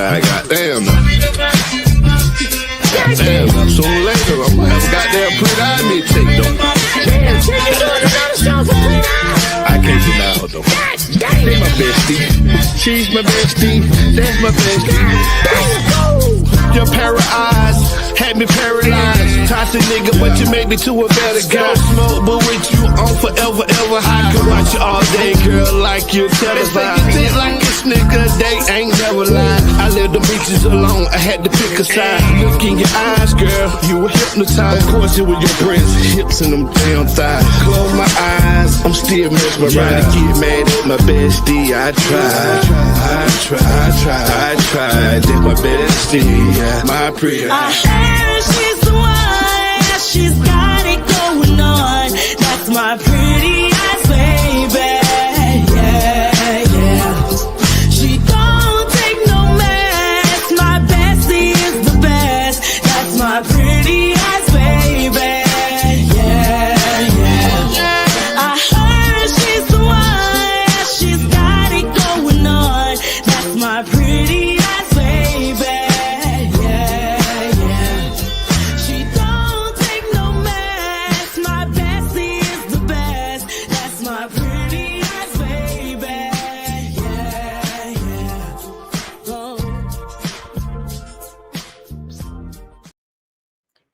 side. Goddamn. Goddamn. Sooner or later, I'm gonna have a goddamn pretty eye me take though. Damn, shit, you doing another show for pretty eye? I can't deny her though. She's my bestie. She's my bestie. That's my bestie. Your pair of eyes had me paralyzed. Toxic nigga, but you made me to a better guy. Smoke, but with you on forever, ever. I can watch you all day, girl, like you televised. You think like this nigga, they ain't never lied. I left the bitches alone, I had to pick a side. Look in your eyes, girl, you were hypnotized. Of course, it was your breasts, hips, and them damn thighs. Close my eyes, I'm still mesmerized. Trying to get mad at my bestie, I tried. That's my bestie, my pretty. I heard she's the one, she's got it going on. That's my pretty eyes, baby. Yeah, yeah. She don't take no mess. My bestie is the best. That's my pretty eyes, baby. Yeah, yeah. I heard she's the one, she's got it going on. That's my pretty eyes, baby.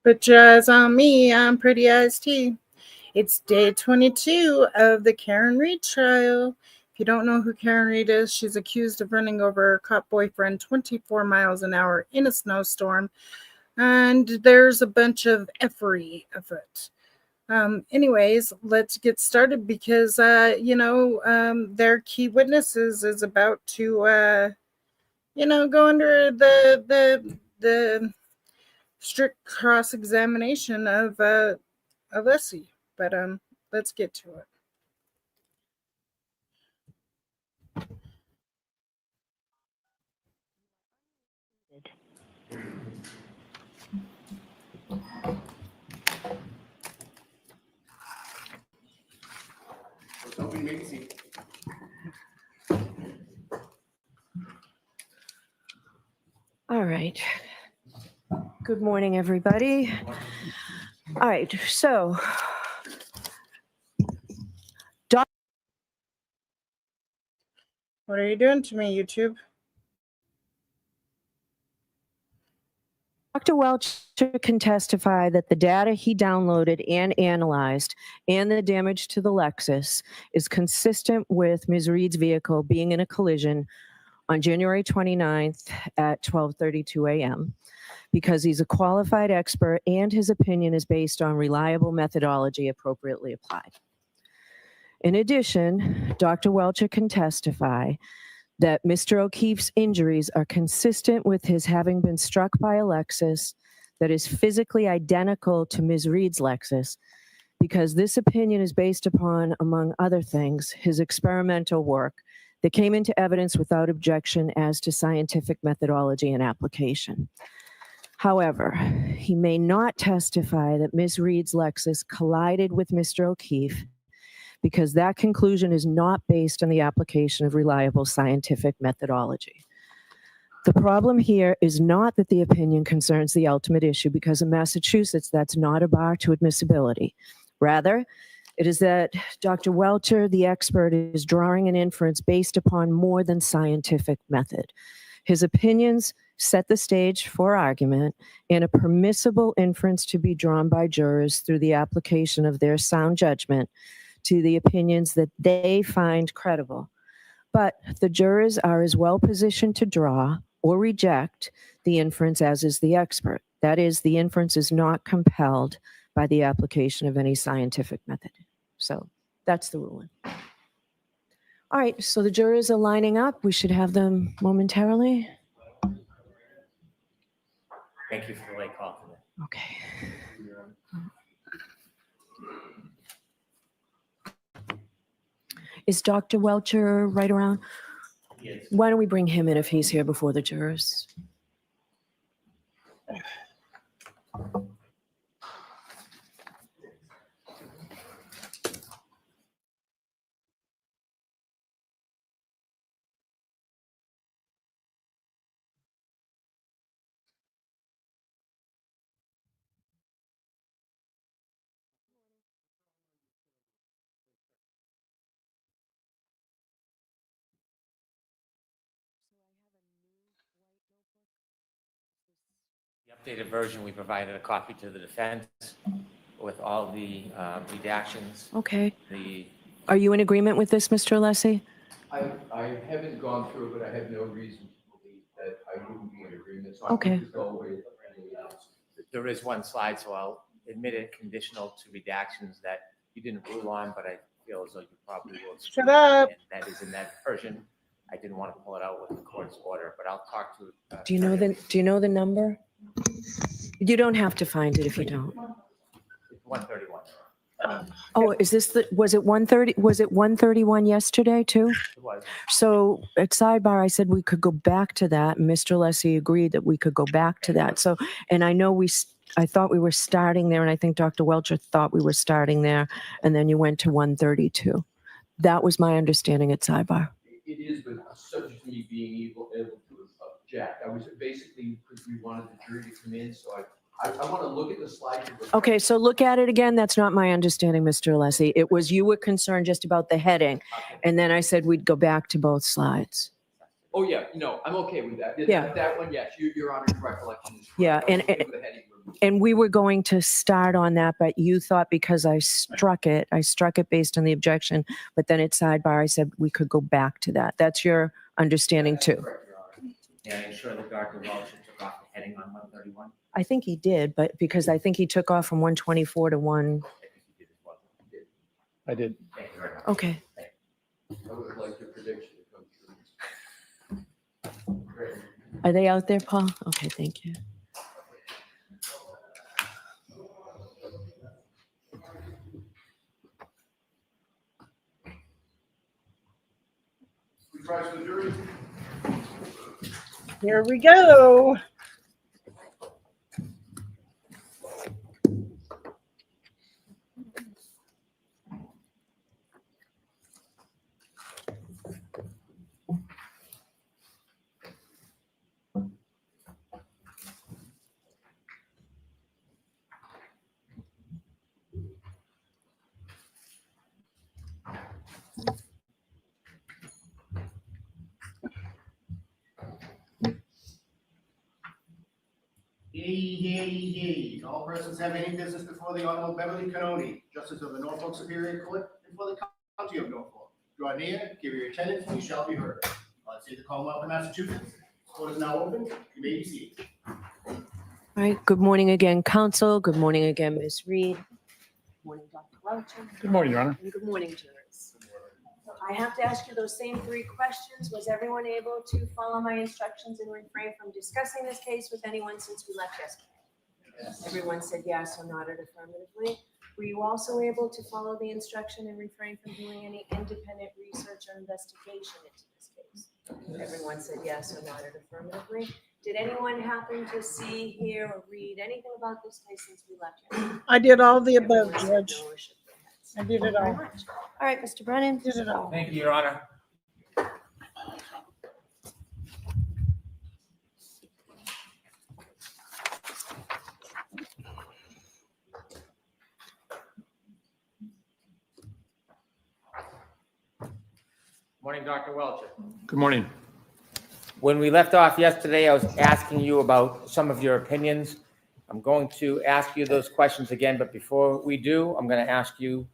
Put jazz on me, I'm Pretty Eyes T. It's day 22 of the Karen Read trial. If you don't know who Karen Read is, she's accused of running over her cop boyfriend 24 miles an hour in a snowstorm. And there's a bunch of effery of it. Anyways, let's get started because, their key witnesses is about to, go under the strict cross-examination of Alessi, but let's get to it. All right. Good morning, everybody. All right, so What are you doing to me, YouTube? Dr. Welcher can testify that the data he downloaded and analyzed and the damage to the Lexus is consistent with Ms. Reed's vehicle being in a collision on January 29th at 12:32 a.m. because he's a qualified expert and his opinion is based on reliable methodology appropriately applied. In addition, Dr. Welcher can testify that Mr. O'Keefe's injuries are consistent with his having been struck by a Lexus that is physically identical to Ms. Reed's Lexus, because this opinion is based upon, among other things, his experimental work that came into evidence without objection as to scientific methodology and application. However, he may not testify that Ms. Reed's Lexus collided with Mr. O'Keefe because that conclusion is not based on the application of reliable scientific methodology. The problem here is not that the opinion concerns the ultimate issue, because in Massachusetts, that's not a bar to admissibility. Rather, it is that Dr. Welcher, the expert, is drawing an inference based upon more than scientific method. His opinions set the stage for argument and a permissible inference to be drawn by jurors through the application of their sound judgment to the opinions that they find credible. But the jurors are as well positioned to draw or reject the inference as is the expert. That is, the inference is not compelled by the application of any scientific method. So that's the ruling. All right, so the jurors are lining up. We should have them momentarily. Thank you for the late call today. Okay. Is Dr. Welcher right around? Yes. Why don't we bring him in if he's here before the jurors? Updated version, we provided a copy to the defense with all the redactions. Okay. The Are you in agreement with this, Mr. Alessi? I haven't gone through it, but I have no reason to believe that I wouldn't be in agreement, so I Okay. would just go with anything else. There is one slide, so I'll admit it conditional to redactions that you didn't rule on, but I feel as though you probably will. Shut up. And that is in that version. I didn't want to pull it out with the court's order, but I'll talk to. Do you know the number? You don't have to find it if you don't. 131. Oh, was it 130? Was it 131 yesterday too? It was. So at sidebar, I said we could go back to that. And Mr. Alessi agreed that we could go back to that. So, and I know I thought we were starting there, and I think Dr. Welcher thought we were starting there, and then you went to 132. That was my understanding at sidebar. It is, but subject to me being able to object. I was basically, because we wanted the jury to come in, so I want to look at the slide. Okay, so look at it again. That's not my understanding, Mr. Alessi. It was you were concerned just about the heading, and then I said we'd go back to both slides. Oh, yeah, no, I'm okay with that. Yeah. That one, yes, your honor's recollection is correct. Yeah, I was okay with the heading removed. And we were going to start on that, but you thought because I struck it based on the objection, but then at sidebar, I said we could go back to that. That's your understanding too. Correct, Your Honor. Yeah, I'm sure that Dr. Welcher took off the heading on 131. I think he did, but because I think he took off from 124 to 1. I think he did as well. I did. Thank you very much. Okay. I would like your prediction to come true. Great. Are they out there, Paul? Okay, thank you. Here we go. Yay. All persons have any business before the Honorable Beverly Cannoni, Justice of the Norfolk Superior Court, and for the County of Norfolk. Draw near, give your attendance, and you shall be heard. State the Commonwealth of Massachusetts. Court is now open. You may be seated. All right, good morning again, counsel. Good morning again, Ms. Reed. Good morning, Dr. Welcher. Good morning, Your Honor. And good morning, jurors. I have to ask you those same 3 questions. Was everyone able to follow my instructions and refrain from discussing this case with anyone since we left yesterday? Yes. Everyone said yes or nodded affirmatively. Were you also able to follow the instruction and refrain from doing any independent research or investigation into this case? Yes. Everyone said yes or nodded affirmatively. Did anyone happen to see, hear, or read anything about this case since we left yesterday? I did all the above, Everyone said Judge. no or shook their heads. I did it Very all. much. All right, Mr. Brennan. Did it all. Thank you, Your Honor. Morning, Dr. Welcher. Good morning. When we left off yesterday, I was asking you about some of your opinions. I'm going to ask you those questions again, but before we do, I'm going to ask you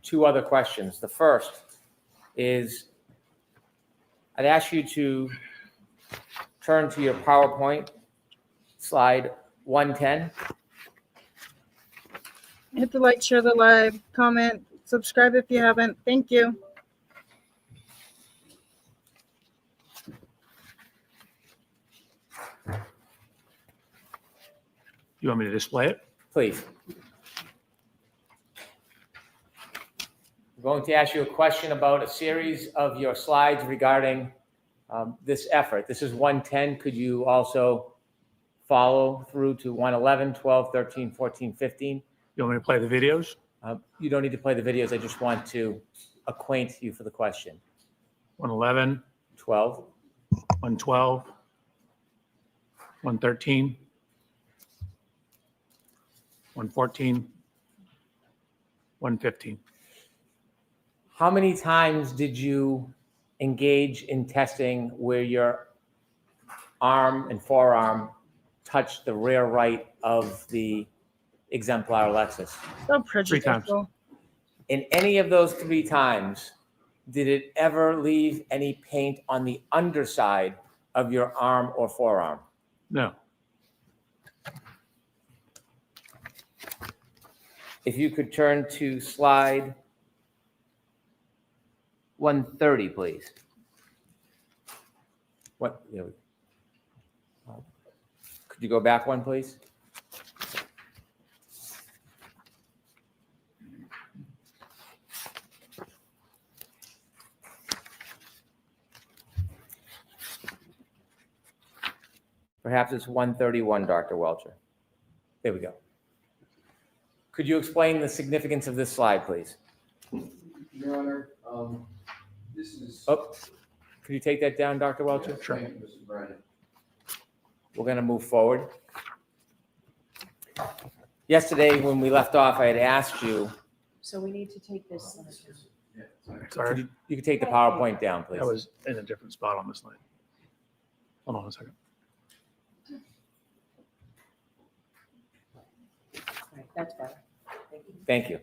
2 other questions. The first is I'd ask you to turn to your PowerPoint, slide 110. Hit the like, share the live, comment, subscribe if you haven't. Thank you. You want me to display it? Please. I'm going to ask you a question about a series of your slides regarding this effort. This is 110. Could you also follow through to 111, 12, 13, 14, 15? You want me to play the videos? You don't need to play the videos. I just want to acquaint you for the question. 111, 12, 112, 113, 114, 115. How many times did you engage in testing where your arm and forearm touched the rear right of the exemplar Lexus? So 3 times. prejudicial. In any of those 3 times, did it ever leave any paint on the underside of your arm or forearm? No. If you could turn to slide 130, please. What? Could you go back one, please? Perhaps it's 131, Dr. Welcher. There we go. Could you explain the significance of this slide, please? Your Honor, this is. Oh, could you take that down, Dr. Welcher? Sure. Thank you, Mr. Brennan. We're going to move forward. Yesterday, when we left off, I had asked you, So we need to take this slide down. Yeah, Sorry. you could take the PowerPoint down, please. That was in a different spot on the slide. Hold on a second. Right, that's better. Thank you. Thank you.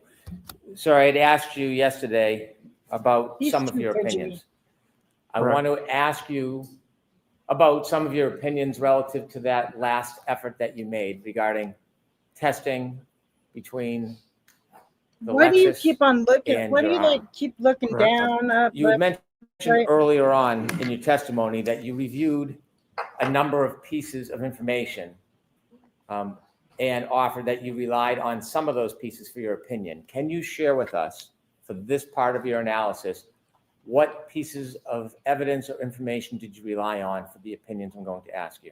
Sorry, I had asked you yesterday about He's some of too your fidgety. opinions. I Right. want to ask you about some of your opinions relative to that last effort that you made regarding testing between the Why do you Lexus keep on looking? and Why do your you like arm. keep looking Correct. down, up? You had left? mentioned right. earlier on in your testimony that you reviewed a number of pieces of information and offered that you relied on some of those pieces for your opinion. Can you share with us, for this part of your analysis, what pieces of evidence or information did you rely on for the opinions I'm going to ask you?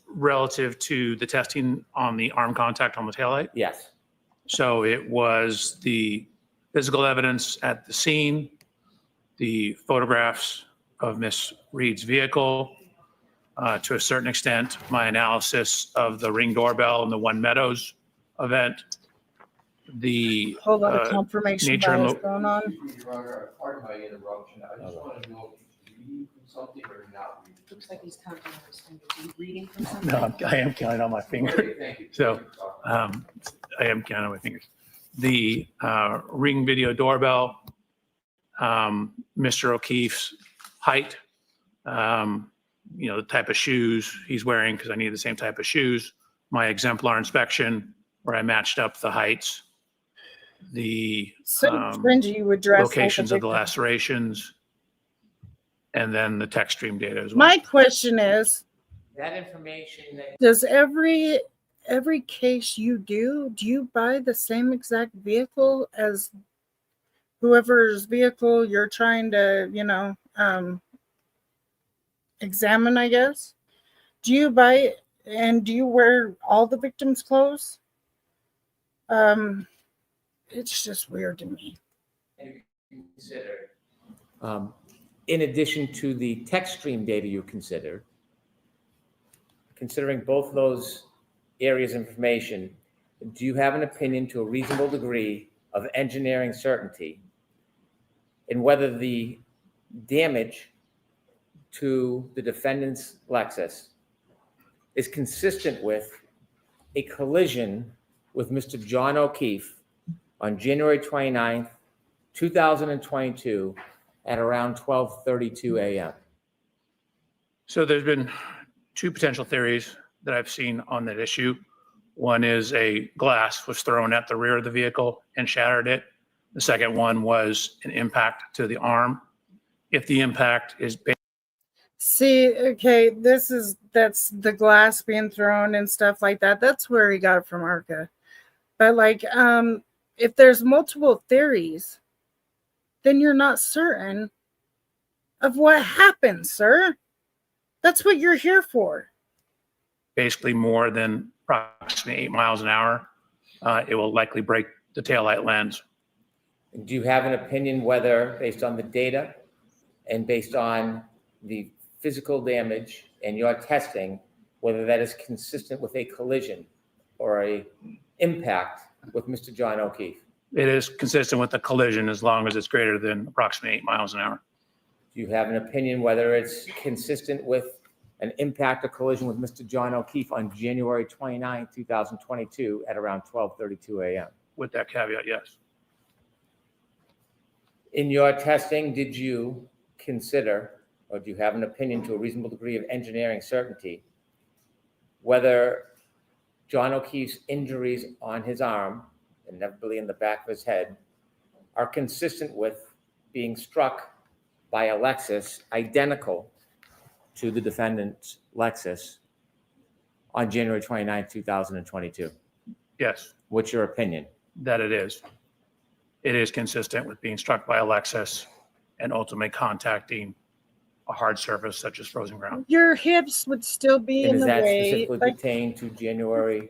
Relative to the testing on the arm contact on the taillight. Yes. So it was the physical evidence at the scene, the photographs of Miss Reed's vehicle, to a certain extent, my analysis of the Ring doorbell and the One Meadows event, the Whole lot of confirmation nature and bias lo- going on. Excuse me, Your Honor, pardon my interruption. I just want to know if he's reading from something or not reading. Looks like he's counting on his fingers. Are you reading from something? no, I am counting on my finger. Okay, thank you. So, I am counting on my fingers. The Ring video doorbell, Mr. O'Keefe's height, the type of shoes he's wearing, because I need the same type of shoes, my exemplar inspection, where I matched up the heights, the So cringy you would dress locations like of the lacerations, and then the text stream data as well. My question is, That information that does every case do you buy the same exact vehicle as whoever's vehicle you're trying to, examine, I guess? Do you buy and do you wear all the victim's clothes? It's just weird to me. you considered, in addition to the text stream data you considered, considering both those areas of information, do you have an opinion to a reasonable degree of engineering certainty in whether the damage to the defendant's Lexus is consistent with a collision with Mr. John O'Keefe on January 29th, 2022 at around 12:32 a.m.? So there's been 2 potential theories that I've seen on that issue. One is a glass was thrown at the rear of the vehicle and shattered it. The second one was an impact to the arm. If the impact is See, okay, that's the glass being thrown and stuff like that. That's where he got it from Arca. But if there's multiple theories, then you're not certain of what happened, sir. That's what you're here for. basically more than approximately 8 miles an hour, it will likely break the taillight lens. Do you have an opinion whether, based on the data and based on the physical damage and your testing, whether that is consistent with a collision or a impact with Mr. John O'Keefe? It is consistent with the collision as long as it's greater than approximately 8 miles an hour. Do you have an opinion whether it's consistent with an impact or collision with Mr. John O'Keefe on January 29, 2022 at around 12:32 a.m.? With that caveat, yes. In your testing, did you consider, or do you have an opinion to a reasonable degree of engineering certainty, whether John O'Keefe's injuries on his arm, inevitably in the back of his head, are consistent with being struck by a Lexus identical to the defendant's Lexus on January 29, 2022? Yes, What's your opinion? that it is. It is consistent with being struck by a Lexus and ultimately contacting a hard surface such as frozen ground. Your hips would still be And in does the that way. specifically Like, pertain to January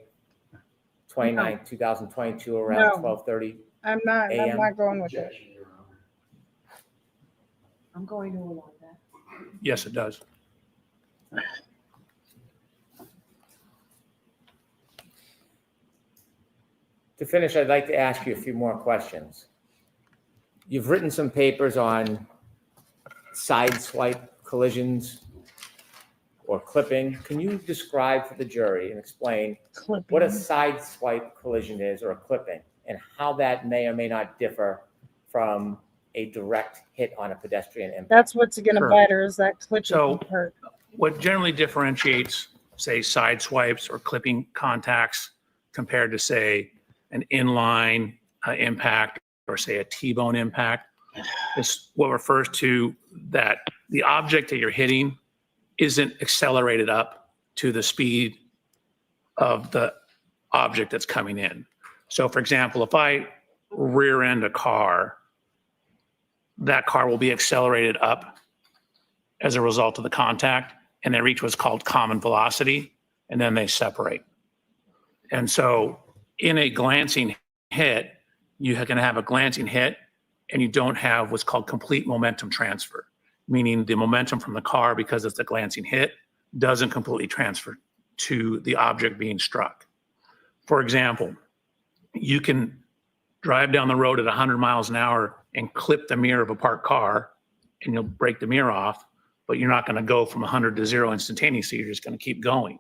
29, 2022 around No. 12:30? I'm not AM. going with it. Objection, Your Honor. I'm going to allow that. Yes, it does. To finish, I'd like to ask you a few more questions. You've written some papers on side swipe collisions or clipping. Can you describe for the jury and explain what a side swipe collision is or a clipping and how that may or may not differ from a direct hit on a pedestrian impact? That's what's going to Sure. matter is that clipping So- part. What generally differentiates, say, side swipes or clipping contacts compared to, say, an inline impact or, say, a T-bone impact is what refers to that the object that you're hitting isn't accelerated up to the speed of the object that's coming in. So, for example, if I rear end a car, that car will be accelerated up as a result of the contact, and they reach what's called common velocity, and then they separate. And so in a glancing hit, you can have a glancing hit and you don't have what's called complete momentum transfer, meaning the momentum from the car, because it's a glancing hit, doesn't completely transfer to the object being struck. For example, you can drive down the road at 100 miles an hour and clip the mirror of a parked car and you'll break the mirror off, but you're not going to go from 100 to 0 instantaneously. You're just going to keep going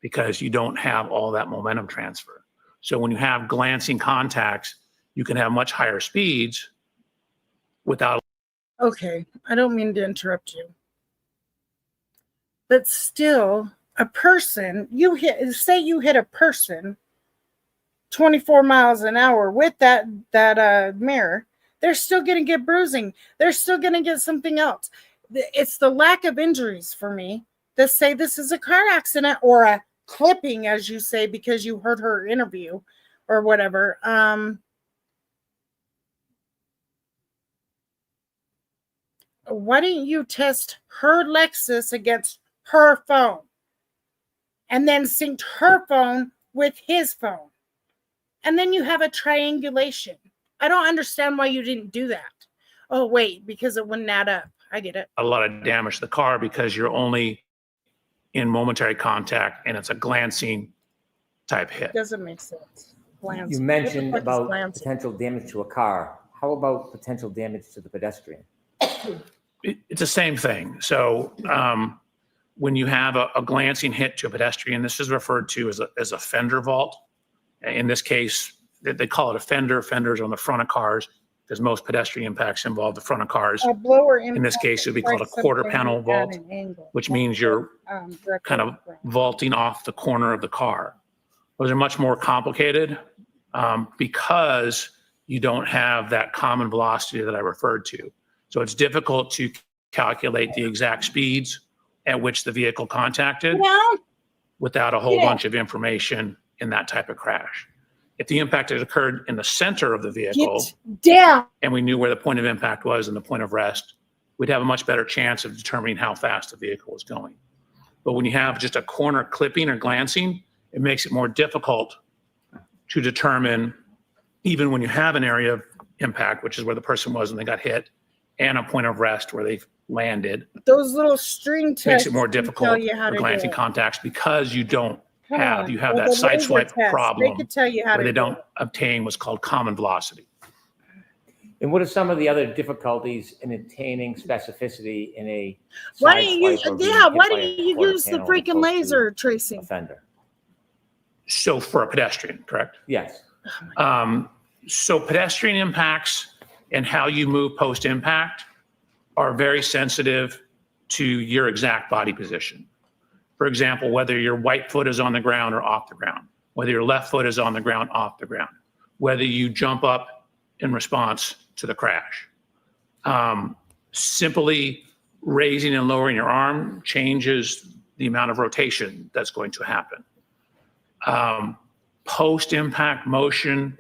because you don't have all that momentum transfer. So when you have glancing contacts, you can have much higher speeds without. Okay, I don't mean to interrupt you. But still, a person, say you hit a person 24 miles an hour with that mirror, they're still going to get bruising. They're still going to get something else. It's the lack of injuries for me that say this is a car accident or a clipping, as you say, because you heard her interview or whatever. Why didn't you test her Lexus against her phone and then synced her phone with his phone? And then you have a triangulation. I don't understand why you didn't do that. Oh, wait, because it wouldn't add up. I get it. a lot of damage to the car because you're only in momentary contact and it's a glancing type hit. Doesn't make sense. You mentioned What the fuck is about glancing? potential damage to a car. How about potential damage to the pedestrian? It's the same thing. So when you have a glancing hit to a pedestrian, this is referred to as a fender vault. In this case, they call it a fender. Fenders on the front of cars because most pedestrian impacts involve the front of cars. A blower In this case, it would be called a quarter panel vault, which means you're kind of vaulting off the corner of the car. Those are much more complicated because you don't have that common velocity that I referred to. So it's difficult to calculate the exact speeds at which the vehicle contacted without a whole bunch of information in that type of crash. If the impact had occurred in the center of the vehicle and we knew where the point of impact was and the point of rest, we'd have a much better chance of determining how fast the vehicle was going. But when you have just a corner clipping or glancing, it makes it more difficult to determine, even when you have an area of impact, which is where the person was when they got hit, and a point of rest where they've landed. Those little string tests Makes it more can tell difficult you how for to glancing do it. contacts because you don't Come have, on. you have Well, that the side laser swipe test, problem They could tell you how where to they do don't it. obtain what's called common velocity. And what are some of the other difficulties in attaining specificity in a Why side don't you swipe or being yeah, hit why by don't a you quarter use the panel as freaking opposed to laser tracing? offender? So for a pedestrian, correct? Yes. So pedestrian impacts and how you move post-impact are very sensitive to your exact body position. For example, whether your right foot is on the ground or off the ground, whether your left foot is on the ground, off the ground, whether you jump up in response to the crash. Simply raising and lowering your arm changes the amount of rotation that's going to happen. Post-impact motion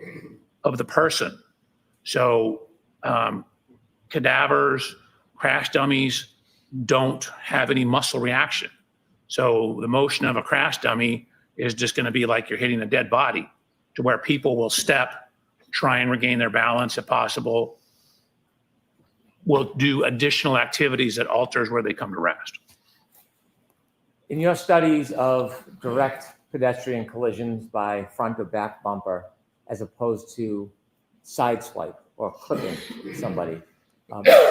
of the person. So cadavers, crash dummies don't have any muscle reaction. So the motion of a crash dummy is just going to be like you're hitting a dead body, to where people will step, try and regain their balance if possible, will do additional activities that alters where they come to rest. In your studies of direct pedestrian collisions by front or back bumper, as opposed to side swipe or clipping somebody,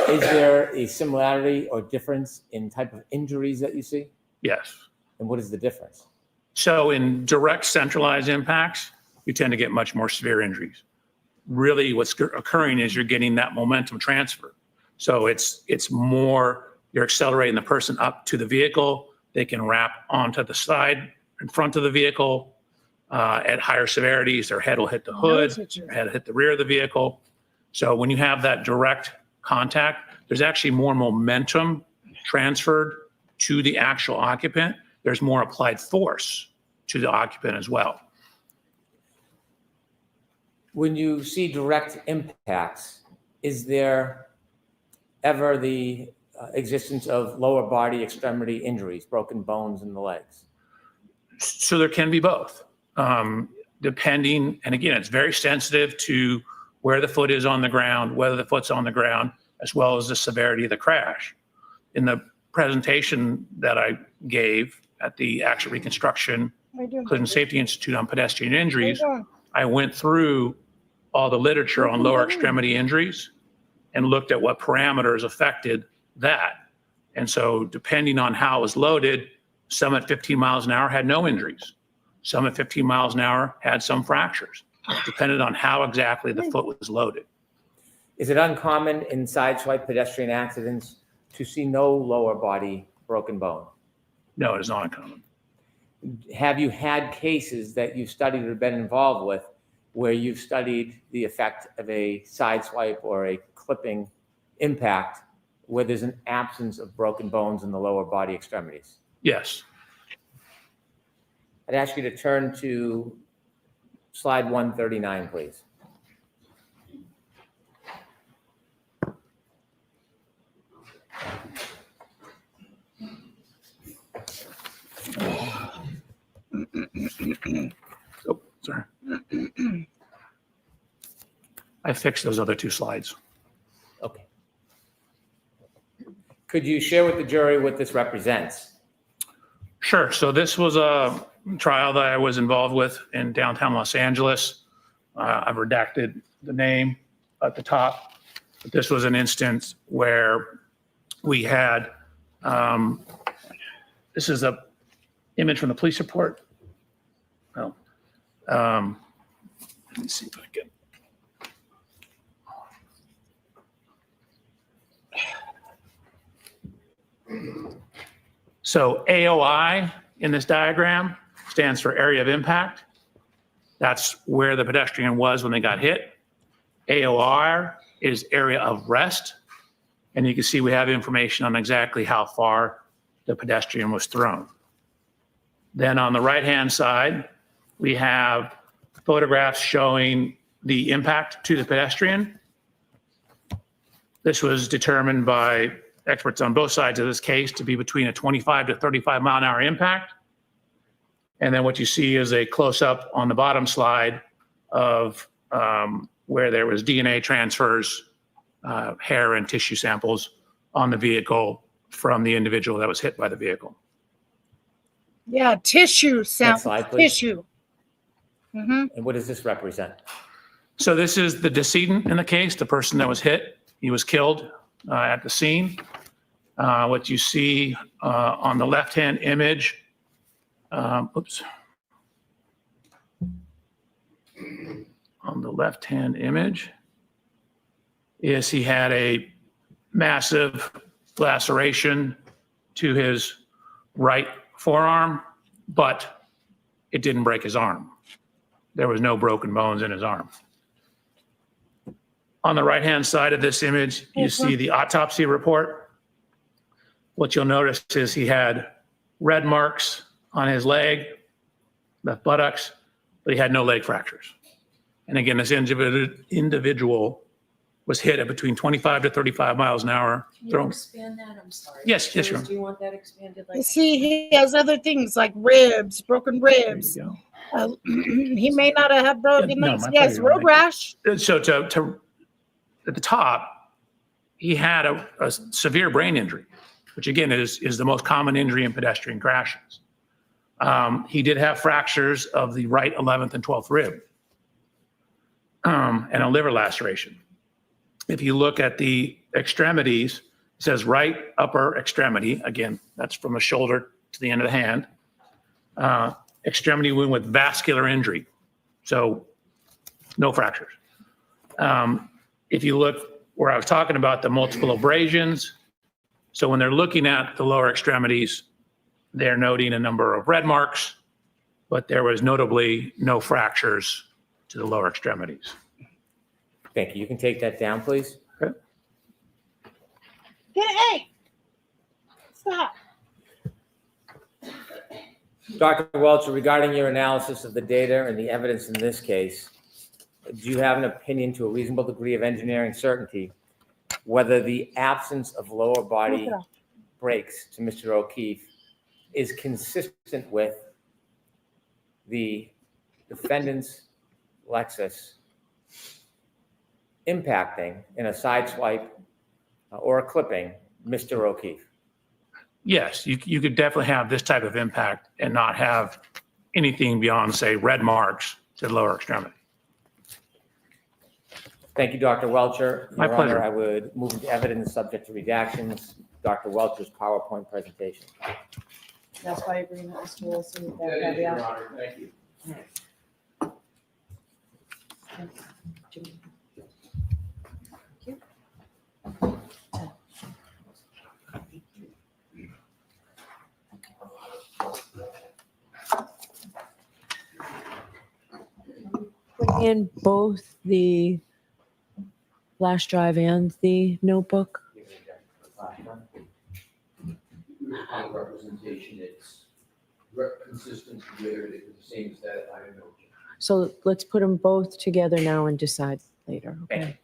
is there a similarity or difference in type of injuries that you see? Yes. And what is the difference? So in direct centralized impacts, you tend to get much more severe injuries. Really what's occurring is you're getting that momentum transfer. So it's more, you're accelerating the person up to the vehicle. They can wrap onto the side in front of the vehicle at higher severities. Their head will hit the hood, their head will hit the rear of the vehicle. So when you have that direct contact, there's actually more momentum transferred to the actual occupant. There's more applied force to the occupant as well. When you see direct impacts, is there ever the existence of lower body extremity injuries, broken bones in the legs? So there can be both, depending, and again, it's very sensitive to where the foot is on the ground, whether the foot's on the ground, as well as the severity of the crash. In the presentation that I gave at the Accident Reconstruction Collision Safety Institute on pedestrian injuries, I went through all the literature on lower extremity injuries and looked at what parameters affected that. And so depending on how it was loaded, some at 15 miles an hour had no injuries. Some at 15 miles an hour had some fractures, depending on how exactly the foot was loaded. Is it uncommon in sideswipe pedestrian accidents to see no lower body broken bone? No, it is not uncommon. Have you had cases that you've studied or been involved with where you've studied the effect of a sideswipe or a clipping impact where there's an absence of broken bones in the lower body extremities? Yes. I'd ask you to turn to slide 139, please. Oh, sorry. I fixed those other two slides. Okay. Could you share with the jury what this represents? Sure. So this was a trial that I was involved with in downtown Los Angeles. I've redacted the name at the top. But this was an instance where we had, this is a image from the police report. Well, let me see if I can. So AOI in this diagram stands for area of impact. That's where the pedestrian was when they got hit. AOR is area of rest. And you can see we have information on exactly how far the pedestrian was thrown. Then on the right-hand side, we have photographs showing the impact to the pedestrian. This was determined by experts on both sides of this case to be between a 25 to 35 mile an hour impact. And then what you see is a close-up on the bottom slide of where there was DNA transfers, hair and tissue samples on the vehicle from the individual that was hit by the vehicle. Yeah, tissue Next sample, slide, please. tissue. Mm-hmm. And what does this represent? So this is the decedent in the case, the person that was hit. He was killed at the scene. What you see on the left-hand image, oops. On the left-hand image is he had a massive laceration to his right forearm, but it didn't break his arm. There was no broken bones in his arm. On the right-hand side of this image, you see the autopsy report. What you'll notice is he had red marks on his leg, left buttocks, but he had no leg fractures. And again, this individual was hit at between 25 to 35 miles an hour. Can you expand that? I'm sorry. Yes, yes, Your Do you want that expanded? You see, he has other things like ribs, broken ribs. There you He may not have broken Yeah, no, legs. my Yes, pleasure. road rash. go. So at the top, he had a severe brain injury, which again is the most common injury in pedestrian crashes. He did have fractures of the right 11th and 12th rib and a liver laceration. If you look at the extremities, it says right upper extremity. Again, that's from the shoulder to the end of the hand. Extremity wound with vascular injury. So no fractures. If you look where I was talking about the multiple abrasions, so when they're looking at the lower extremities, they're noting a number of red marks, but there was notably no fractures to the lower extremities. Thank you. You can take that down, please. Okay. Hey, stop. Dr. Welcher, regarding your analysis of the data and the evidence in this case, do you have an opinion to a reasonable degree of engineering certainty whether the absence of lower body brakes to Mr. O'Keefe is consistent with the defendant's Lexus impacting in a sideswipe or a clipping Mr. O'Keefe? Yes, you could definitely have this type of impact and not have anything beyond, say, red marks to the lower extremity. Thank you, Dr. Welcher. My Your pleasure. Honor, I would move into evidence subject to redactions. Dr. Welcher's PowerPoint presentation. That's why agreement was to listen to That that is, Your caveat. Honor, thank you. Put in both the flash drive and the notebook. On representation, it's consistent with it, it's the same as that item. So let's put them both together now and decide later. Okay.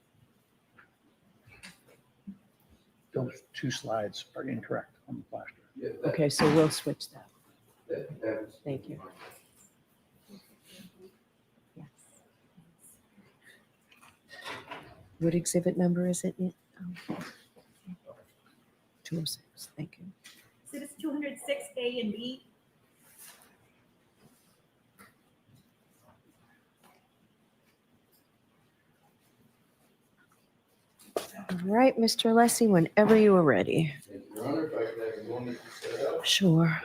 Those two slides are incorrect on the flash drive. Yeah, Okay, so we'll switch that. that was- Thank you. Yes. What exhibit number is it? 206. Thank you. So it's 206 A and B. All right, Mr. Lessie, whenever you are ready. Thank you, Your Honor, if I could have a moment to set it up. Sure.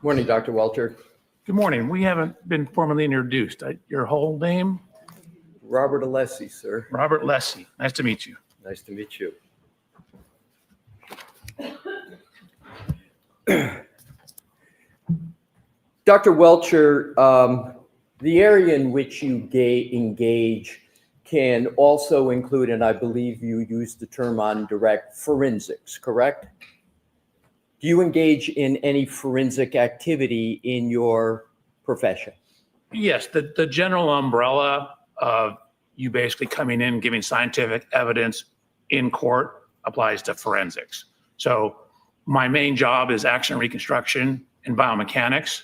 Morning, Dr. Welcher. Good morning. We haven't been formally introduced. Your whole name? Robert Alessi, sir. Robert Lessie, nice to meet you. Nice to meet you. Dr. Welcher, the area in which you engage can also include, and I believe you used the term on direct, forensics, correct? Do you engage in any forensic activity in your profession? Yes, the general umbrella of you basically coming in, giving scientific evidence in court applies to forensics. So my main job is action reconstruction and biomechanics.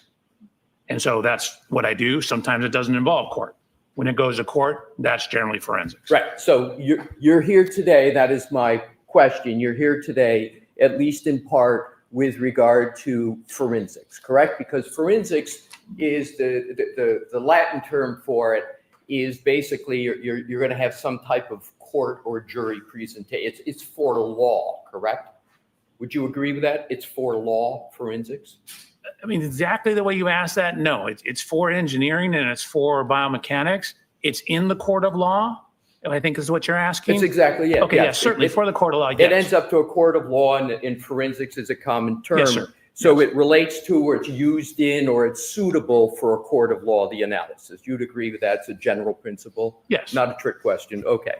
And so that's what I do. Sometimes it doesn't involve court. When it goes to court, that's generally forensics. Right. So you're here today. That is my question. You're here today, at least in part, with regard to forensics, correct? Because forensics is the Latin term for it is basically you're going to have some type of court or jury presentation. It's for law, correct? Would you agree with that? It's for law, forensics? I mean, exactly the way you asked that, no. It's for engineering and it's for biomechanics. It's in the court of law, I think is what you're asking. That's exactly it. Okay, yes, certainly for the court of law, yes. It ends up to a court of law, and in forensics is a common term. Yes, sir. So it relates to, or it's used in, or it's suitable for a court of law, the analysis. You'd agree with that? It's a general principle? Yes. Not a trick question. Okay.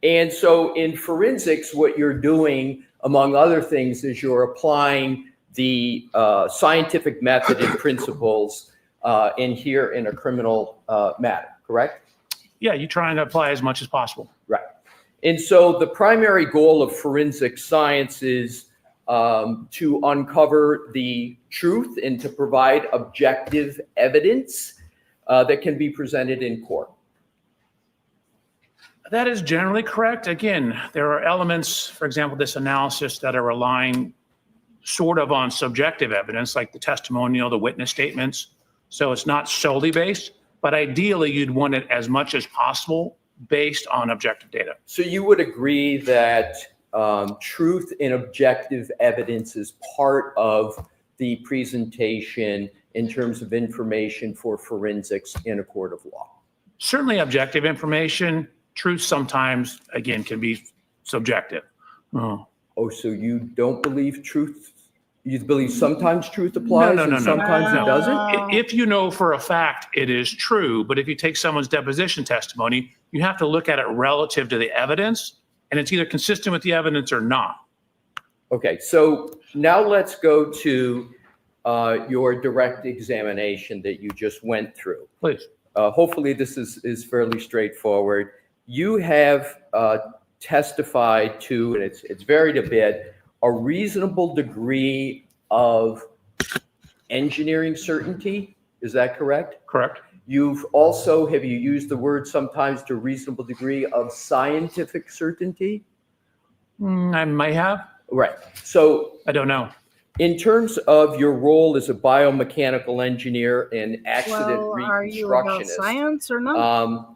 And so in forensics, what you're doing, among other things, is you're applying the scientific method and principles in here in a criminal matter, correct? Yeah, you try and apply as much as possible. Right. And so the primary goal of forensic science is to uncover the truth and to provide objective evidence that can be presented in court. That is generally correct. Again, there are elements, for example, this analysis that are relying sort of on subjective evidence, like the testimonial, the witness statements. So it's not solely based, but ideally you'd want it as much as possible based on objective data. So you would agree that truth and objective evidence is part of the presentation in terms of information for forensics in a court of law? Certainly objective information. Truth sometimes, again, can be subjective. Oh, so you don't believe truth? You believe sometimes truth applies and sometimes it doesn't? If you know for a fact it is true, but if you take someone's deposition testimony, you have to look at it relative to the evidence, and it's either consistent with the evidence or not. Okay, so now let's go to your direct examination that you just went through. Please. Hopefully this is fairly straightforward. You have testified to, and it's varied a bit, a reasonable degree of engineering certainty. Is that correct? Correct. You've also, have you used the word sometimes to a reasonable degree of scientific certainty? I might have. Right. So I don't know. in terms of your role as a biomechanical engineer and accident Are you about reconstructionist, science or not?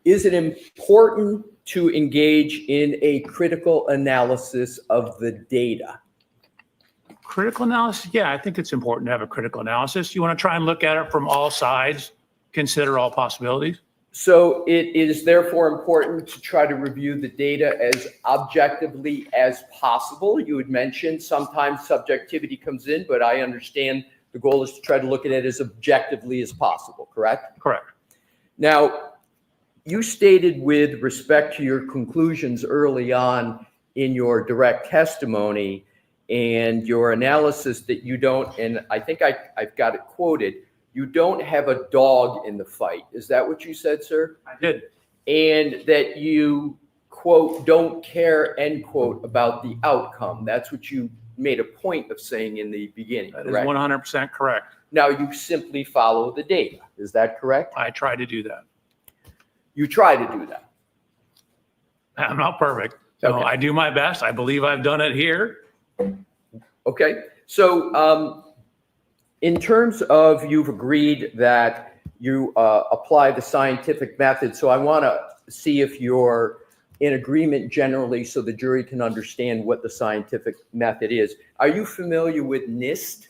is it important to engage in a critical analysis of the data? Critical analysis? Yeah, I think it's important to have a critical analysis. You want to try and look at it from all sides, consider all possibilities. So it is therefore important to try to review the data as objectively as possible. You had mentioned sometimes subjectivity comes in, but I understand the goal is to try to look at it as objectively as possible, correct? Correct. Now, you stated with respect to your conclusions early on in your direct testimony and your analysis that you don't, and I think I've got it quoted, you don't have a dog in the fight. Is that what you said, sir? I did. And that you, quote, don't care, end quote, about the outcome. That's what you made a point of saying in the beginning, That is correct? 100% correct. Now, you simply follow the data. Is that correct? I try to do that. You try to do that. I'm not perfect. So Okay. I do my best. I believe I've done it here. Okay. So in terms of, you've agreed that you apply the scientific method. So I want to see if you're in agreement generally so the jury can understand what the scientific method is. Are you familiar with NIST,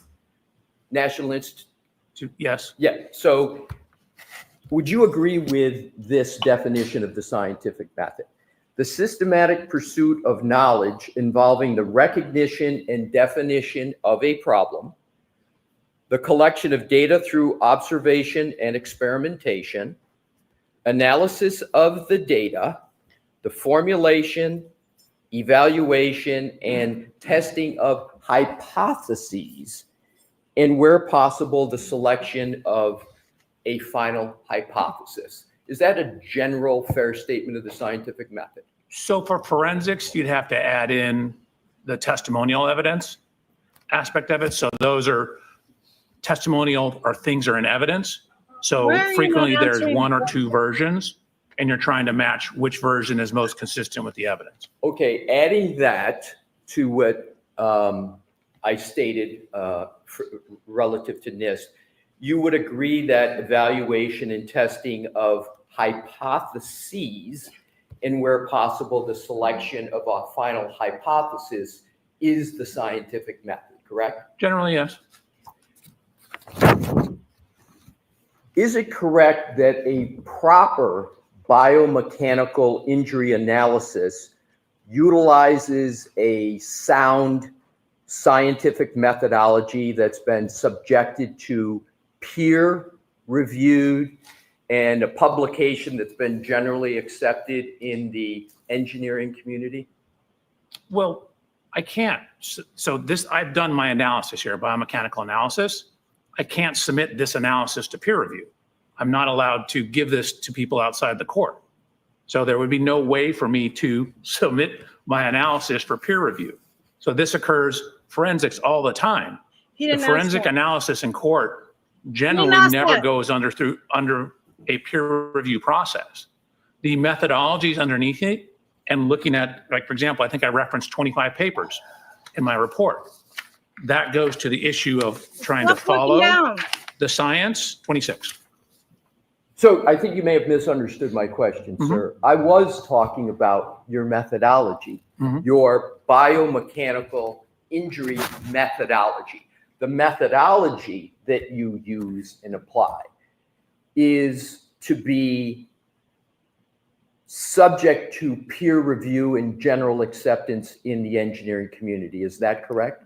National Institute? Yes. Yeah. So would you agree with this definition of the scientific method? The systematic pursuit of knowledge involving the recognition and definition of a problem, the collection of data through observation and experimentation, analysis of the data, the formulation, evaluation, and testing of hypotheses, and where possible, the selection of a final hypothesis. Is that a general fair statement of the scientific method? So for forensics, you'd have to add in the testimonial evidence aspect of it. So those are testimonial or things are in evidence. So Where are you frequently not there's answering one or the two versions and you're trying to match which version is most consistent with the evidence. Okay, adding that to what I stated relative to NIST, you would agree that evaluation and testing of hypotheses, and where possible, the selection of a final hypothesis is the scientific method, correct? Generally, yes. Is it correct that a proper biomechanical injury analysis utilizes a sound scientific methodology that's been subjected to peer-reviewed and a publication that's been generally accepted in the engineering community? Well, I can't. So this, I've done my analysis here, biomechanical analysis. I can't submit this analysis to peer review. I'm not allowed to give this to people outside the court. So there would be no way for me to submit my analysis for peer review. So this occurs forensics all the time. He The didn't ask forensic that. analysis in court generally ask never that. goes under a peer review process. The methodologies underneath it and looking at, like, for example, I think I referenced 25 papers in my report. That goes to the issue of trying to Stop looking follow down. the science. 26. So I think you may have misunderstood my question, sir. I was talking about your methodology, your biomechanical injury methodology. The methodology that you use and apply is to be subject to peer review and general acceptance in the engineering community. Is that correct?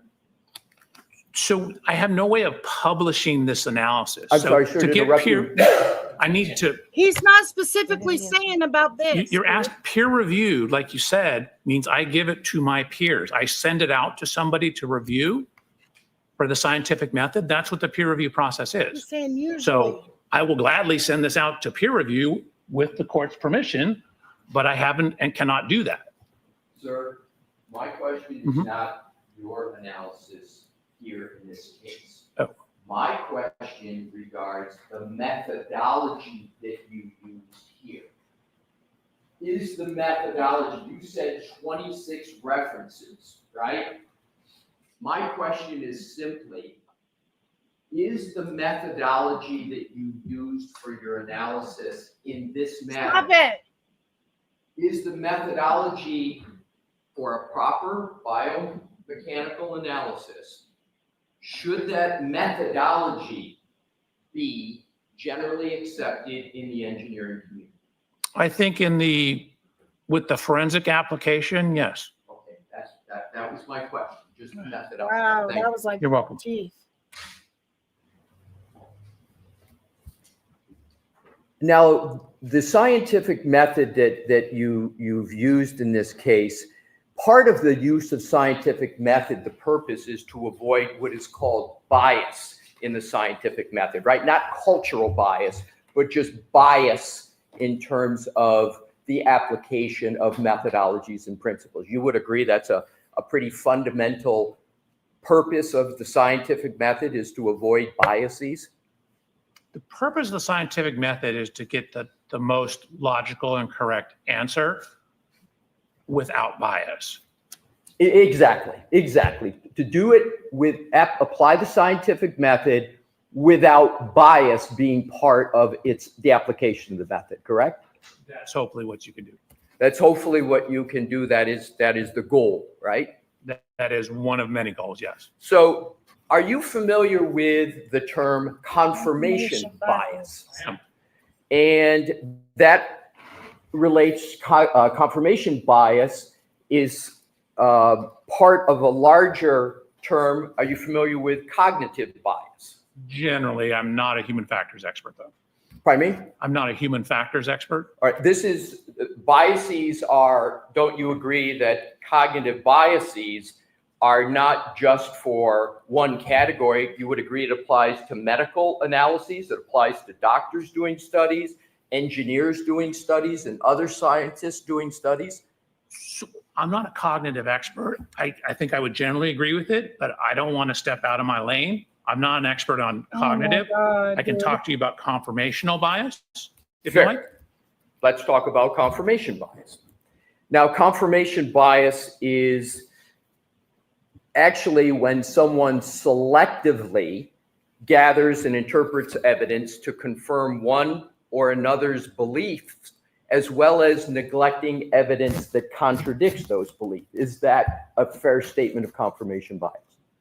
So I have no way of publishing this analysis. I'm So sorry, sir, to to get interrupt peer, you. I need to, He's not specifically saying about this. you're asked peer reviewed, like you said, means I give it to my peers. I send it out to somebody to review for the scientific method. That's what the peer review process He's is. saying usually. So I will gladly send this out to peer review with the court's permission, but I haven't and cannot do that. Sir, my question is Mhm. not your analysis here in this case. Oh. My question regards the methodology that you used here. Is the methodology, you said 26 references, right? My question is simply, is the methodology that you used for your analysis in this manner? Stop it. Is the methodology for a proper biomechanical analysis, should that methodology be generally accepted in the engineering community? I think with the forensic application, yes. Okay, that was my question, just the methodology. Wow, Thank that you. was like You're welcome. teeth. Now, the scientific method that you've used in this case, part of the use of scientific method, the purpose is to avoid what is called bias in the scientific method, right? Not cultural bias, but just bias in terms of the application of methodologies and principles. You would agree that's a pretty fundamental purpose of the scientific method, is to avoid biases? The purpose of the scientific method is to get the most logical and correct answer without bias. Exactly. To do it apply the scientific method without bias being part of the application of the method, correct? That's hopefully what you can do. That's hopefully what you can do. That is the goal, right? That is one of many goals, yes. So are you familiar with the term confirmation bias? And that relates, confirmation bias is part of a larger term. Are you familiar with cognitive bias? Generally, I'm not a human factors expert, though. Pardon me? I'm not a human factors expert. All right, this is, biases are, don't you agree that cognitive biases are not just for one category? You would agree it applies to medical analyses, it applies to doctors doing studies, engineers doing studies, and other scientists doing studies? So I'm not a cognitive expert. I think I would generally agree with it, but I don't want to step out of my lane. I'm not an expert on cognitive. I can talk to you about confirmational bias, if you like. Let's talk about confirmation bias. Now, confirmation bias is actually when someone selectively gathers and interprets evidence to confirm one or another's beliefs, as well as neglecting evidence that contradicts those beliefs. Is that a fair statement of confirmation bias?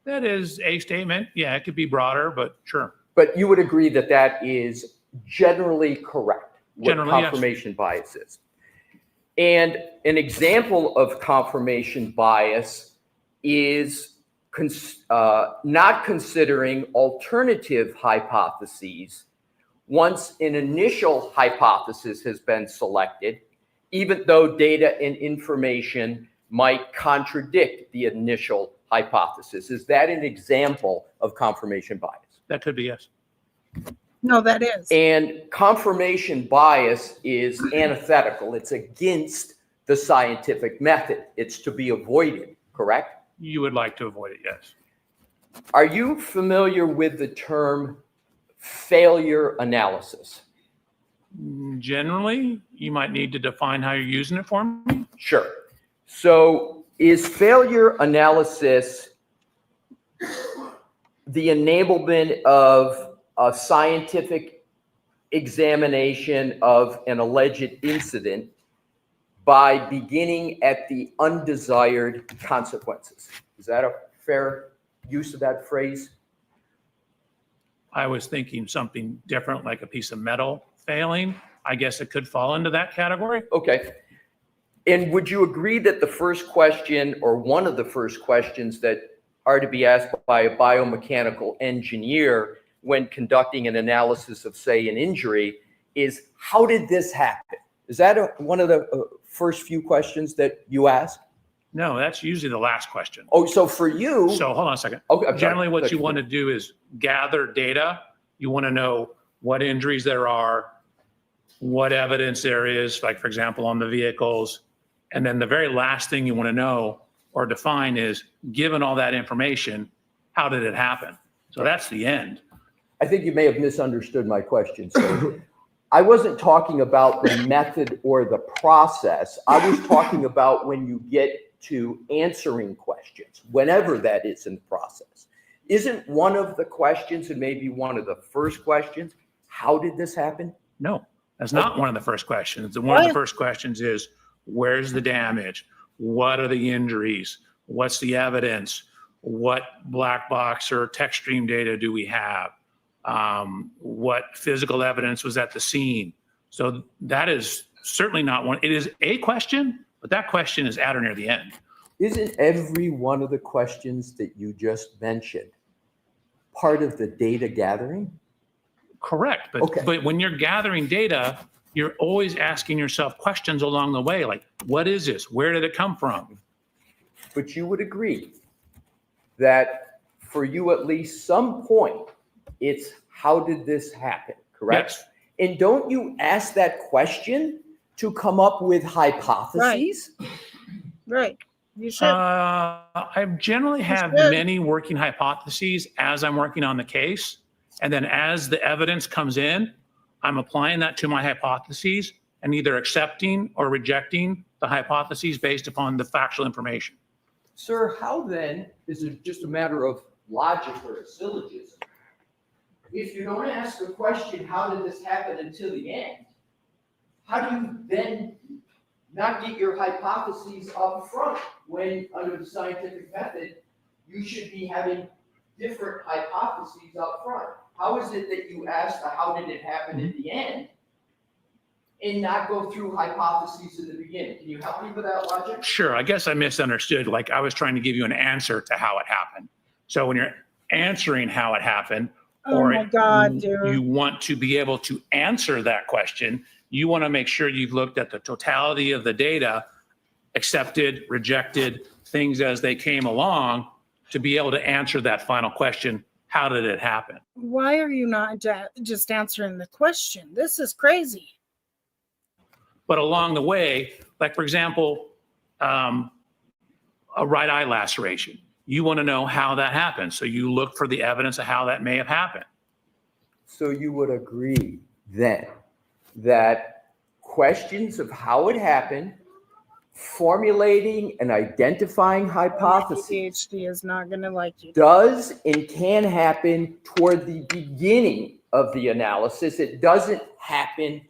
That is a statement. Yeah, it could be broader, but sure. But you would agree that that is generally correct, what Generally, confirmation bias is. And an example of confirmation bias is not considering alternative hypotheses once an initial hypothesis has been selected, even though data and information might contradict the initial hypothesis. Is that an example of confirmation bias? That could be, yes. No, that is. And confirmation bias is antithetical. It's against the scientific method. It's to be avoided, correct? You would like to avoid it, yes. Are you familiar with the term failure analysis? Generally, you might need to define how you're using it for me. Sure. So is failure analysis the enablement of a scientific examination of an alleged incident by beginning at the undesired consequences? Is that a fair use of that phrase? I was thinking something different, like a piece of metal failing. I guess it could fall into that category. Okay. And would you agree that the first question, or one of the first questions that are to be asked by a biomechanical engineer when conducting an analysis of, say, an injury is, how did this happen? Is that one of the first few questions that you ask? No, that's usually the last question. Oh, so for you. So hold on a second. Okay, I'm sorry. Generally, what you want to do is gather data. You want to know what injuries there are, what evidence there is, like, for example, on the vehicles. And then the very last thing you want to know or define is, given all that information, how did it happen? So that's the end. I think you may have misunderstood my question. So I wasn't talking about the method or the process. I was talking about when you get to answering questions, whenever that is in the process. Isn't one of the questions, and maybe one of the first questions, how did this happen? No, that's not one of the first questions. One of the first questions is, where's the damage? What are the injuries? What's the evidence? What black box or text stream data do we have? What physical evidence was at the scene? So that is certainly not one. It is a question, but that question is at or near the end. Isn't every one of the questions that you just mentioned part of the data gathering? Correct. But, Okay. but when you're gathering data, you're always asking yourself questions along the way, like, what is this? Where did it come from? But you would agree that for you, at least some point, it's how did this happen, correct? Yes. And don't you ask that question to come up with hypotheses? Right. You should. I generally have should. many working hypotheses as I'm working on the case. And then as the evidence comes in, I'm applying that to my hypotheses and either accepting or rejecting the hypotheses based upon the factual information. Sir, how then is it just a matter of logic or a syllogism? If you don't ask the question, how did this happen, until the end, how do you then not get your hypotheses up front when, under the scientific method, you should be having different hypotheses up front? How is it that you ask the how did it happen at the end and not go through hypotheses in the beginning. Can you help me with that logic? Sure, I guess I misunderstood. Like I was trying to give you an answer to how it happened. So when you're answering how it happened, Oh or my God, you dude. want to be able to answer that question, you want to make sure you've looked at the totality of the data, accepted, rejected, things as they came along, to be able to answer that final question, how did it happen? Why are you not just answering the question? This is crazy. But along the way, like for example, a right eye laceration, you want to know how that happened. So you look for the evidence of how that may have happened. So you would agree then that questions of how it happened, formulating and identifying hypotheses, ADHD is not going to like you. does and can happen toward the beginning of the analysis. It doesn't happen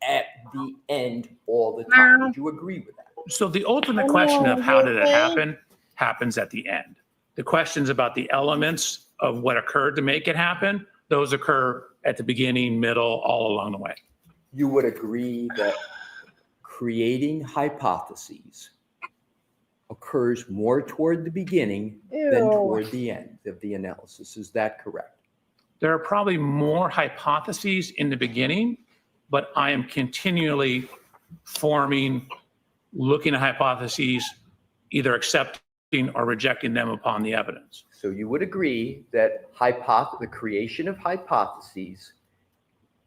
at the end all the time. Would you agree with that? So the ultimate question of how did it happen happens at the end. The questions about the elements of what occurred to make it happen, those occur at the beginning, middle, all along the way. You would agree that creating hypotheses occurs more toward the beginning than toward the end of the analysis. Is that correct? There are probably more hypotheses in the beginning, but I am continually forming, looking at hypotheses, either accepting or rejecting them upon the evidence. So you would agree that the creation of hypotheses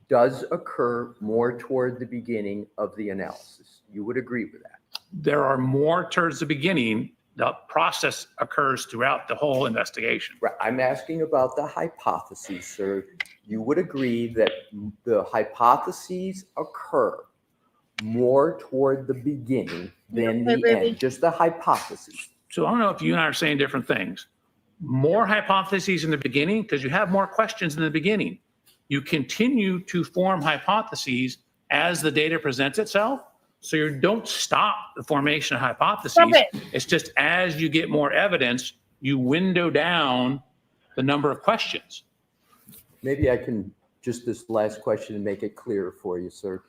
does occur more toward the beginning of the analysis. You would agree with that? There are more towards the beginning. The process occurs throughout the whole investigation. Right. I'm asking about the hypotheses, sir. You would agree that the hypotheses occur more toward the beginning than the end, just the hypotheses. So I don't know if you and I are saying different things. More hypotheses in the beginning because you have more questions in the beginning. You continue to form hypotheses as the data presents itself. So you don't stop the formation of hypotheses. It's just as you get more evidence, you window down the number of questions. Maybe I can just this last question and make it clearer for you, sir.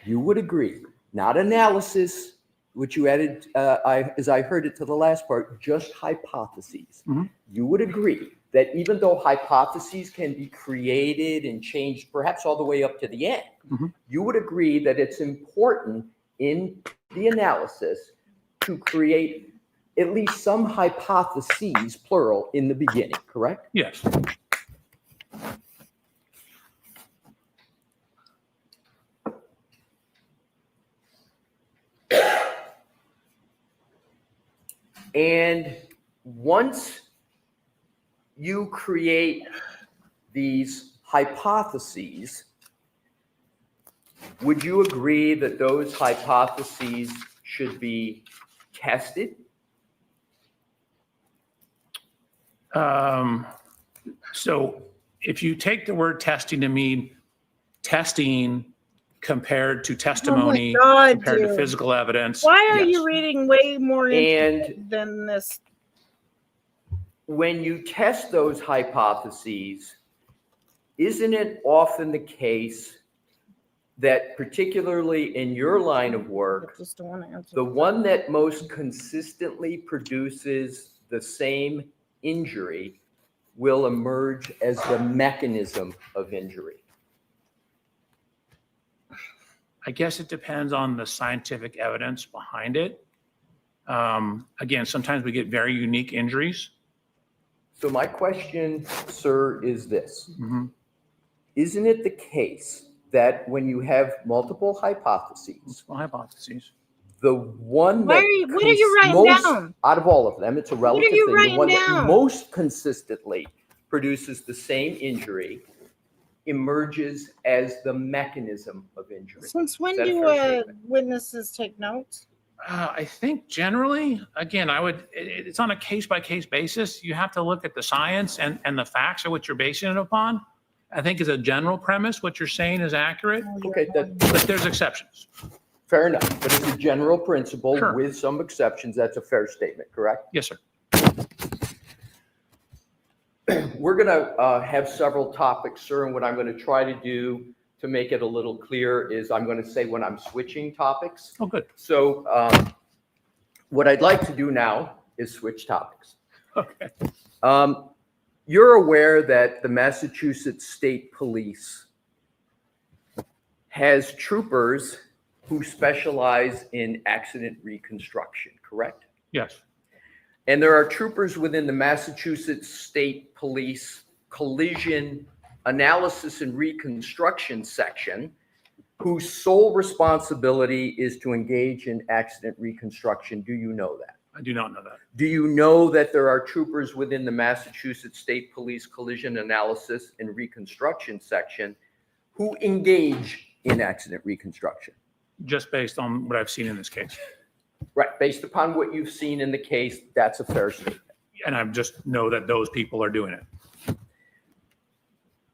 You would agree, not analysis, which you added, as I heard it to the last part, just hypotheses. Mhm. You would agree that even though hypotheses can be created and changed, perhaps all the way up to the end, Mhm. you would agree that it's important in the analysis to create at least some hypotheses, plural, in the beginning, correct? Yes. And once you create these hypotheses, would you agree that those hypotheses should be tested? So if you take the word testing to mean testing compared to testimony, God, compared to dude. physical evidence. Why are yes. you reading way more into And it than this? when you test those hypotheses, isn't it often the case that particularly in your line of I work, just don't want to answer. the one that most consistently produces the same injury will emerge as the mechanism of injury? I guess it depends on the scientific evidence behind it. Again, sometimes we get very unique injuries. So my question, sir, is this. Mhm. Isn't it the case that when you have multiple hypotheses, Well, hypotheses. the one What that are you writing most, down? out of all of them, it's a relative you thing, the writing one that down? most consistently produces the same injury emerges as the mechanism of injury. Since when Is that a do fair statement? witnesses take notes? I think generally, again, it's on a case-by-case basis. You have to look at the science and the facts of what you're basing it upon. I think as a general premise, what you're saying is accurate, Okay, but there's exceptions. fair enough. But as a general principle, Sure. with some exceptions, that's a fair statement, correct? Yes, sir. We're going to have several topics, sir, and what I'm going to try to do to make it a little clearer is I'm going to say when I'm switching topics. Oh, good. So what I'd like to do now is switch topics. Okay. You're aware that the Massachusetts State Police has troopers who specialize in accident reconstruction, correct? Yes. And there are troopers within the Massachusetts State Police Collision Analysis and Reconstruction section whose sole responsibility is to engage in accident reconstruction. Do you know that? I do not know that. Do you know that there are troopers within the Massachusetts State Police Collision Analysis and Reconstruction section who engage in accident reconstruction? Just based on what I've seen in this case. Right, based upon what you've seen in the case, that's a fair statement. And I just know that those people are doing it.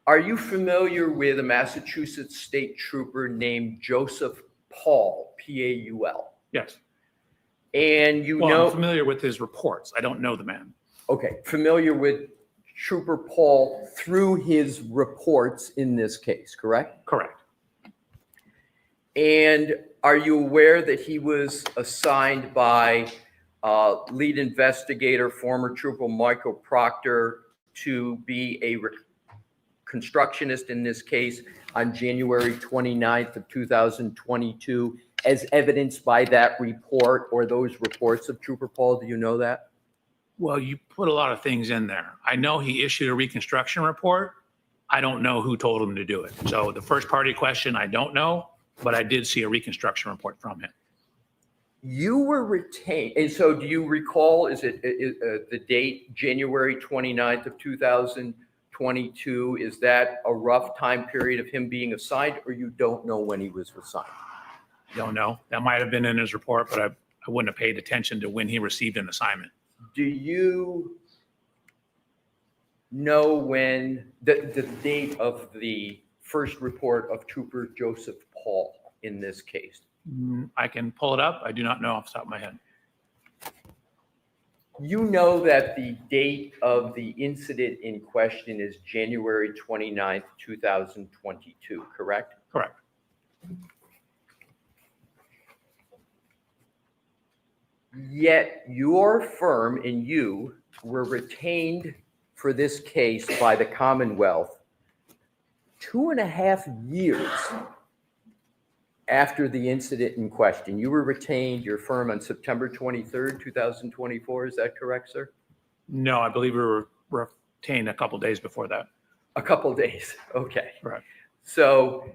Are you familiar with a Massachusetts state trooper named Joseph Paul, P-A-U-L? Yes. And you Well, know, I'm familiar with his reports. I don't know the man. okay, familiar with Trooper Paul through his reports in this case, correct? Correct. And are you aware that he was assigned by lead investigator, former Trooper Michael Proctor, to be a constructionist in this case on January 29th of 2022, as evidenced by that report or those reports of Trooper Paul? Do you know that? Well, you put a lot of things in there. I know he issued a reconstruction report. I don't know who told him to do it. So the first party question, I don't know, but I did see a reconstruction report from him. You were retained, and so do you recall, is the date January 29th of 2022? Is that a rough time period of him being assigned, or you don't know when he was assigned? Don't know. That might have been in his report, but I wouldn't have paid attention to when he received an assignment. Do you know when the date of the first report of Trooper Joseph Paul in this case? I can pull it up. I do not know off the top of my head. You know that the date of the incident in question is January 29th, 2022, correct? Correct. Yet your firm and you were retained for this case by the Commonwealth 2.5 years after the incident in question. You were retained, your firm, on September 23rd, 2024. Is that correct, sir? No, I believe we were retained a couple days before that. A couple days. Okay. Correct. So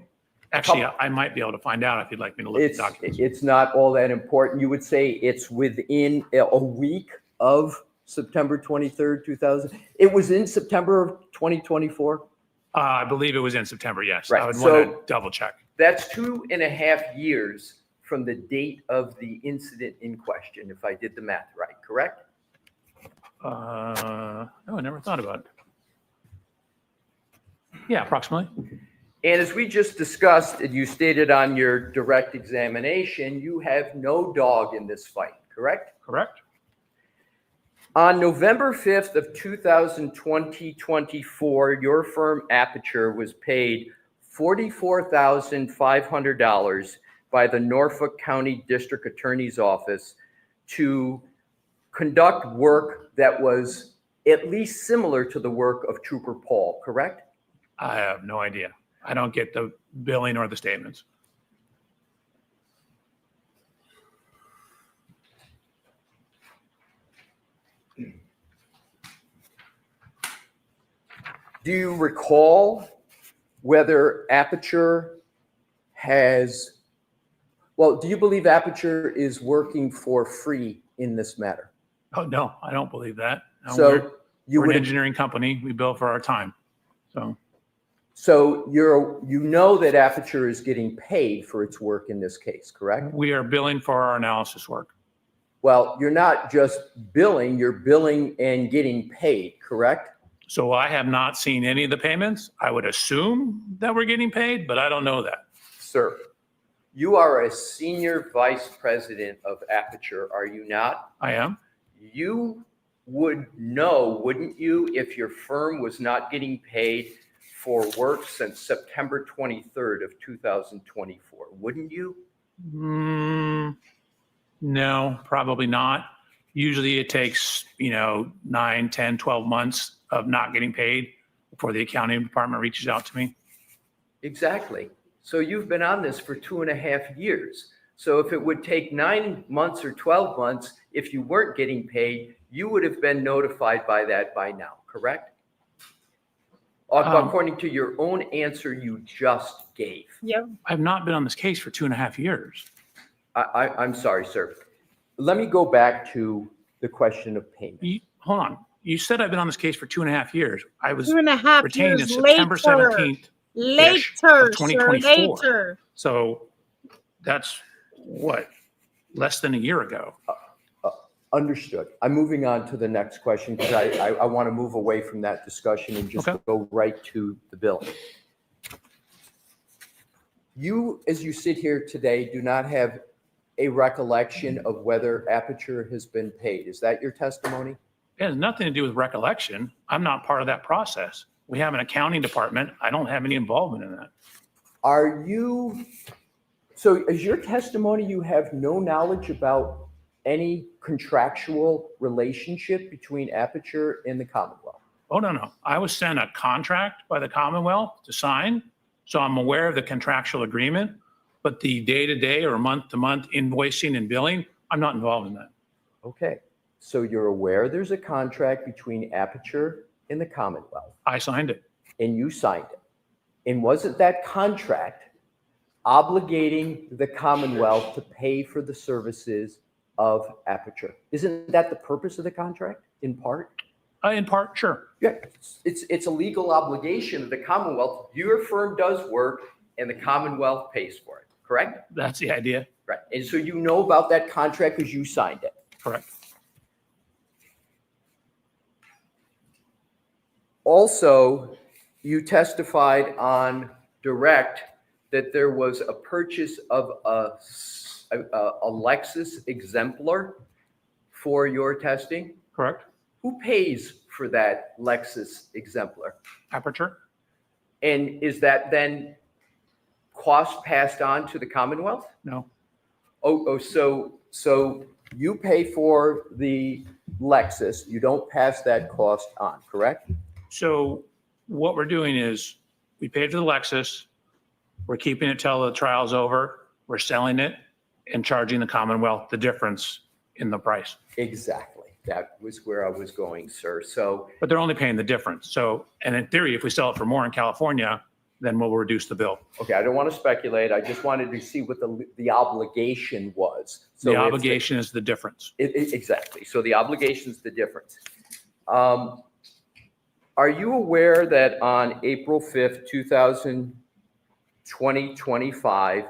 Actually, I might be able to find out if you'd like me to look at the documents. it's not all that important. You would say it's within a week of September 23rd, 2000. It was in September of 2024. I believe it was in September, yes. Right. I would So- want to double check. That's 2.5 years from the date of the incident in question, if I did the math right, correct? No, I never thought about it. Yeah, approximately. And as we just discussed, and you stated on your direct examination, you have no dog in this fight, correct? Correct. On November 5th of 2024, your firm Aperture was paid $44,500 by the Norfolk County District Attorney's Office to conduct work that was at least similar to the work of Trooper Paul, correct? I have no idea. I don't get the billing or the statements. Do you recall whether Aperture has, well, do you believe Aperture is working for free in this matter? Oh, no, I don't believe that. No, So you we're an would, engineering company. We bill for our time. so you know that Aperture is getting paid for its work in this case, correct? We are billing for our analysis work. Well, you're not just billing, you're billing and getting paid, correct? So I have not seen any of the payments. I would assume that we're getting paid, but I don't know that. Sir, you are a senior vice president of Aperture, are you not? I am. You would know, wouldn't you, if your firm was not getting paid for work since September 23rd of 2024, wouldn't you? No, probably not. Usually it takes, 9, 10, 12 months of not getting paid before the accounting department reaches out to me. Exactly. So you've been on this for 2.5 years. So if it would take 9 months or 12 months, if you weren't getting paid, you would have been notified by that by now, correct? According to your own answer you just gave. Yep. I've not been on this case for 2.5 years. I'm sorry, sir. Let me go back to the question of payment. Hold on. You said I've been on this case for 2.5 years. I was 2.5 retained in years September later. 17th Later, of 2024. sir, later. So that's what, less than a year ago. Understood. I'm moving on to the next question because I want to move away from that discussion and just go right to the bill. You, as you sit here today, do not have a recollection of whether Aperture has been paid. Is that your testimony? It has nothing to do with recollection. I'm not part of that process. We have an accounting department. I don't have any involvement in that. So is your testimony you have no knowledge about any contractual relationship between Aperture and the Commonwealth? Oh, no. I was sent a contract by the Commonwealth to sign, so I'm aware of the contractual agreement, but the day-to-day or month-to-month invoicing and billing, I'm not involved in that. Okay, so you're aware there's a contract between Aperture and the Commonwealth. I signed it. And you signed it. And wasn't that contract obligating the Commonwealth to pay for the services of Aperture? Isn't that the purpose of the contract, in part? In part, sure. Yeah, it's a legal obligation of the Commonwealth. Your firm does work and the Commonwealth pays for it, correct? That's the idea. Right. And so you know about that contract because you signed it. Correct. Also, you testified on direct that there was a purchase of a Lexus exemplar for your testing. Correct. Who pays for that Lexus exemplar? Aperture. And is that then cost passed on to the Commonwealth? No. So you pay for the Lexus, you don't pass that cost on, correct? So what we're doing is we paid for the Lexus. We're keeping it till the trial's over. We're selling it and charging the Commonwealth the difference in the price. Exactly. That was where I was going, sir. So, but they're only paying the difference. So, and in theory, if we sell it for more in California, then we'll reduce the bill. Okay, I don't want to speculate. I just wanted to see what the obligation was. So the obligation is the difference. Exactly. So the obligation is the difference. Are you aware that on April 5th, 2025,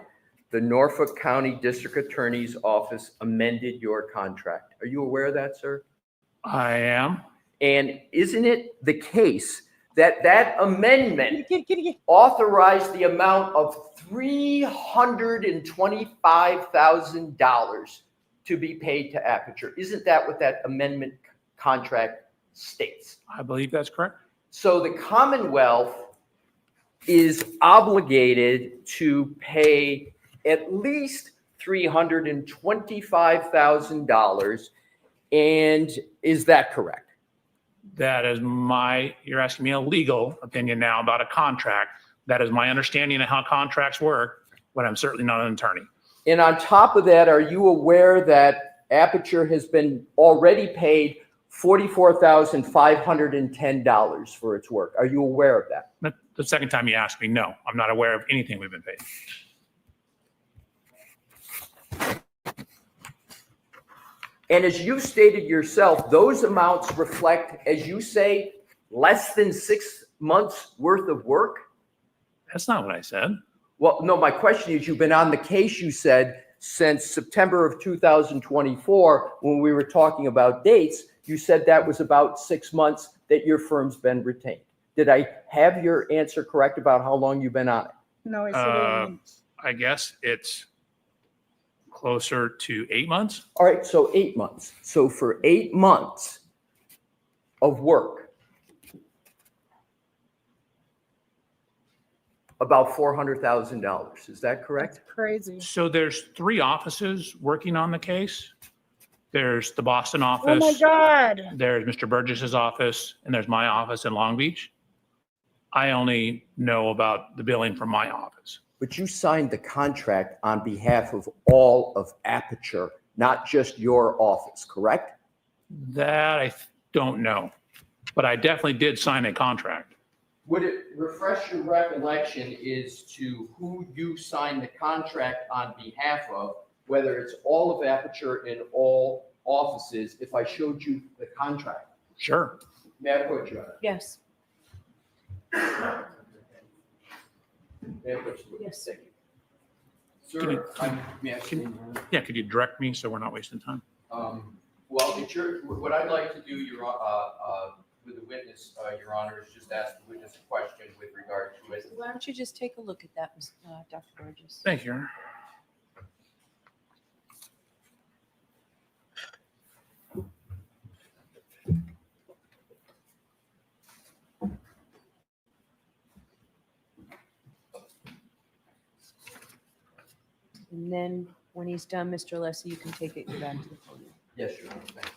the Norfolk County District Attorney's Office amended your contract? Are you aware of that, sir? I am. And isn't it the case that that amendment authorized the amount of $325,000 to be paid to Aperture? Isn't that what that amendment contract states? I believe that's correct. So the Commonwealth is obligated to pay at least $325,000. And is that correct? That is you're asking me a legal opinion now about a contract. That is my understanding of how contracts work, but I'm certainly not an attorney. And on top of that, are you aware that Aperture has been already paid $44,510 for its work? Are you aware of that? The second time you asked me, no, I'm not aware of anything we've been paid. And as you stated yourself, those amounts reflect, as you say, less than 6 months worth of work? That's not what I said. Well, no, my question is, you've been on the case, you said, since September of 2024, when we were talking about dates. You said that was about 6 months that your firm's been retained. Did I have your answer correct about how long you've been on it? No, it's 8 months. I guess it's closer to 8 months. All right, so 8 months. So for 8 months of work, About $400,000. Is that correct? That's crazy. So there's 3 offices working on the case. There's the Boston Oh my office, God. there's Mr. Burgess's office, and there's my office in Long Beach. I only know about the billing from my office. But you signed the contract on behalf of all of Aperture, not just your office, correct? That I don't know, but I definitely did sign a contract. Would it refresh your recollection as to who you signed the contract on behalf of, whether it's all of Aperture in all offices, if I showed you the contract? Sure. May I put you on it? Yes. May I put you on it? Yes. Thank you. Sir, Yeah, could you direct me so we're not wasting time? Well, it's what I'd like to do, with the witness, Your Honor, is just ask the witness a question with regard to it. Why don't you just take a look at that, Dr. Burgess? Thank you. And then when he's done, Mr. Alessi, you can take it back to the podium. Yes, Your Honor, thank you.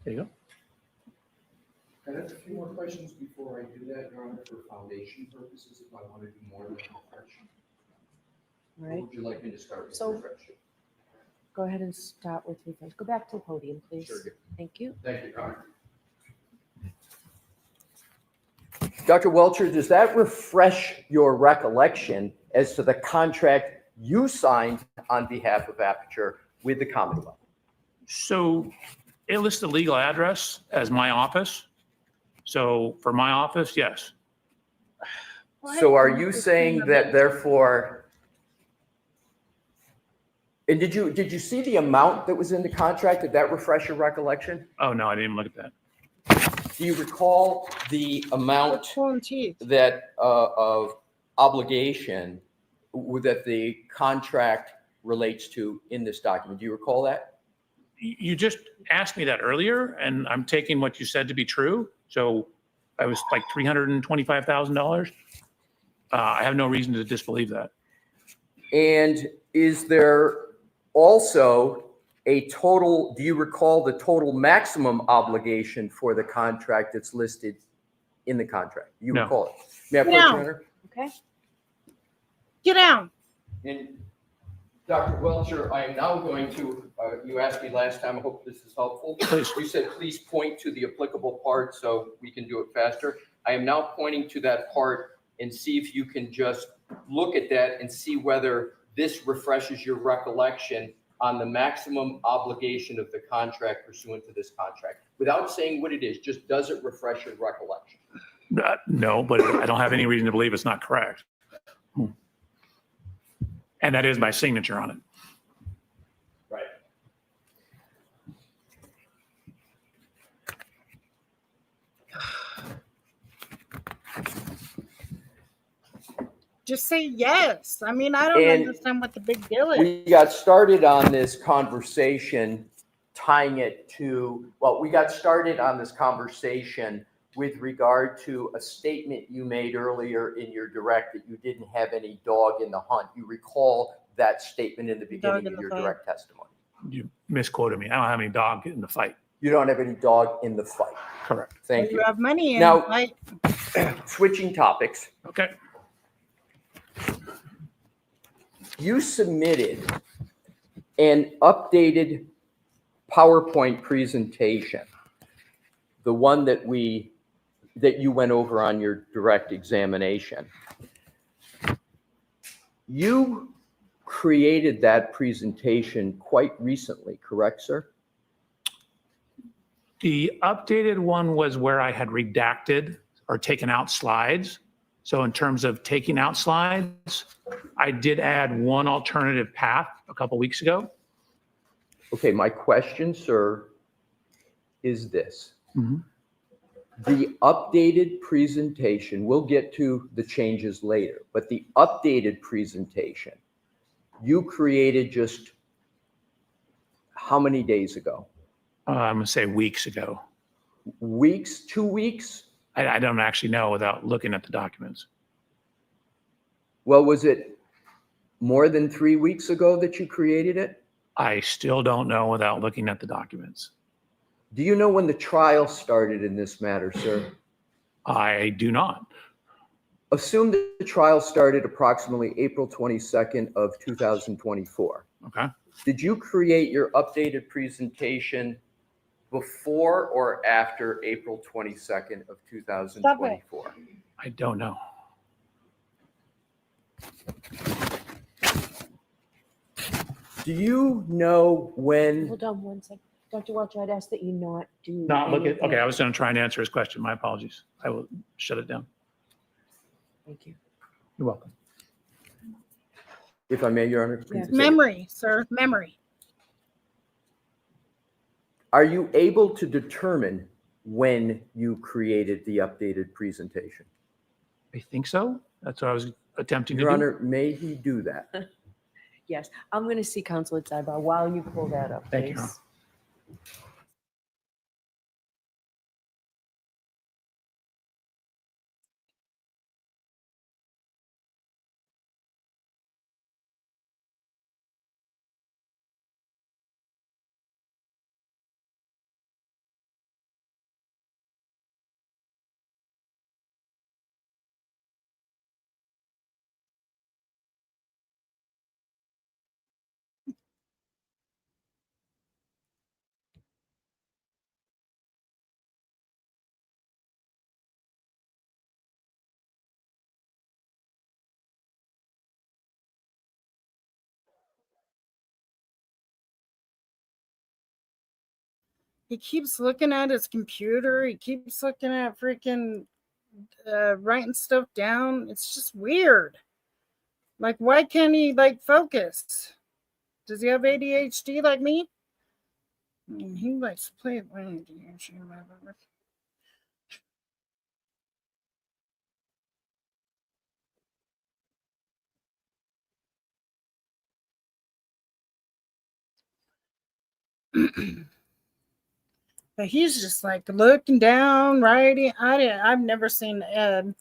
There you go. Can I have a few more questions before I do that, Your Honor, for foundation purposes, if I want to do more than refresh? All right, Would you like me to start with So- refresh? go ahead and start with refresh. Go back to the podium, please. Sure. Thank you. Thank you, Your Honor. Dr. Welcher, does that refresh your recollection as to the contract you signed on behalf of Aperture with the Commonwealth? So it lists the legal address as my office. So for my office, yes. So are you saying that therefore, and did you see the amount that was in the contract? Did that refresh your recollection? Oh, no, I didn't even look at that. Do you recall the amount Pulling teeth. that of obligation that the contract relates to in this document? Do you recall that? You just asked me that earlier, and I'm taking what you said to be true. So I was like $325,000. I have no reason to disbelieve that. And is there also a total, do you recall the total maximum obligation for the contract that's listed in the contract? You No. recall it? May I put you No. on her? Okay. Get down. And Dr. Welcher, I am now going to, you asked me last time, I hope this is helpful. Please. You said, please point to the applicable part so we can do it faster. I am now pointing to that part and see if you can just look at that and see whether this refreshes your recollection on the maximum obligation of the contract pursuant to this contract. Without saying what it is, just does it refresh your recollection? No, but I don't have any reason to believe it's not correct. And that is my signature on it. Right. Just say yes. I mean, I don't And understand what the big deal is. We got started on this conversation tying it to, well, we got started on this conversation with regard to a statement you made earlier in your direct that you didn't have any dog in the hunt. You recall that statement in the beginning in of the your fight. direct testimony. You misquoted me. I don't have any dog in the fight. You don't have any dog in the fight. Correct. Thank You you. have money in, Now- right? Switching topics. Okay. You submitted an updated PowerPoint presentation, the one that you went over on your direct examination. You created that presentation quite recently, correct, sir? The updated one was where I had redacted or taken out slides. So in terms of taking out slides, I did add one alternative path a couple weeks ago. Okay, my question, sir, is this. Mhm. The updated presentation, we'll get to the changes later, but the updated presentation you created just how many days ago? I'm going to say weeks ago. Weeks, 2 weeks? I don't actually know without looking at the documents. Well, was it more than 3 weeks ago that you created it? I still don't know without looking at the documents. Do you know when the trial started in this matter, sir? I do not. Assume that the trial started approximately April 22nd of 2024. Okay. Did you create your updated presentation before or after April 22nd of 2024? I don't know. Do you know when? Hold on one second. Dr. Welch, I'd ask that you not do. Not look at, anything. okay, I was going to try and answer his question. My apologies. I will shut it down. Thank you. You're welcome. If I may, Your Honor. please. Memory, sir, memory. Are you able to determine when you created the updated presentation? I think so. That's what I was attempting Your to do. Honor, may he do that? Yes, I'm going to see counsel at sidebar while you pull that up, Thank you, please. Your Honor. He keeps looking at his computer. He keeps looking at freaking writing stuff down. It's just weird. Like, why can't he like focus? Does he have ADHD like me? He likes to play it. But he's just like looking down, writing. I've never seen a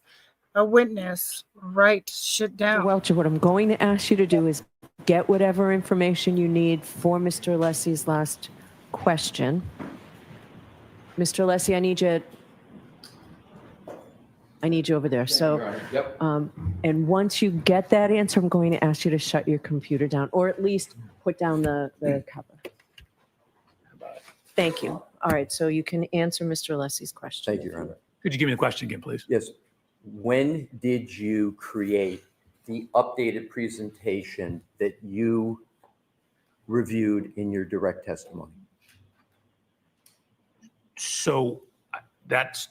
witness write shit down. Welcher, what I'm going to ask you to do is get whatever information you need for Mr. Lessie's last question. Mr. Lessie, I need you over there. So, Yep. and once you get that answer, I'm going to ask you to shut your computer down, or at least put down the cover. Thank you. All right, so you can answer Mr. Lessie's question. Thank you, Your Honor. Could you give me the question again, please? Yes. When did you create the updated presentation that you reviewed in your direct testimony? So that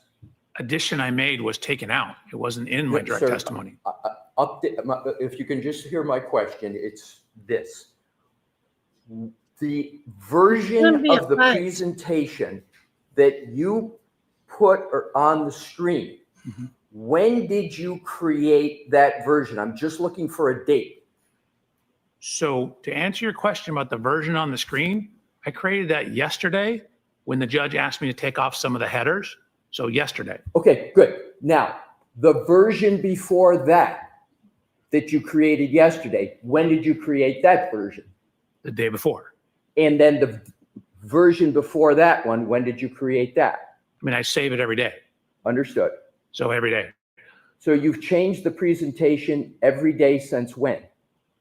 addition I made was taken out. It wasn't in my direct Sir, testimony. If you can just hear my question, it's this. The version of the presentation that you put on the screen, when did you create that version? I'm just looking for a date. So to answer your question about the version on the screen, I created that yesterday when the judge asked me to take off some of the headers. So yesterday. Okay, good. Now, the version before that you created yesterday, when did you create that version? The day before. And then the version before that one, when did you create that? I mean, I save it every day. Understood. So every day. So you've changed the presentation every day since when?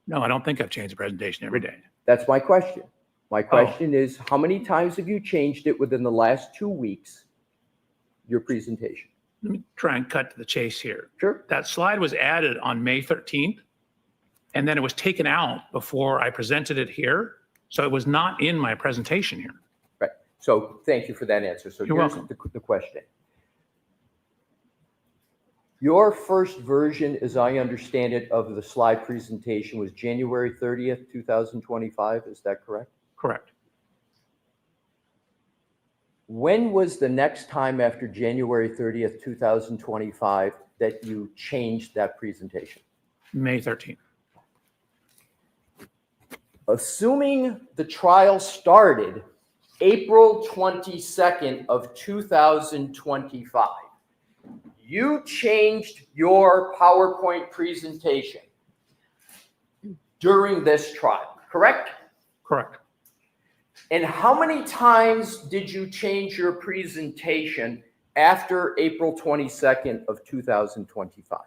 No, I don't think I've changed the presentation every day. That's my question. My question is, how many times have you changed it within the last 2 weeks, your presentation? Let me try and cut to the chase here. Sure. That slide was added on May 13th, and then it was taken out before I presented it here. So it was not in my presentation here. Right. So thank you for that answer. So You're here's welcome. the question. Your first version, as I understand it, of the slide presentation was January 30th, 2025. Is that correct? Correct. When was the next time after January 30th, 2025 that you changed that presentation? May 13th. assuming the trial started April 22nd of 2025, you changed your PowerPoint presentation during this trial, correct? Correct. And how many times did you change your presentation after April 22nd of 2025?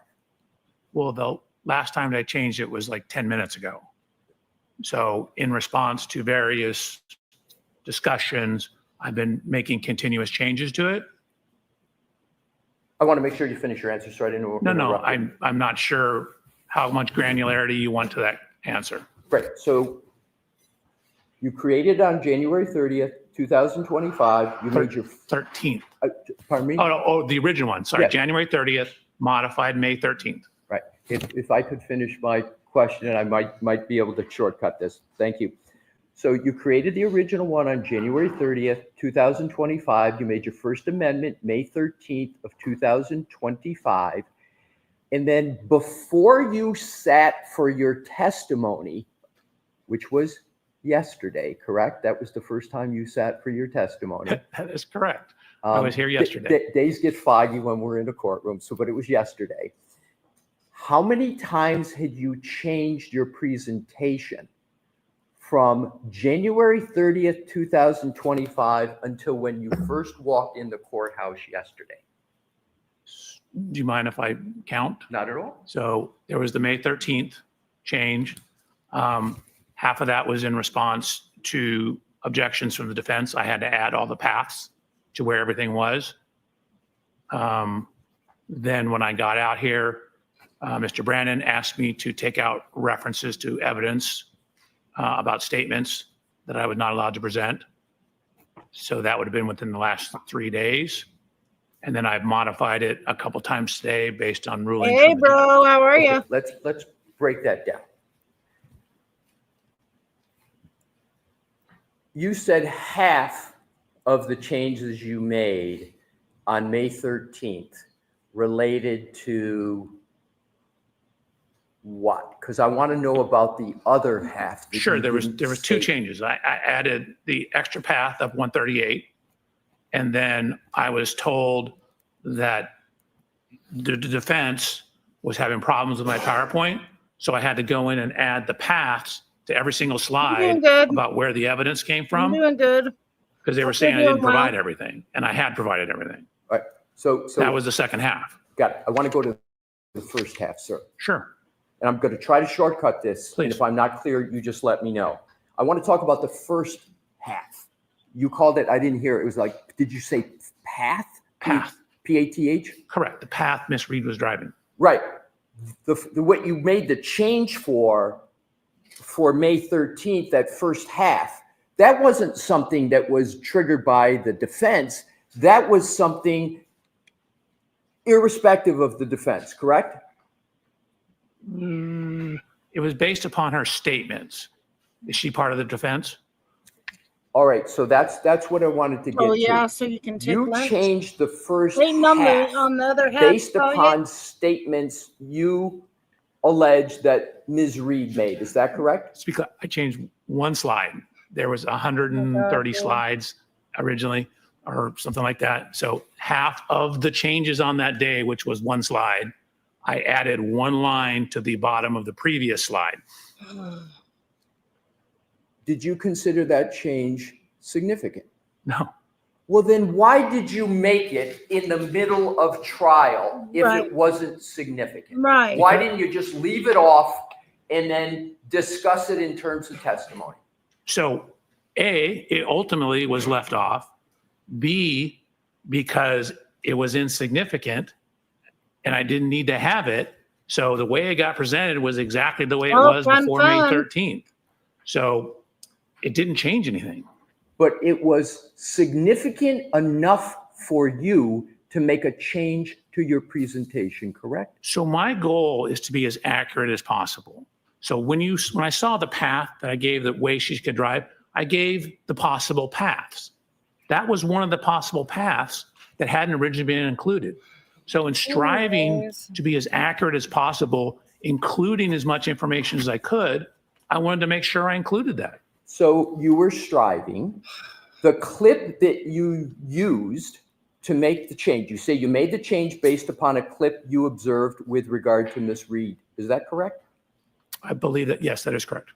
Well, the last time I changed it was like 10 minutes ago. So in response to various discussions, I've been making continuous changes to it. I want to make sure you finish your answer so I didn't No, interrupt you. I'm not sure how much granularity you want to that answer. Great. So you created on January 30th, 2025. You made your 13th. pardon me? Oh, no, oh, the original one. Sorry, Yeah. January 30th, modified May 13th. Right. If I could finish my question, I might be able to shortcut this. Thank you. So you created the original one on January 30th, 2025. You made your first amendment May 13th of 2025. And then before you sat for your testimony, which was yesterday, correct? That was the first time you sat for your testimony. That is correct. I was here yesterday. Days get foggy when we're in a courtroom, but it was yesterday. How many times had you changed your presentation from January 30th, 2025 until when you first walked in the courthouse yesterday? Do you mind if I count? Not at all. So there was the May 13th change. Half of that was in response to objections from the defense. I had to add all the paths to where everything was. Then when I got out here, Mr. Brandon asked me to take out references to evidence about statements that I was not allowed to present. So that would have been within the last 3 days. And then I've modified it a couple times today based on rulings. Hey, bro, how are you? Let's break that down. You said half of the changes you made on May 13th related to what? Because I want to know about the other half. that Sure, you there was didn't two state. changes. I added the extra path of 138, and then I was told that the defense was having problems with my PowerPoint, so I had to go in and add the paths to every single slide doing good. about where the evidence came I'm from, doing good. because they were You're saying I doing didn't provide well. everything, and I had provided everything. All right. So That was the second half. got it. I want to go to the first half, sir. Sure. And I'm going to try to shortcut this. And Please. if I'm not clear, you just let me know. I want to talk about the first half. You called it, I didn't hear it. It was like, did you say path? Path. P-A-T-H? Correct. The path Miss Reed was driving. Right. The what you made the change for May 13th, that first half, that wasn't something that was triggered by the defense. That was something irrespective of the defense, correct? It was based upon her statements. Is she part of the defense? All right, so that's what I wanted to get Oh, to. yeah, so you can take You lunch. changed the first Same number half on the other half. based Oh, yeah. upon statements you allege that Ms. Reed made. Is that correct? It's because I changed one slide. There was 130 yeah. slides originally, or something like that. So half of the changes on that day, which was one slide, I added one line to the bottom of the previous slide. Did you consider that change significant? No, Well, then why did you make it in the middle of trial if Right. it wasn't significant? Right. Why didn't you just leave it off and then discuss it in terms of testimony? so A, it ultimately was left off. B, because it was insignificant and I didn't need to have it. So the way it got presented was exactly the way it Oh, was fun, before May fun. 13th. So it didn't change anything. But it was significant enough for you to make a change to your presentation, correct? So my goal is to be as accurate as possible. So when I saw the path that I gave, the way she could drive, I gave the possible paths. That was one of the possible paths that hadn't originally been included. So in striving Anyways. to be as accurate as possible, including as much information as I could, I wanted to make sure I included that. So you were striving. The clip that you used to make the change, you say you made the change based upon a clip you observed with regard to Miss Reed. Is that correct? I believe that, yes, that is correct.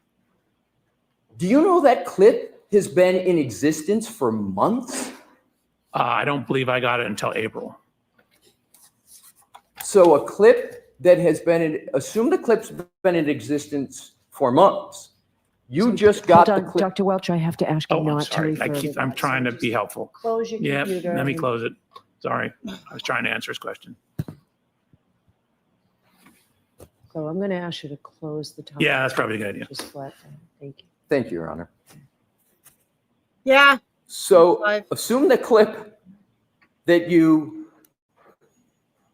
Do you know that clip has been in existence for months? I don't believe I got it until April. So a clip that has been, assume the clip's been in existence for months. You just got the Hold on, clip. Dr. Welch, I have to ask you Oh, I'm not to sorry. refer to I'm that. trying So to be just helpful. Close your Yeah, computer. let me and- close it. Sorry. I was trying to answer his question. So I'm going to ask you to close the top. Yeah, that's probably a good idea. Just flat. Thank you. Thank you, Your Honor. Yeah. So Five. assume the clip that you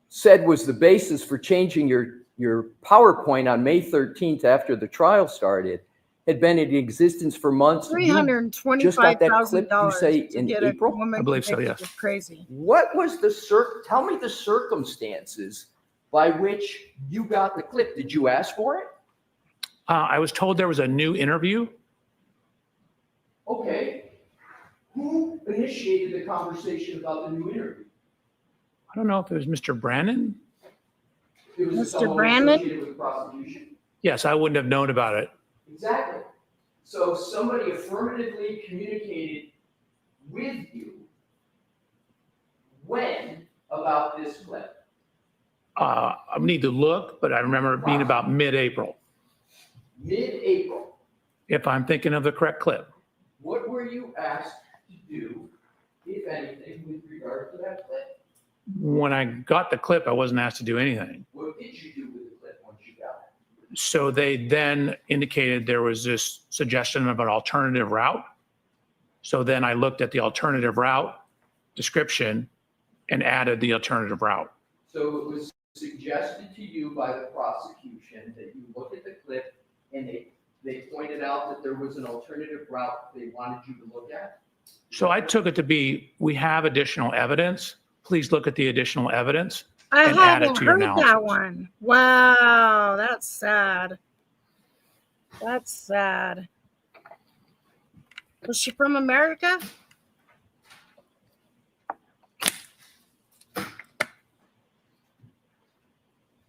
said was the basis for changing your PowerPoint on May 13th after the trial started had been in existence for months. You just got that clip, you say, $325,000 to in get April? a woman I believe so, convicted yes. is crazy. What was tell me the circumstances by which you got the clip? Did you ask for it? I was told there was a new interview. Okay. Who initiated the conversation about the new interview? I don't know if it was Mr. Brannon. It was Mr. someone Brandon? associated with prosecution? Yes, I wouldn't have known about it. Exactly. So somebody affirmatively communicated with you when about this clip? I need to look, but I remember it being about mid-April, Mid-April. if I'm thinking of the correct clip. What were you asked to do, if anything, with regard to that clip? When I got the clip, I wasn't asked to do anything. What did you do with the clip once you got it? So they then indicated there was this suggestion of an alternative route. So then I looked at the alternative route description and added the alternative route. So it was suggested to you by the prosecution that you look at the clip and they pointed out that there was an alternative route they wanted you to look at? So I took it to be, we have additional evidence. Please look at the additional evidence. I And add it haven't to your heard that analysis. one. Wow, that's sad. That's sad. Was she from America?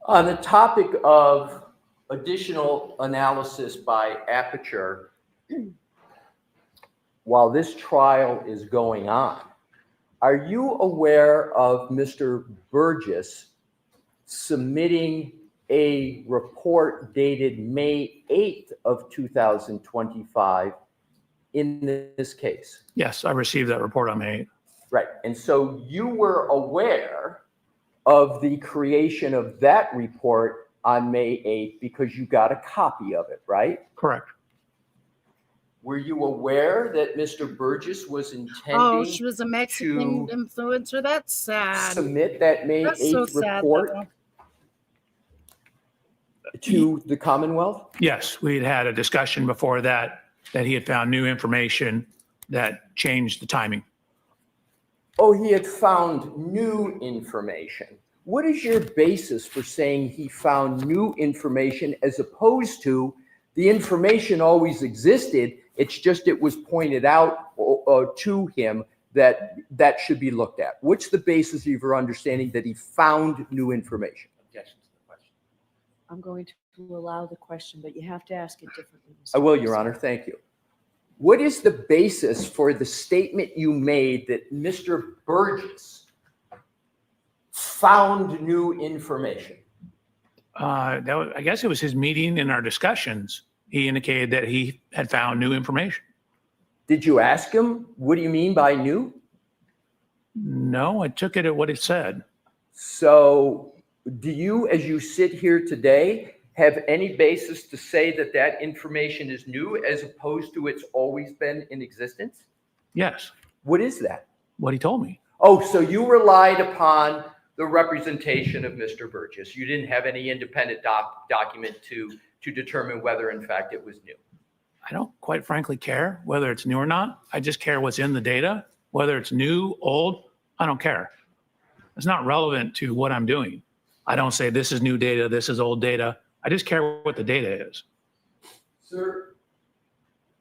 On the topic of additional analysis by Aperture, while this trial is going on, are you aware of Mr. Burgess submitting a report dated May 8th of 2025 in this case? Yes, I received that report on May 8th. Right. And so you were aware of the creation of that report on May 8th because you got a copy of it, right? Correct. Were you aware that Mr. Burgess was Oh, intending she was a Mexican to influencer. That's sad. submit that May That's 8th so sad, report though. to the Commonwealth? Yes, we had had a discussion before that he had found new information that changed the timing. Oh, he had found new information. What is your basis for saying he found new information as opposed to the information always existed? It's just it was pointed out to him that that should be looked at. What's the basis of your understanding that he found new information? Objection to the question. I'm going to allow the question, but you have to ask it differently. Mr. I will, Your President. Honor. Thank you. What is the basis for the statement you made that Mr. Burgess found new information? I guess it was his meeting in our discussions. He indicated that he had found new information. Did you ask him, what do you mean by new? No, I took it at what it said. So do you, as you sit here today, have any basis to say that that information is new as opposed to it's always been in existence? Yes, What is that? what he told me. Oh, so you relied upon the representation of Mr. Burgess. You didn't have any independent document to determine whether in fact it was new. I don't quite frankly care whether it's new or not. I just care what's in the data, whether it's new, old, I don't care. It's not relevant to what I'm doing. I don't say this is new data, this is old data. I just care what the data is. Sir,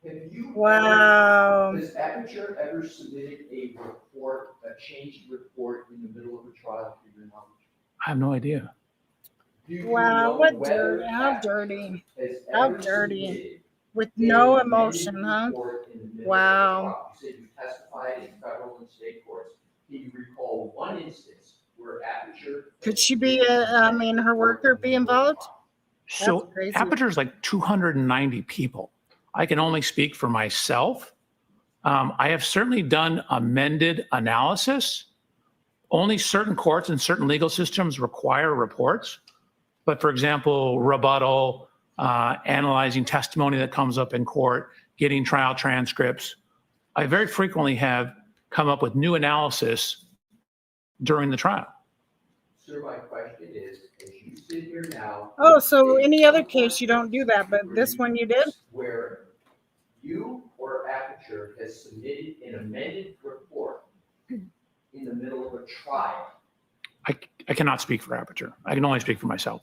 have you? Wow. Has Aperture ever submitted a report, a changed report in the middle of a trial to your knowledge? I have no idea. Do you Wow, know what whether dirty, how Aperture dirty, has how ever dirty. submitted With an no amended emotion, huh? report in the middle of a Wow. trial? You said you testified in federal and state courts. Can you recall one instance where Aperture? Could she be, her worker be involved? So crazy. Aperture is like 290 people. I can only speak for myself. I have certainly done amended analysis. Only certain courts and certain legal systems require reports. But for example, rebuttal, analyzing testimony that comes up in court, getting trial transcripts. I very frequently have come up with new analysis during the trial. Sir, my question is, as you sit here now. Oh, so any other case you don't do that, but this one you did? Where you or Aperture has submitted an amended report in the middle of a trial. I cannot speak for Aperture. I can only speak for myself.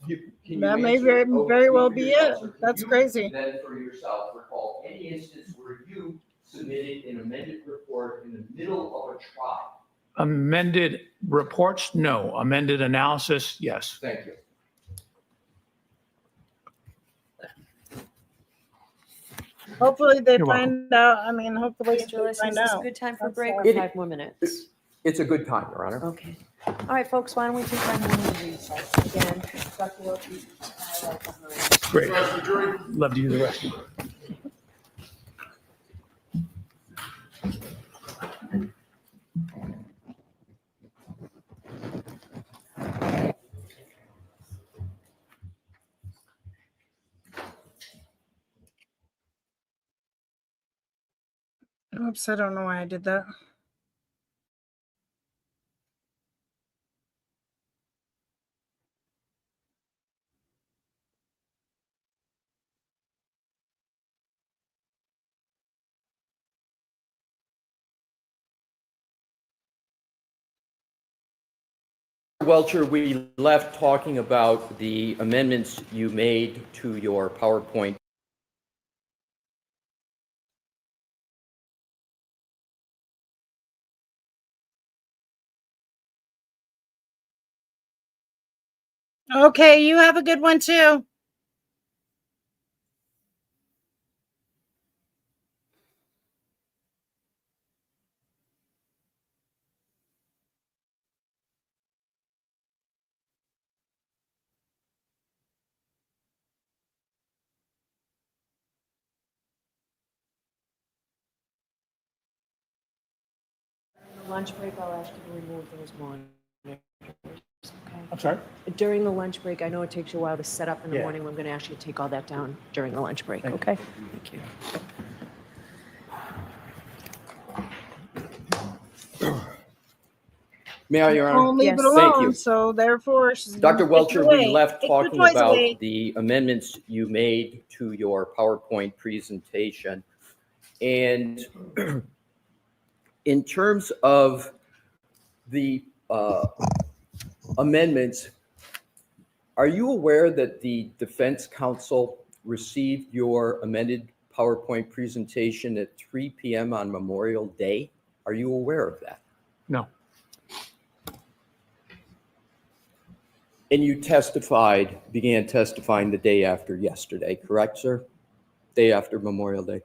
That may very well be it. That's crazy. Then for yourself, recall any instance where you submitted an amended report in the middle of a trial. Amended reports? No. Amended analysis? Yes. Thank you. Hopefully they You're find out. Hopefully Mr. they Lewis, find is this a out. good time for a That's break or It- 5 more minutes? It's a good time, Your Honor. Okay. All right, folks, why don't we take our morning recess again? Dr. Wilkie, right behind. Great. Love to do the rest. Oops, I don't know why I did that. Welcher, we left talking about the amendments you made to your PowerPoint. Okay, you have a good one too. Lunch break, I'll ask you to remove those monitors. Okay. I'm sorry? During the lunch break, I know it takes you a while to set up in the Yeah. morning. I'm going to ask you to take all that down during the lunch break, Thank you. okay? Thank you. May I, Your Honor? Won't leave Yes. it Thank alone, you. so therefore she's Dr. gonna take it Welcher, we away. left Take your talking toys about away. the amendments you made to your PowerPoint presentation. And in terms of the amendments, are you aware that the defense counsel received your amended PowerPoint presentation at 3 p.m. on Memorial Day? Are you aware of that? No. And you began testifying the day after yesterday, correct, sir? Day after Memorial Day?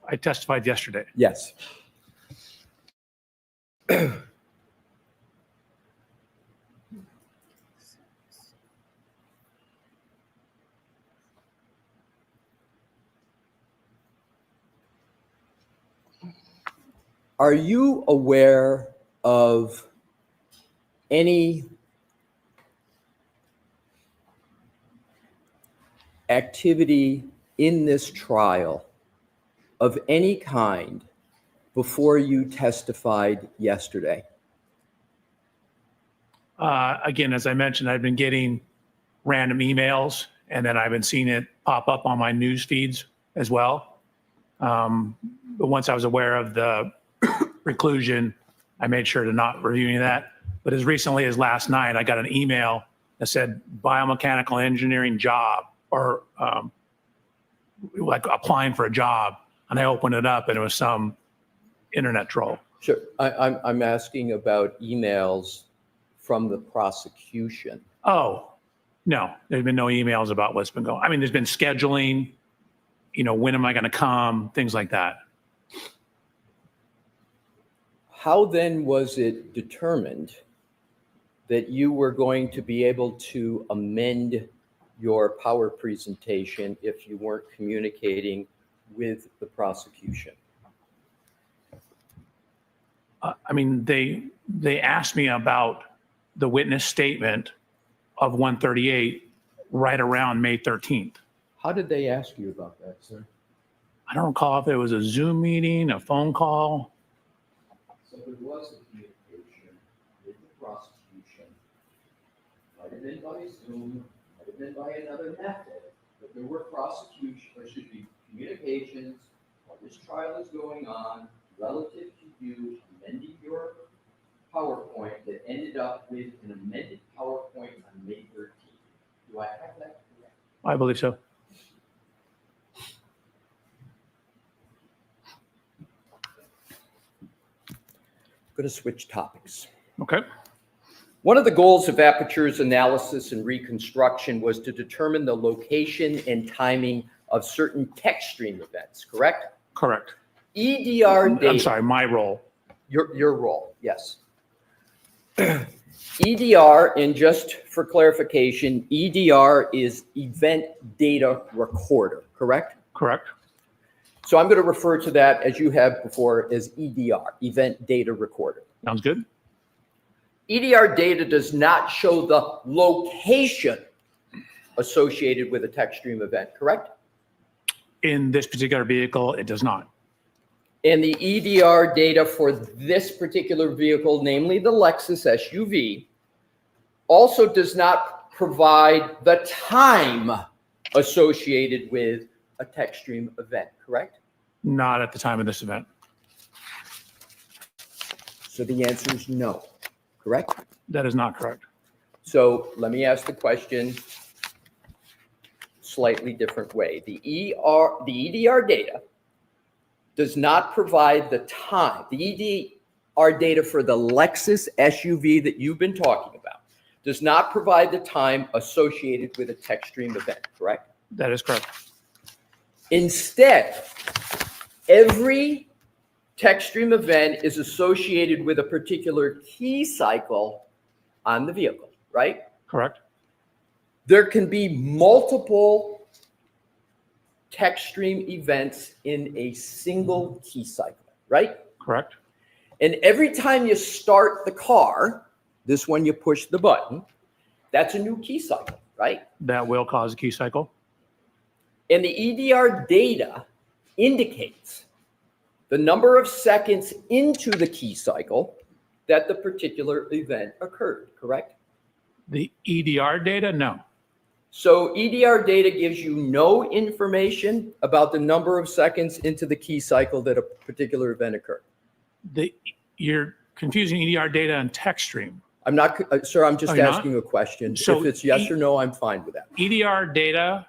I testified yesterday. Yes. Are you aware of any activity in this trial of any kind before you testified yesterday? Again, as I mentioned, I've been getting random emails, and then I've been seeing it pop up on my news feeds as well. But once I was aware of the reclusion, I made sure to not review any of that. But as recently as last night, I got an email that said biomechanical engineering job or like applying for a job, and I opened it up and it was some internet troll. Sure. I'm asking about emails from the prosecution. Oh, no, there's been no emails about what's been going. I mean, there's been scheduling, when am I going to come, things like that. How then was it determined that you were going to be able to amend your power presentation if you weren't communicating with the prosecution? I mean, they asked me about the witness statement of 138 right around May 13th. How did they ask you about that, sir? I don't recall if it was a Zoom meeting, a phone call. So there was a communication with the prosecution. Might have been by Zoom, might have been by another method, but there were communications while this trial is going on relative to you amending your PowerPoint that ended up with an amended PowerPoint on May 13th. Do I have that correct? I believe so. I'm going to switch topics. Okay. One of the goals of Aperture's analysis and reconstruction was to determine the location and timing of certain text stream events, correct? Correct. EDR data. I'm sorry, my role. Your role, yes. EDR, and just for clarification, EDR is Event Data Recorder, correct? Correct. So I'm going to refer to that, as you have before, as EDR, Event Data Recorder. Sounds good. EDR data does not show the location associated with a text stream event, correct? In this particular vehicle, it does not. And the EDR data for this particular vehicle, namely the Lexus SUV, also does not provide the time associated with a text stream event, correct? Not at the time of this event. So the answer is no, correct? That is not correct. So let me ask the question slightly different way. The EDR data does not provide the time. The EDR data for the Lexus SUV that you've been talking about does not provide the time associated with a text stream event, correct? That is correct. Instead, every text stream event is associated with a particular key cycle on the vehicle, right? Correct. There can be multiple text stream events in a single key cycle, right? Correct. And every time you start the car, this one you push the button, that's a new key cycle, right? That will cause a key cycle. And the EDR data indicates the number of seconds into the key cycle that the particular event occurred, correct? The EDR data, no. So EDR data gives you no information about the number of seconds into the key cycle that a particular event occurred. You're confusing EDR data and text stream. I'm not, sir, I'm just Oh, you're not? asking a question. So if it's yes or no, I'm fine with that. EDR data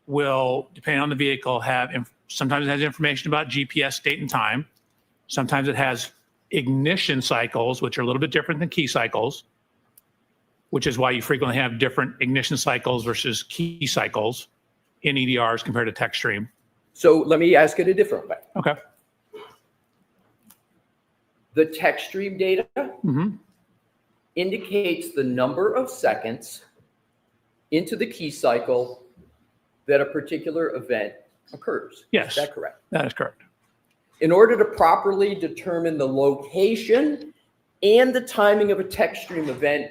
will, depending on the vehicle, sometimes it has information about GPS date and time. Sometimes it has ignition cycles, which are a little bit different than key cycles, which is why you frequently have different ignition cycles versus key cycles in EDRs compared to text stream. So let me ask it a different way. Okay. The text stream data indicates the number of seconds into the key cycle that a particular event occurs. Yes. Is that correct? That is correct. In order to properly determine the location and the timing of a text stream event,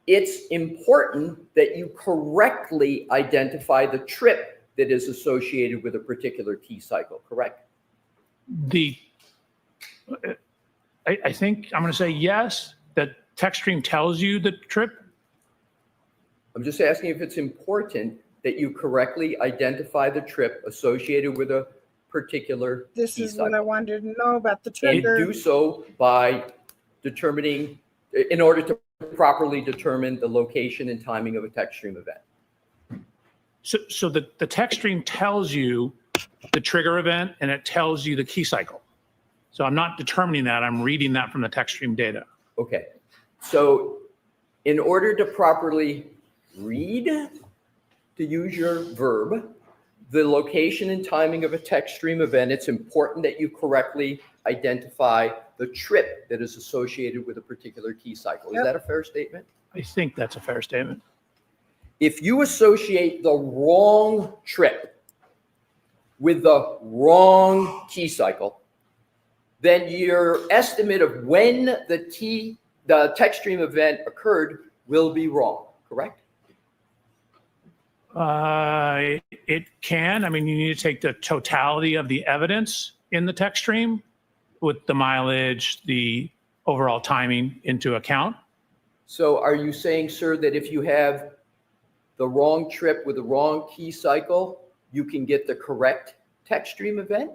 it's important that you correctly identify the trip that is associated with a particular key cycle, correct? I think I'm going to say yes, that text stream tells you the trip. I'm just asking if it's important that you correctly identify the trip associated with a particular This key is cycle. what I wanted to know about the And trigger. do so by determining, in order to properly determine the location and timing of a text stream event. So the text stream tells you the trigger event and it tells you the key cycle. So I'm not determining that, I'm reading that from the text stream data. Okay, so in order to properly read, to use your verb, the location and timing of a text stream event, it's important that you correctly identify the trip that is associated with a particular key cycle. Is that a fair statement? I think that's a fair statement. If you associate the wrong trip with the wrong key cycle, then your estimate of when the text stream event occurred will be wrong, correct? It can. I mean, you need to take the totality of the evidence in the text stream with the mileage, the overall timing into account. So are you saying, sir, that if you have the wrong trip with the wrong key cycle, you can get the correct text stream event?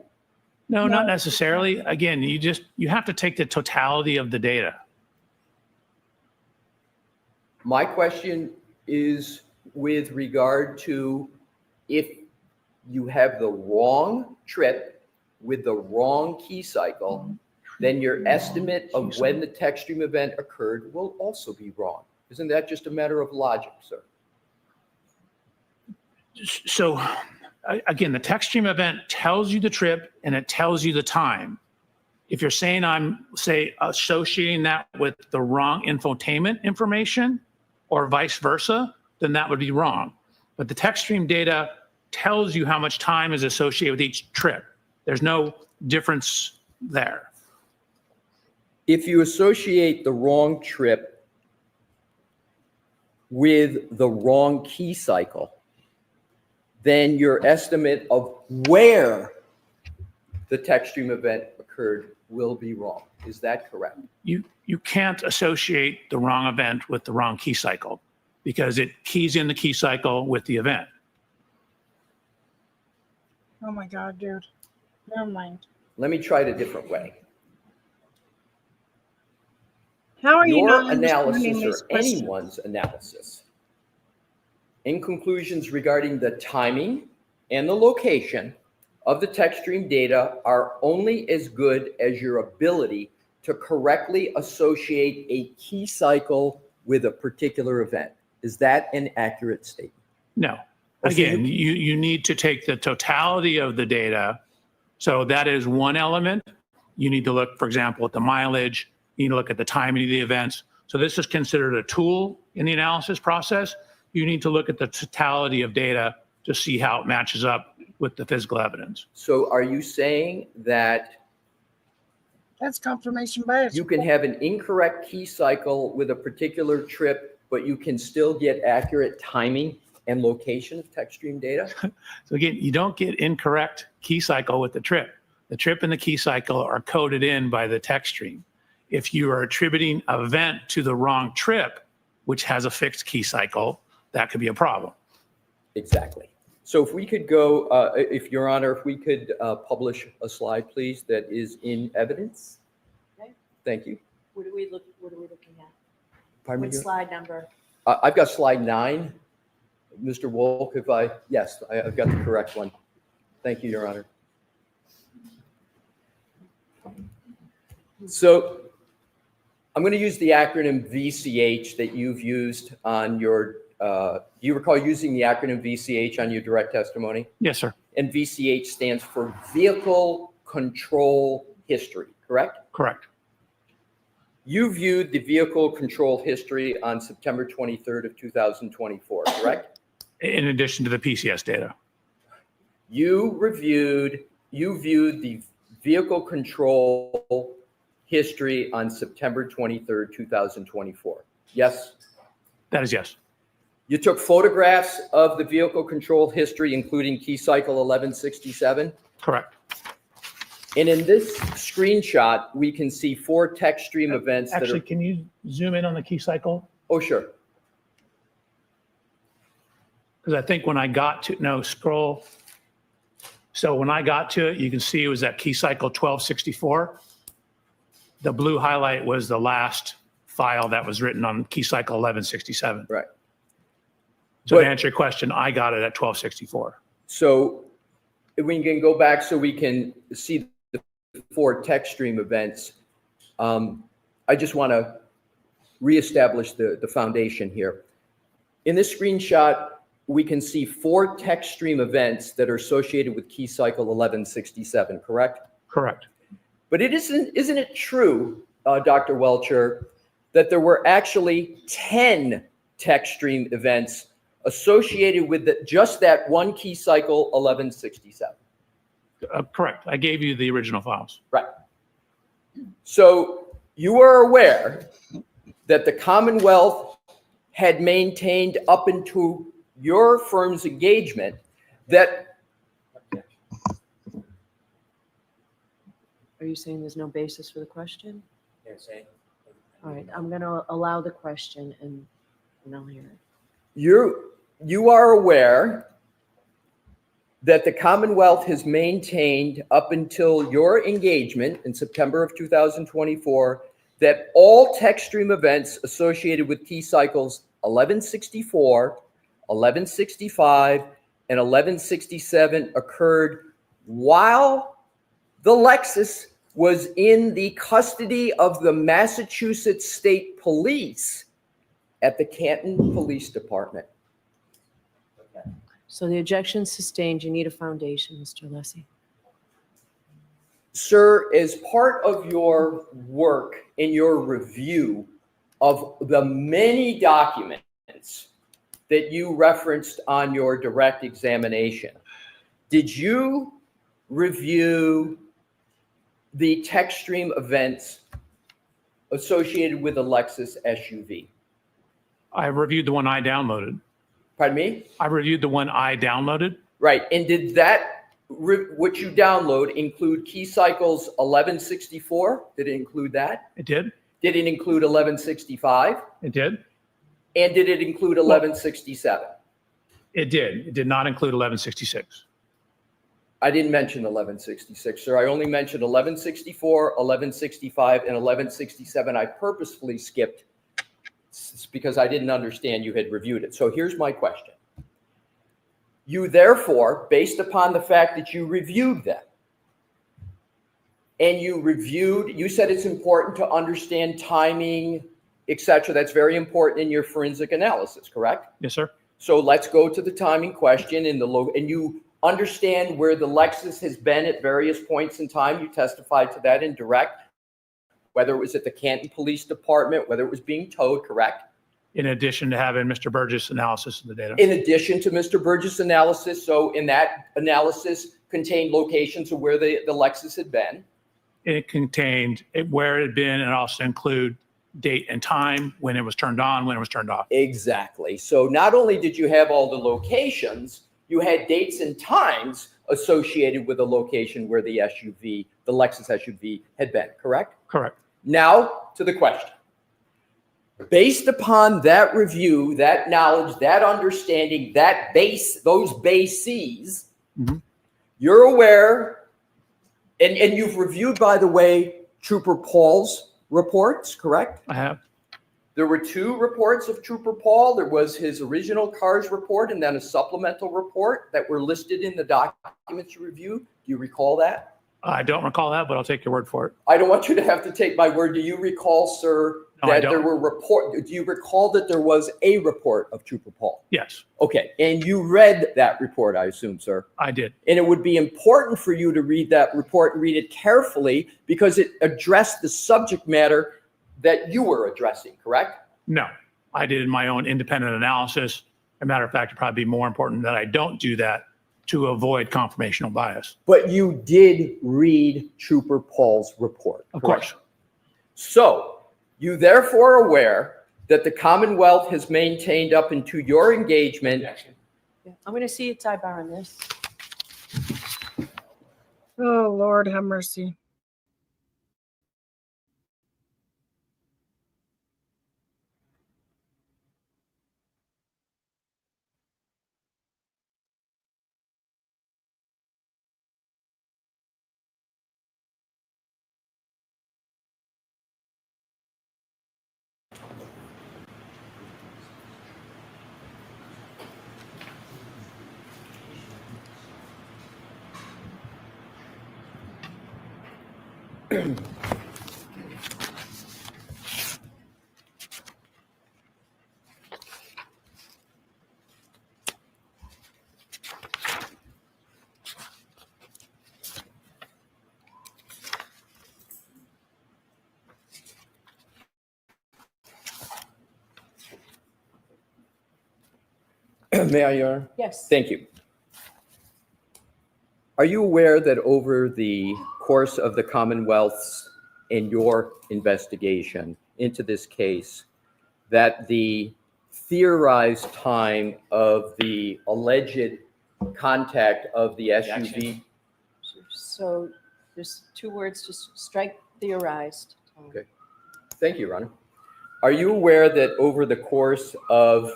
No, not necessarily. Again, you have to take the totality of the data. My question is with regard to if you have the wrong trip with the wrong key cycle, then your estimate of when the text stream event occurred will also be wrong. Isn't that just a matter of logic, sir? So again, the text stream event tells you the trip and it tells you the time. If you're saying I'm, say, associating that with the wrong infotainment information or vice versa, then that would be wrong. But the text stream data tells you how much time is associated with each trip. There's no difference there. If you associate the wrong trip with the wrong key cycle, then your estimate of where the text stream event occurred will be wrong. Is that correct? You can't associate the wrong event with the wrong key cycle because it keys in the key cycle with the event. Oh my God, dude. Never mind. Let me try it a different way. How are you Your not understanding analysis these or questions? anyone's analysis in conclusions regarding the timing and the location of the text stream data are only as good as your ability to correctly associate a key cycle with a particular event. Is that an accurate statement? No. Oh, so Again, you need to take the totality of the data. So that is one element. You need to look, for example, at the mileage. You need to look at the timing of the events. So this is considered a tool in the analysis process. You need to look at the totality of data to see how it matches up with the physical evidence. So are you saying that That's confirmation bias. you can have an incorrect key cycle with a particular trip, but you can still get accurate timing and location of text stream data? So again, you don't get incorrect key cycle with the trip. The trip and the key cycle are coded in by the text stream. If you are attributing an event to the wrong trip, which has a fixed key cycle, that could be a problem. Exactly. So if we could go, if Your Honor, if we could publish a slide, please, that is in evidence. Okay. Thank you. What are we looking at? Pardon me? What slide number? I've got slide 9. Mr. Wolk, yes, I've got the correct one. Thank you, Your Honor. So I'm going to use the acronym VCH that you've used on your, do you recall using the acronym VCH on your direct testimony? Yes, sir. And VCH stands for Vehicle Control History, correct? Correct. You viewed the vehicle control history on September 23rd of 2024, correct? In addition to the PCS data. You viewed the vehicle control history on September 23rd, 2024. Yes? That is yes. You took photographs of the vehicle control history, including key cycle 1167? Correct. And in this screenshot, we can see 4 text stream events that are... Actually, can you zoom in on the key cycle? Oh, sure. Because I think when I got to, no, scroll. So when I got to it, you can see it was that key cycle 1264. The blue highlight was the last file that was written on key cycle 1167. Right. So But- to answer your question, I got it at 1264. So if we can go back so we can see the 4 text stream events, I just want to reestablish the foundation here. In this screenshot, we can see 4 text stream events that are associated with key cycle 1167, correct? Correct. But isn't it true, Dr. Welcher, that there were actually 10 text stream events associated with just that one key cycle 1167? Correct. I gave you the original files. Right. So you are aware that the Commonwealth had maintained up into your firm's engagement that. Are you saying there's no basis for the question? They're saying- All right, I'm going to allow the question and I'll hear it. You are aware that the Commonwealth has maintained up until your engagement in September of 2024 that all text stream events associated with key cycles 1164, 1165, and 1167 occurred while the Lexus was in the custody of the Massachusetts State Police at the Canton Police Department. So the objection sustained. You need a foundation, Mr. Lessie. Sir, as part of your work in your review of the many documents that you referenced on your direct examination, did you review the text stream events associated with the Lexus SUV? I reviewed the one I downloaded. Pardon me? I reviewed the one I downloaded. Right. And did that, what you download, include key cycles 1164? Did it include that? It did. Did it include 1165? It did. And did it include 1167? It did. It did not include 1166. I didn't mention 1166, sir. I only mentioned 1164, 1165, and 1167. I purposefully skipped because I didn't understand you had reviewed it. So here's my question. You therefore, based upon the fact that you reviewed them, and you said it's important to understand timing, etc. That's very important in your forensic analysis, correct? Yes, sir. So let's go to the timing question and you understand where the Lexus has been at various points in time. You testified to that in direct, whether it was at the Canton Police Department, whether it was being towed, correct? In addition to having Mr. Burgess analysis of the data. In addition to Mr. Burgess' analysis, so in that analysis contained locations of where the Lexus had been. It contained where it had been and also include date and time, when it was turned on, when it was turned off. Exactly. So not only did you have all the locations, you had dates and times associated with the location where the SUV, the Lexus SUV, had been, correct? Correct. Now to the question. Based upon that review, that knowledge, that understanding, those bases, you're aware, and you've reviewed, by the way, Trooper Paul's reports, correct? I have. There were 2 reports of Trooper Paul. There was his original CARS report and then a supplemental report that were listed in the documents you reviewed. Do you recall that? I don't recall that, but I'll take your word for it. I don't want you to have to take my word. Do you recall, sir, No, I that don't. there were do you recall that there was a report of Trooper Paul? Yes, Okay. And you read that report, I assume, sir. I did. And it would be important for you to read that report and read it carefully because it addressed the subject matter that you were addressing, correct? No, I did my own independent analysis. As a matter of fact, it'd probably be more important that I don't do that to avoid confirmational bias. But you did read Trooper Paul's report. Of correct? course. So you therefore are aware that the Commonwealth has maintained up into your engagement. Yeah, I'm going to see a tie bar on this. Oh, Lord, have mercy. May I, Your Honor? Yes. Thank you. Are you aware that over the course of the Commonwealth's and your investigation into this case, that the theorized time of the alleged contact of the SUV? So there's two words, just strike theorized. Okay. Thank you, Your Honor. Are you aware that over the course of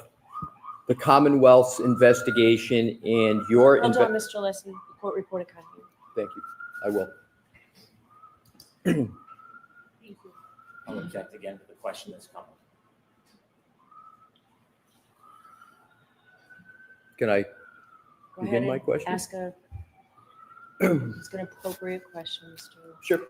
the Commonwealth's investigation and your... Hold on, Mr. Leslie, the court reporter can't hear. Thank you. I will. I'll object again to the question that's coming. Can I Go begin ahead my and question? ask an appropriate question, Mr. Sure.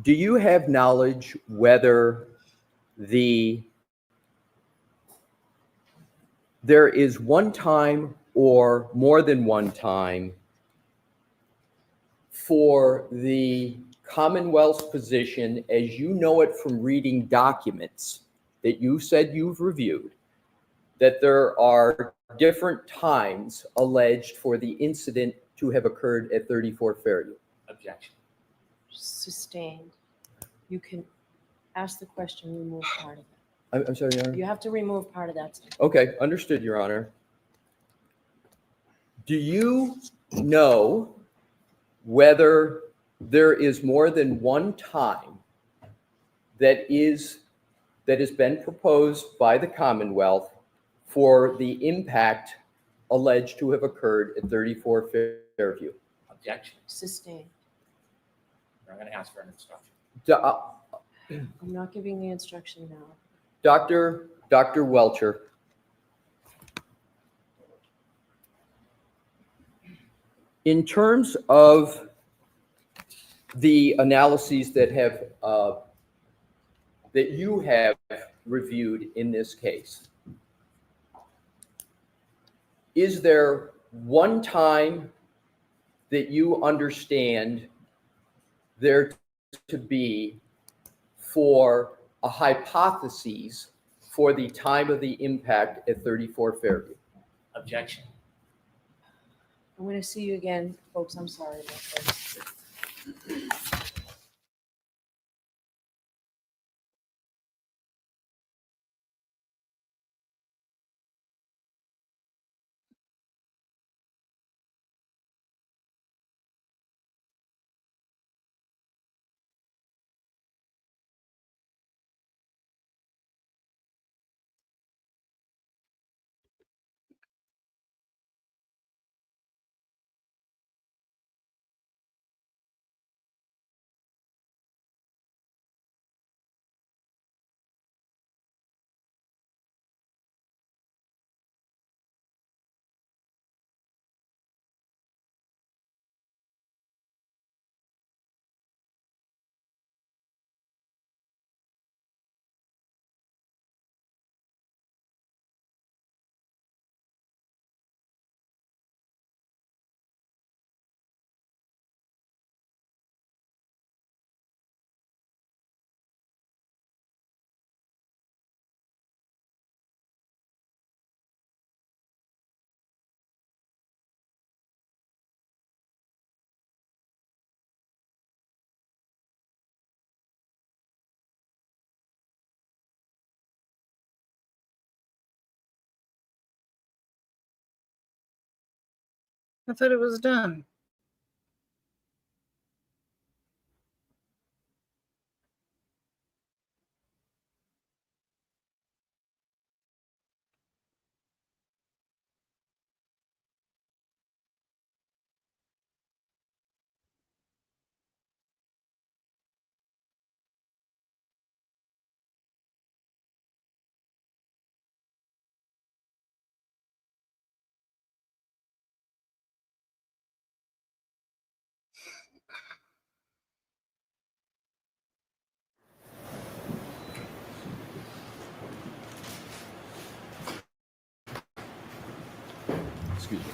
Do you have knowledge whether there is one time or more than one time for the Commonwealth's position, as you know it from reading documents that you said you've reviewed, that there are different times alleged for the incident to have occurred at 34 Fairview? Objection. Sustained. You can ask the question, remove part of it. I'm sorry, Your Honor. You have to remove part of that. Okay, understood, Your Honor. Do you know whether there is more than one time that has been proposed by the Commonwealth for the impact alleged to have occurred at 34 Fairview? Objection. Sustained. I'm going to ask for an instruction. I'm not giving the instruction now. Dr. Welcher, in terms of the analyses that you have reviewed in this case, is there one time that you understand there to be for a hypothesis for the time of the impact at 34 Fairview? Objection. I'm going to see you again, folks. I'm sorry about this. I thought it was done. Excuse me.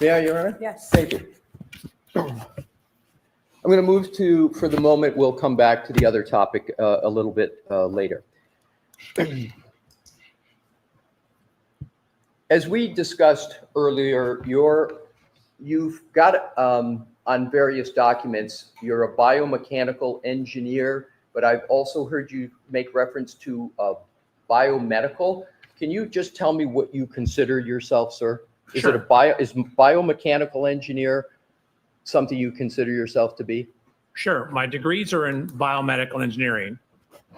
May I, Your Honor? Yes. Thank you. I'm going to move to, for the moment, we'll come back to the other topic a little bit later. As we discussed earlier, you've got on various documents, you're a biomechanical engineer, but I've also heard you make reference to biomedical. Can you just tell me what you consider yourself, sir? Is Sure. is biomechanical engineer something you consider yourself to be? Sure. My degrees are in biomedical engineering.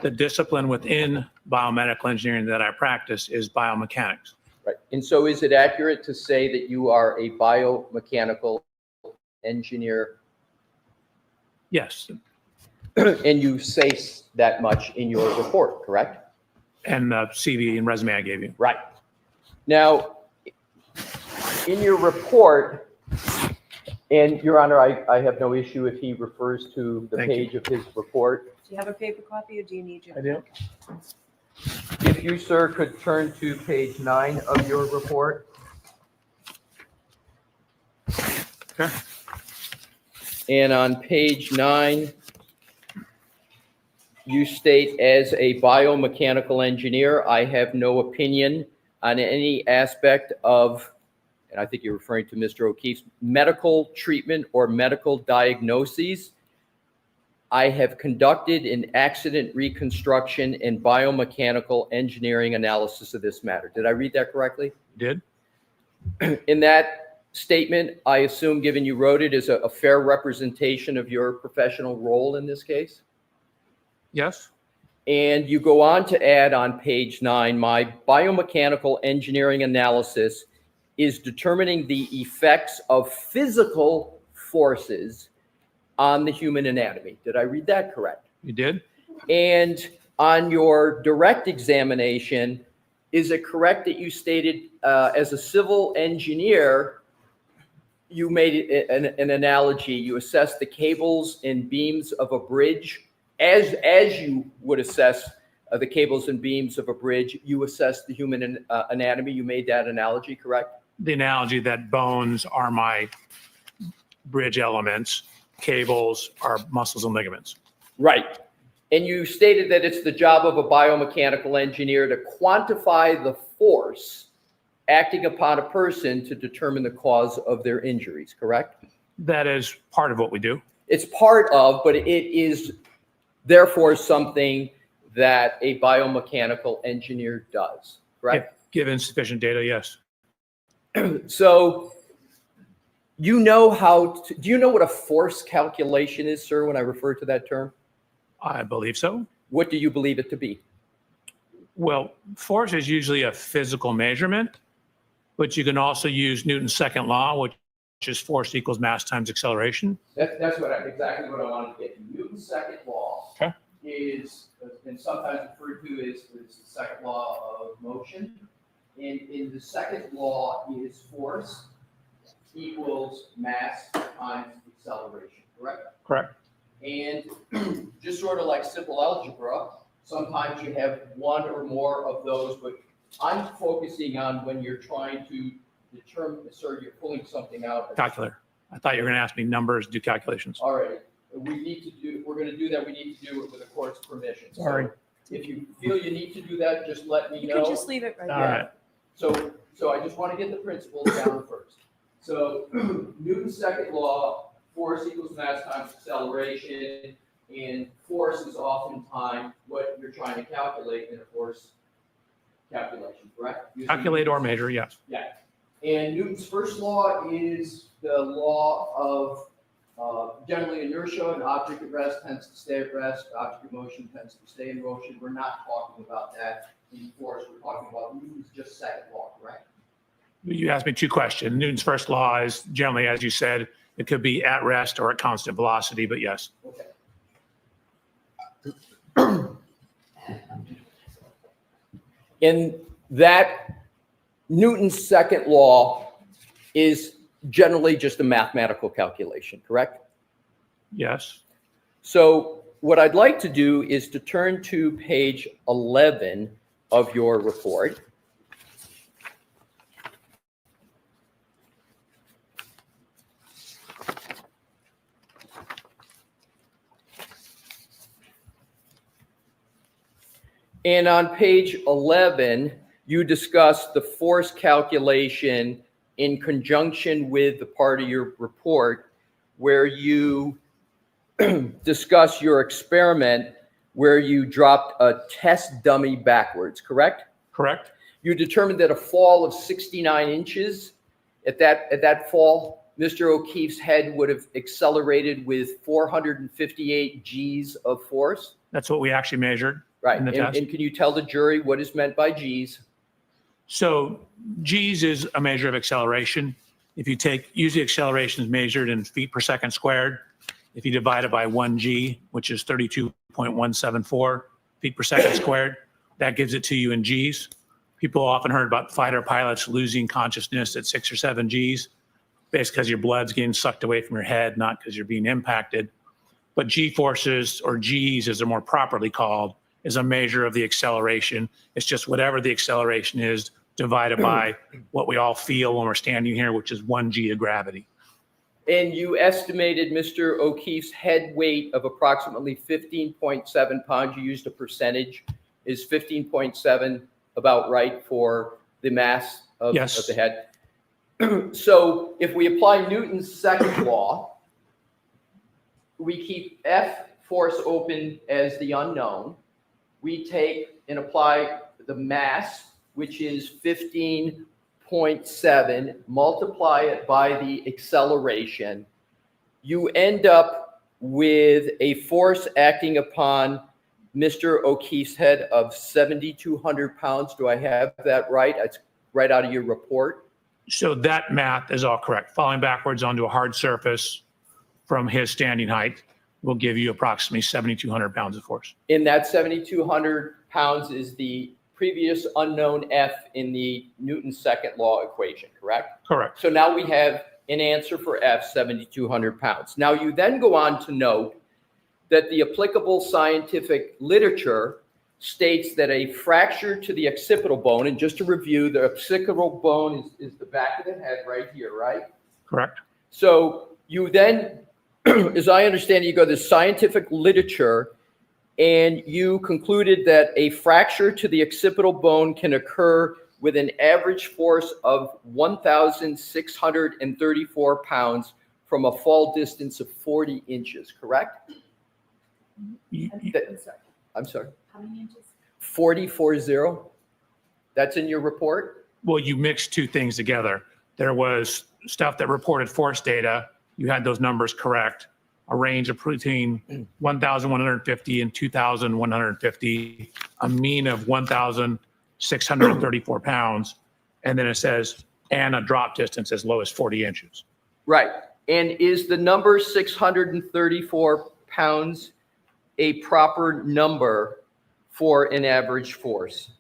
The discipline within biomedical engineering that I practice is biomechanics. Right. And so is it accurate to say that you are a biomechanical engineer? Yes. And you say that much in your report, correct? And the CV and resume I gave you. Right. Now, in your report, and Your Honor, I have no issue if he refers to the Thank you. page of his report. Do you have a paper copy or do you need your? I do. If you, sir, could turn to page 9 of your report. Okay. And on page 9, you state, as a biomechanical engineer, I have no opinion on any aspect of, and I think you're referring to Mr. O'Keefe's medical treatment or medical diagnoses. I have conducted an accident reconstruction and biomechanical engineering analysis of this matter. Did I read that correctly? Did? In that statement, I assume, given you wrote it, is a fair representation of your professional role in this case? Yes. And you go on to add on page 9, my biomechanical engineering analysis is determining the effects of physical forces on the human anatomy. Did I read that correct? You did? And on your direct examination, is it correct that you stated as a civil engineer, you made an analogy, you assessed the cables and beams of a bridge as you would assess the cables and beams of a bridge, you assess the human anatomy. You made that analogy, correct? The analogy that bones are my bridge elements, cables are muscles and ligaments. Right. And you stated that it's the job of a biomechanical engineer to quantify the force acting upon a person to determine the cause of their injuries, correct? That is part of what we do. It's part of, but it is therefore something that a biomechanical engineer does, correct? If given sufficient data, yes. So you know do you know what a force calculation is, sir, when I refer to that term? I believe so. What do you believe it to be? Well, force is usually a physical measurement, but you can also use Newton's second law, which is force equals mass times acceleration. That's exactly what I wanted to get to. Newton's second law is, and sometimes referred to as the second law of motion. And in the second law is force equals mass times acceleration, correct? Correct. And just sort of like simple algebra, sometimes you have one or more of those, but I'm focusing on when you're trying to determine, sir, you're pulling something out. Calculator. I thought you were going to ask me numbers, do calculations. All right. We're going to do that. We need to do it with the court's permission. Sorry. So if you feel you need to do that, just let me You know. can just leave it right All there. right. So I just want to get the principles down first. So Newton's second law, force equals mass times acceleration, and force is oftentimes what you're trying to calculate in a force calculation, correct? Calculate or measure, yes. Yeah. And Newton's first law is the law of generally inertia. An object at rest tends to stay at rest. Object in motion tends to stay in motion. We're not talking about that in force. We're talking about Newton's just second law, correct? You asked me two questions. Newton's first law is generally, as you said, it could be at rest or at constant velocity, but yes. Okay. And that Newton's second law is generally just a mathematical calculation, correct? Yes. So what I'd like to do is to turn to page 11 of your report. And on page 11, you discuss the force calculation in conjunction with the part of your report where you discuss your experiment where you dropped a test dummy backwards, correct? Correct. You determined that a fall of 69 inches, at that fall, Mr. O'Keefe's head would have accelerated with 458 G's of force. That's what we actually measured Right. in the test. And can you tell the jury what is meant by G's? So G's is a measure of acceleration. If you take, usually acceleration is measured in feet per second squared. If you divide it by 1G, which is 32.174 feet per second squared, that gives it to you in G's. People often heard about fighter pilots losing consciousness at 6 or 7 G's, basically because your blood's getting sucked away from your head, not because you're being impacted. But G forces, or G's as they're more properly called, is a measure of the acceleration. It's just whatever the acceleration is divided by what we all feel when we're standing here, which is 1G of gravity. And you estimated Mr. O'Keefe's head weight of approximately 15.7 pounds. You used a percentage. Is 15.7 about right for the mass of, Yes. of the head? So if we apply Newton's second law, we keep F force open as the unknown. We take and apply the mass, which is 15.7, multiply it by the acceleration. You end up with a force acting upon Mr. O'Keefe's head of 7,200 pounds. Do I have that right? It's right out of your report. So that math is all correct. Falling backwards onto a hard surface from his standing height will give you approximately 7,200 pounds of force. In that 7,200 pounds is the previous unknown F in the Newton's second law equation, correct? Correct. So now we have an answer for F, 7,200 pounds. Now you then go on to note that the applicable scientific literature states that a fracture to the occipital bone, and just to review, the occipital bone is the back of the head right here, right? Correct. So you then, as I understand it, you go to scientific literature and you concluded that a fracture to the occipital bone can occur with an average force of 1,634 pounds from a fall distance of 40 inches, correct? I'm sorry. How many inches? 40. That's in your report? Well, you mixed two things together. There was stuff that reported force data. You had those numbers correct. A range of between 1,150 and 2,150, a mean of 1,634 pounds. And then it says, and a drop distance as low as 40 inches. Right. And is the number 634 pounds a proper number for an average force?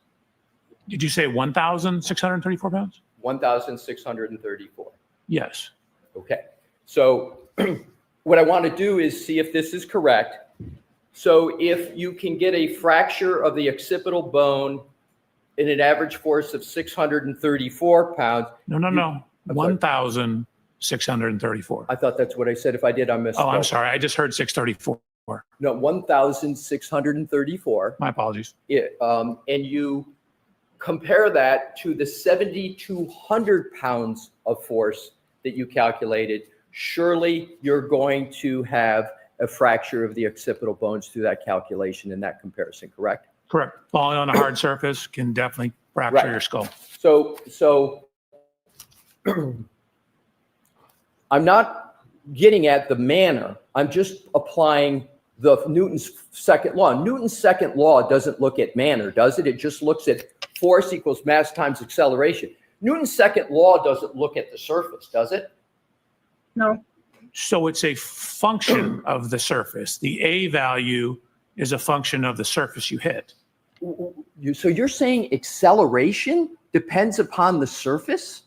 Did you say 1,634 pounds? 1,634. Yes. Okay. So what I want to do is see if this is correct. So if you can get a fracture of the occipital bone in an average force of 634 pounds. No. 1,634. I thought that's what I said. If I did, I missed. Oh, I'm sorry. I just heard 634. No, 1,634. My apologies. And you compare that to the 7,200 pounds of force that you calculated, surely you're going to have a fracture of the occipital bones through that calculation in that comparison, correct? Correct. Falling on a hard surface can definitely fracture Right. your skull. So I'm not getting at the manner. I'm just applying the Newton's second law. Newton's second law doesn't look at manner, does it? It just looks at force equals mass times acceleration. Newton's second law doesn't look at the surface, does it? No. So it's a function of the surface. The A value is a function of the surface you hit. So you're saying acceleration depends upon the surface?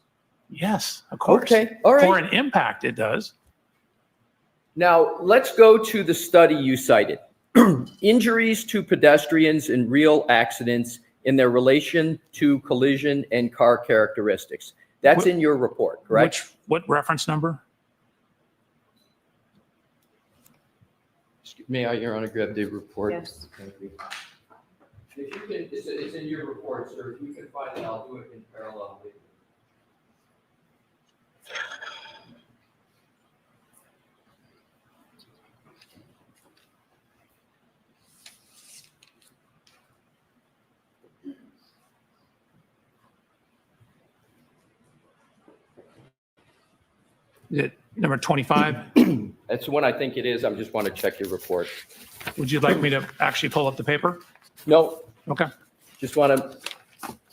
Yes, of course. Okay, all right. For an impact, it does. Now, let's go to the study you cited. Injuries to pedestrians in real accidents in their relation to collision and car characteristics. That's in your report, correct? What reference number? May I, Your Honor, grab the report? Yes. Thank you. If you can, it's in your report, sir. If you can find it, I'll do it in parallel with you. Is it number 25? That's the one I think it is. I just want to check your report. Would you like me to actually pull up the paper? No, Okay. just want to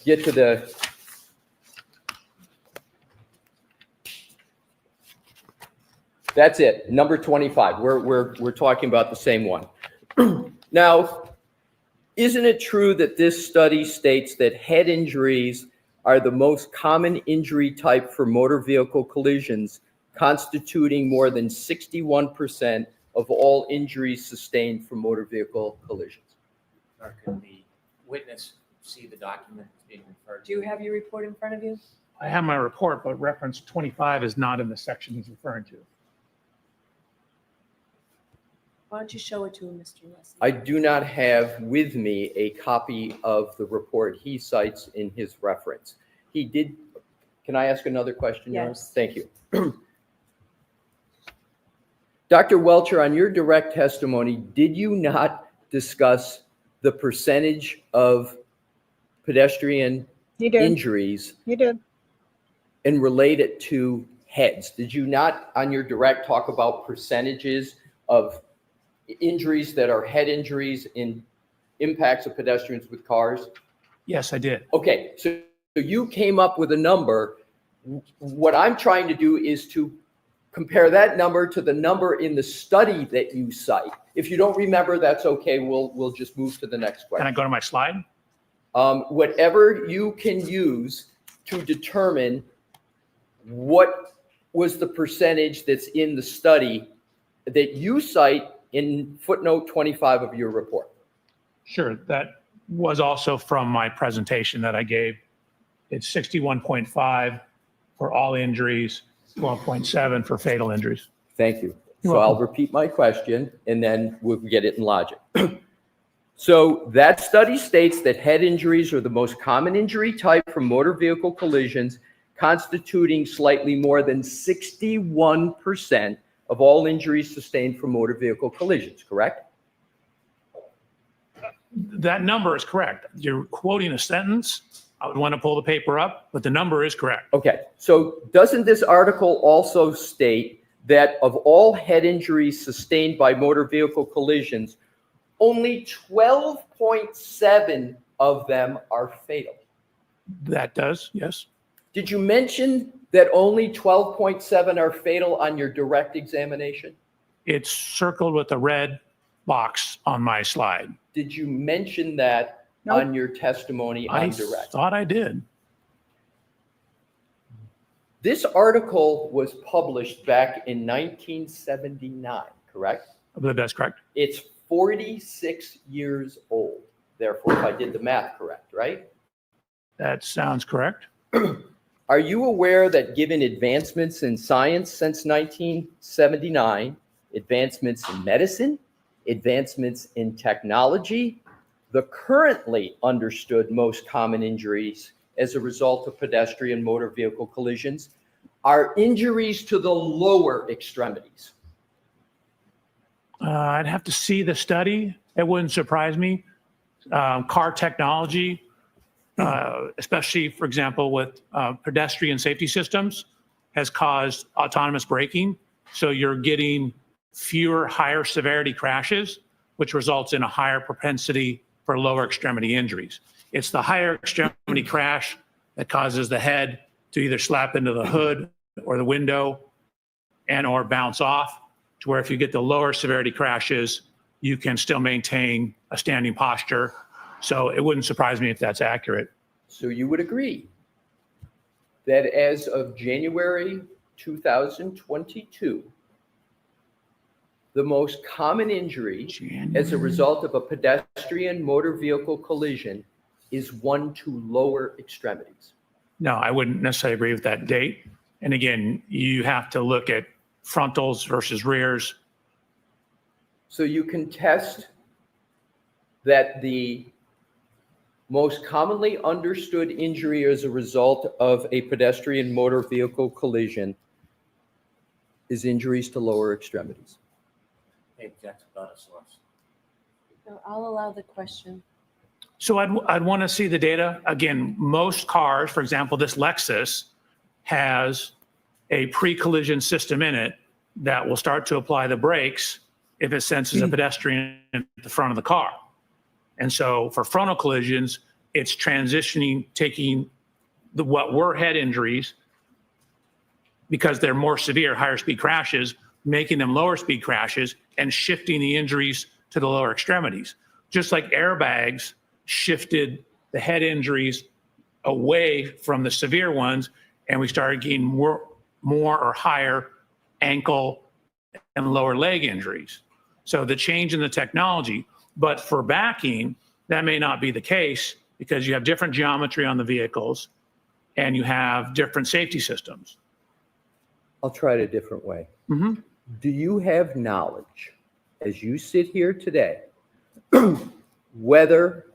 get to the. That's it, number 25. We're talking about the same one. Now, isn't it true that this study states that head injuries are the most common injury type for motor vehicle collisions, constituting more than 61% of all injuries sustained from motor vehicle collisions? Or can the witness see the document being referred to? Do you have your report in front of you? I have my report, but reference 25 is not in the section he's referring to. Why don't you show it to him, Mr. Leslie? I do not have with me a copy of the report he cites in his reference. He did, can I ask another question? Your Honor? Yes. Thank you. Dr. Welcher, on your direct testimony, did you not discuss the percentage of pedestrian You did. injuries You did. and relate it to heads? Did you not, on your direct, talk about percentages of injuries that are head injuries in impacts of pedestrians with cars? Yes, I did. Okay, so you came up with a number. What I'm trying to do is to compare that number to the number in the study that you cite. If you don't remember, that's okay. We'll just move to the next Can I question. go to my slide? Whatever you can use to determine what was the percentage that's in the study that you cite in footnote 25 of your report. Sure. That was also from my presentation that I gave. It's 61.5 for all injuries, 12.7 for fatal injuries. Thank you. You're So I'll welcome. repeat my question and then we'll get it in logic. So that study states that head injuries are the most common injury type from motor vehicle collisions, constituting slightly more than 61% of all injuries sustained from motor vehicle collisions, correct? That number is correct. You're quoting a sentence. I would want to pull the paper up, but the number is correct. Okay, so doesn't this article also state that of all head injuries sustained by motor vehicle collisions, only 12.7 of them are fatal? That does, yes. Did you mention that only 12.7 are fatal on your direct examination? It's circled with a red box on my slide. Did you mention that Nope. on your testimony I on direct? thought I did. This article was published back in 1979, correct? I believe that's correct. It's 46 years old. Therefore, if I did the math correct, right? That sounds correct. Are you aware that given advancements in science since 1979, advancements in medicine, advancements in technology, the currently understood most common injuries as a result of pedestrian motor vehicle collisions are injuries to the lower extremities? I'd have to see the study. It wouldn't surprise me. Car technology, especially, for example, with pedestrian safety systems, has caused autonomous braking. So you're getting fewer higher severity crashes, which results in a higher propensity for lower extremity injuries. It's the higher extremity crash that causes the head to either slap into the hood or the window and or bounce off, to where if you get the lower severity crashes, you can still maintain a standing posture So it wouldn't surprise me if that's accurate. So you would agree that as of January 2022, the most common injury as a result of a pedestrian motor vehicle collision is one to lower extremities? No, I wouldn't necessarily agree with that date. And again, you have to look at frontals versus rears. So you contest that the most commonly understood injury as a result of a pedestrian motor vehicle collision is injuries to lower extremities. Maybe that's about a source. So I'll allow the question. So I'd want to see the data. Again, most cars, for example, this Lexus has a pre-collision system in it that will start to apply the brakes if it senses a pedestrian at the front of the car. And so for frontal collisions, it's transitioning, taking what were head injuries, because they're more severe, higher speed crashes, making them lower speed crashes and shifting the injuries to the lower extremities. Just like airbags shifted the head injuries away from the severe ones, and we started getting more or higher ankle and lower leg injuries. So the change in the technology, but for backing, that may not be the case because you have different geometry on the vehicles and you have different safety systems. I'll try it a different way. Mhm. Do you have knowledge, as you sit here today, whether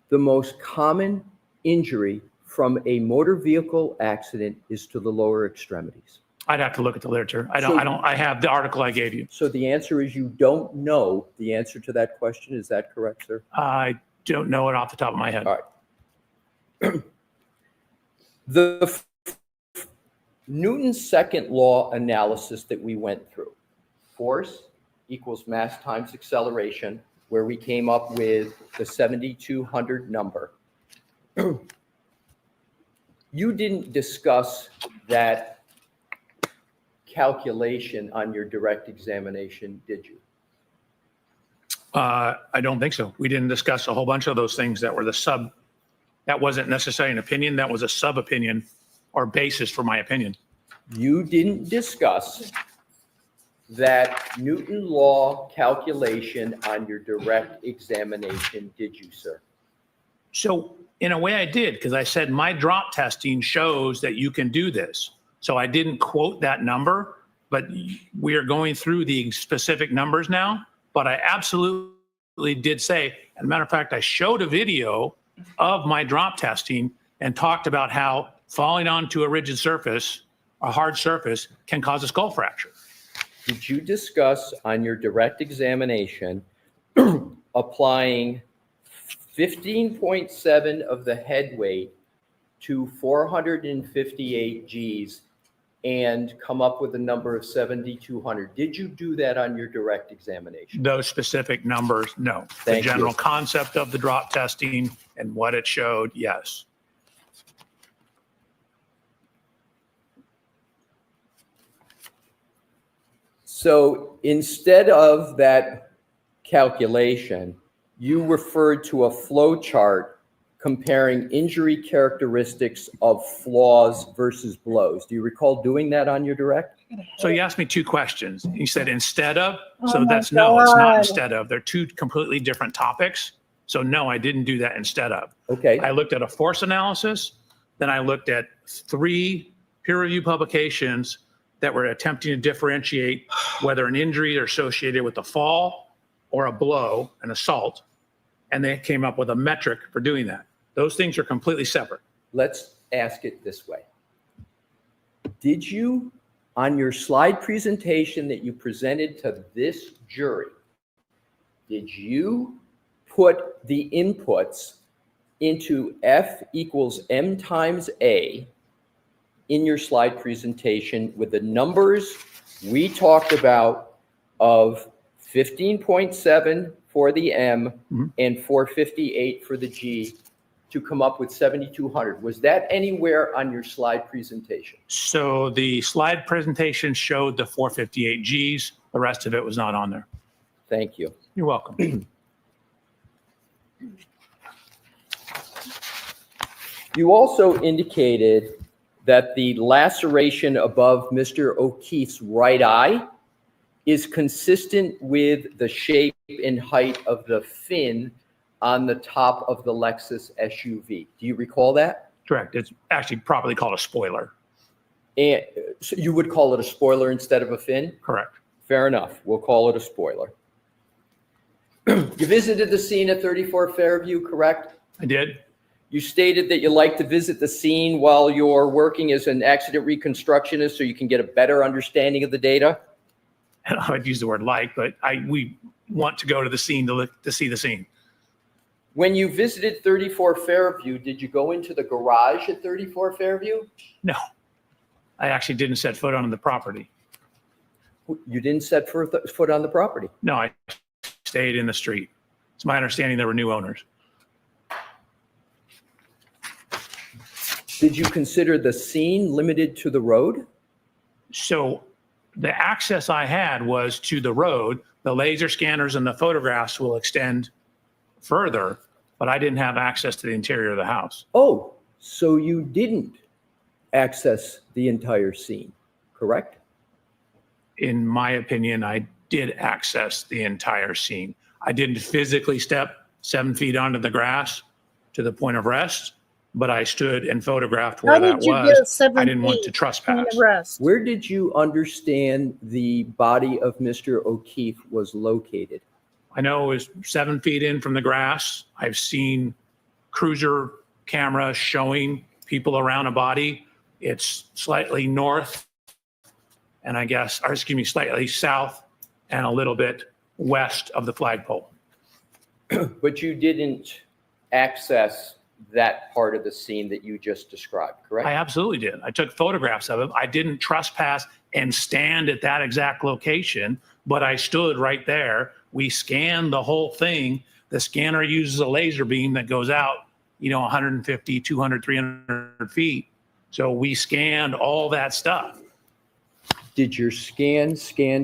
the most common injury from a motor vehicle accident is to the lower extremities? I'd have to look at the literature. I have the article I gave you. So the answer is you don't know the answer to that question. Is that correct, sir? I don't know it off the top of my head. All right. The Newton's second law analysis that we went through, force equals mass times acceleration, where we came up with the 7,200 number. You didn't discuss that calculation on your direct examination, did you? I don't think so. We didn't discuss a whole bunch of those things that were that wasn't necessarily an opinion. That was a sub-opinion or basis for my opinion. You didn't discuss that Newton law calculation on your direct examination, did you, sir? So in a way I did, because I said my drop testing shows that you can do this. So I didn't quote that number, but we are going through the specific numbers now. But I absolutely did say, as a matter of fact, I showed a video of my drop testing and talked about how falling onto a rigid surface, a hard surface, can cause a skull fracture. Did you discuss on your direct examination applying 15.7 of the head weight to 458 Gs and come up with a number of 7,200? Did you do that on your direct examination? Those specific numbers, no. Thank the general you. concept of the drop testing and what it showed, yes. So instead of that calculation, you referred to a flow chart comparing injury characteristics of flaws versus blows. Do you recall doing that on your direct? So you asked me two questions. You said instead of, Oh so my that's no, it's not God. instead of. They're two completely different topics. So no, I didn't do that instead of. Okay. I looked at a force analysis, then I looked at 3 peer-reviewed publications that were attempting to differentiate whether an injury is associated with a fall or a blow, an assault, and they came up with a metric for doing that. Those things are completely separate. Let's ask it this way. Did you, on your slide presentation that you presented to this jury, did you put the inputs into F equals M times A in your slide presentation with the numbers we talked about of 15.7 for the M and 458 for the G to come up with 7,200? Was that anywhere on your slide presentation? So the slide presentation showed the 458 Gs. The rest of it was not on there. Thank you. You're welcome. You also indicated that the laceration above Mr. O'Keefe's right eye is consistent with the shape and height of the fin on the top of the Lexus SUV. Do you recall that? Correct. It's actually properly called a spoiler. And so you would call it a spoiler instead of a fin? Correct. Fair enough. We'll call it a spoiler. You visited the scene at 34 Fairview, correct? I did. You stated that you like to visit the scene while you're working as an accident reconstructionist so you can get a better understanding of the data? I'd use the word like, but we want to go to the scene to see the scene. When you visited 34 Fairview, did you go into the garage at 34 Fairview? No, I actually didn't set foot on the property. You didn't set foot on the property? No, I stayed in the street. It's my understanding there were new owners. Did you consider the scene limited to the road? So the access I had was to the road. The laser scanners and the photographs will extend further, but I didn't have access to the interior of the house. Oh, so you didn't access the entire scene, correct? In my opinion, I did access the entire scene. I didn't physically step 7 feet onto the grass to the point of rest, but I stood and photographed where that was. I didn't want to trespass. Where did you understand the body of Mr. O'Keefe was located? I know it was 7 feet in from the grass. I've seen cruiser cameras showing people around a body. It's slightly north and slightly south and a little bit west of the flagpole. But you didn't access that part of the scene that you just described, correct? I absolutely did. I took photographs of it. I didn't trespass and stand at that exact location, but I stood right there. We scanned the whole thing. The scanner uses a laser beam that goes out, 150, 200, 300 feet. So we scanned all that stuff. Did your scan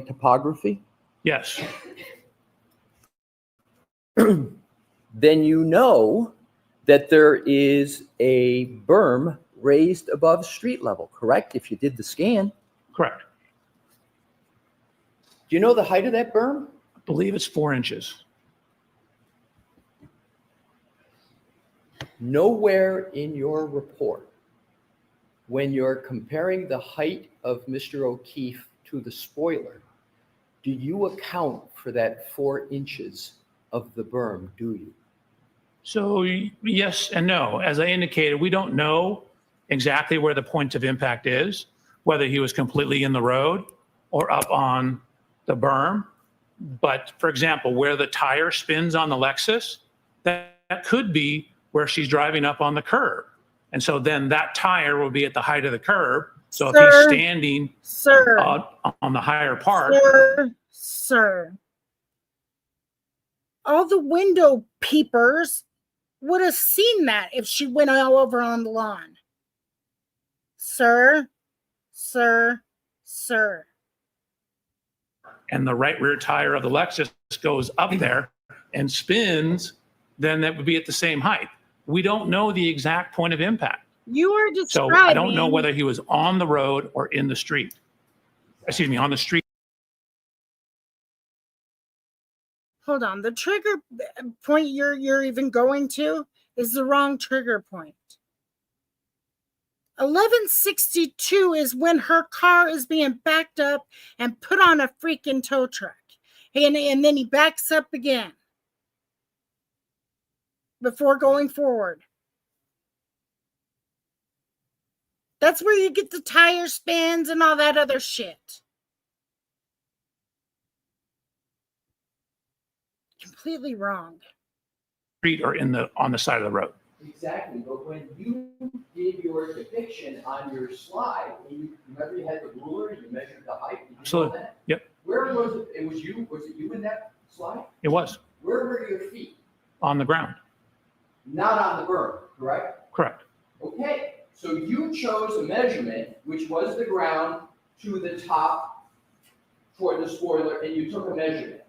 topography? Yes. Then you know that there is a berm raised above street level, correct? If you did the scan. Correct. Do you know the height of that berm? I believe it's 4 inches. Nowhere in your report, when you're comparing the height of Mr. O'Keefe to the spoiler, do you account for that 4 inches of the berm, do you? So yes and no. As I indicated, we don't know exactly where the point of impact is, whether he was completely in the road or up on the berm. But for example, where the tire spins on the Lexus, that could be where she's driving up on the curb. And so then that tire will be at the height of the curb. So if he's standing on the higher part. Sir. All the window peepers would have seen that if she went all over on the lawn. Sir. And the right rear tire of the Lexus goes up there and spins, then that would be at the same height. We don't know the exact point of impact. You are describing. So I don't know whether he was on the road or in the street. Excuse me, on the street. Hold on. The trigger point you're even going to is the wrong trigger point. 1162 is when her car is being backed up and put on a freaking tow truck. And then he backs up again before going forward. That's where you get the tire spins and all that other shit. Completely wrong. Street or on the side of the road. Exactly, but when you did your depiction on your slide, you remember you had the ruler, you measured the height. Absolutely. Yep. Where was it? It was you. Was it you in that slide? It was. Where were your feet? On the ground. Not on the berm, correct? Correct. Okay, so you chose a measurement, which was the ground to the top for the spoiler, and you took a measurement.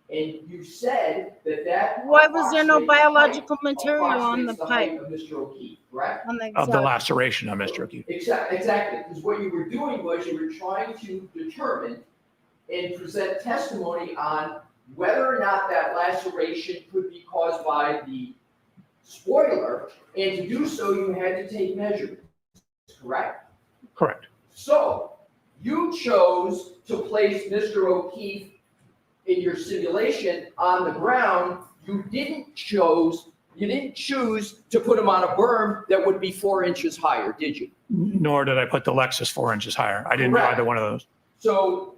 And you said that. Why was there no approximates the height- biological material on the approximates pipe? height of Mr. O'Keefe, correct? On the Of the exact, laceration of Mr. O'Keefe. Exactly, because what you were doing was you were trying to determine and present testimony on whether or not that laceration could be caused by the spoiler, and to do so, you had to take measurements, correct? Correct. So, you chose to place Mr. O'Keefe in your simulation on the ground. You didn't choose to put him on a berm that would be 4 inches higher, did you? Nor did I put the Lexus 4 inches higher. I didn't do Correct. either one of those. So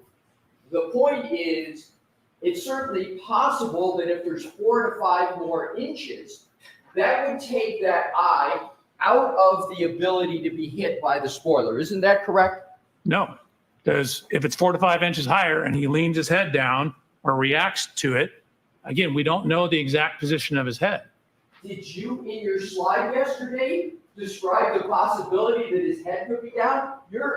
the point is, it's certainly possible that if there's 4 to 5 more inches, that would take that eye out of the ability to be hit by the spoiler. Isn't that correct? No, because if it's 4 to 5 inches higher and he leans his head down or reacts to it, again, we don't know the exact position of his head. Did you, in your slide yesterday, describe the possibility that his head could be down?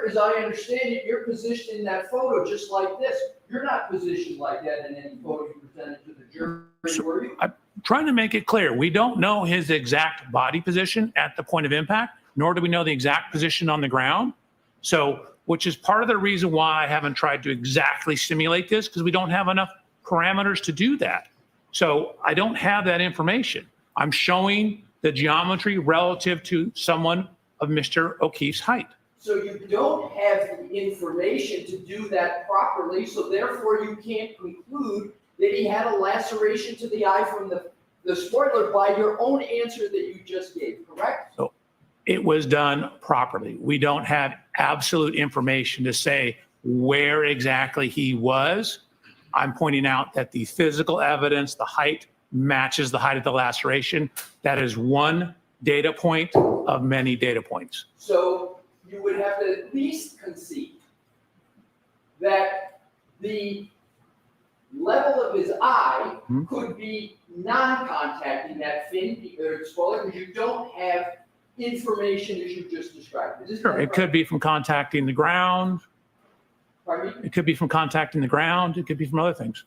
As I understand it, you're positioned in that photo just like this. You're not positioned like that in any photo you presented to the jury, were you? I'm trying to make it clear. We don't know his exact body position at the point of impact, nor do we know the exact position on the ground. So, which is part of the reason why I haven't tried to exactly simulate this, because we don't have enough parameters to do that. So I don't have that information. I'm showing the geometry relative to someone of Mr. O'Keefe's height. So you don't have the information to do that properly, so therefore you can't conclude that he had a laceration to the eye from the spoiler by your own answer that you just gave, correct? So it was done properly. We don't have absolute information to say where exactly he was. I'm pointing out that the physical evidence, the height, matches the height of the laceration. That is one data point of many data points. So you would have to at least concede that the level of his eye could be non-contacting that fin or spoiler, because you don't have information as you just described. Sure, it could be from contacting the ground. Pardon me? It could be from contacting the ground. It could be from other things.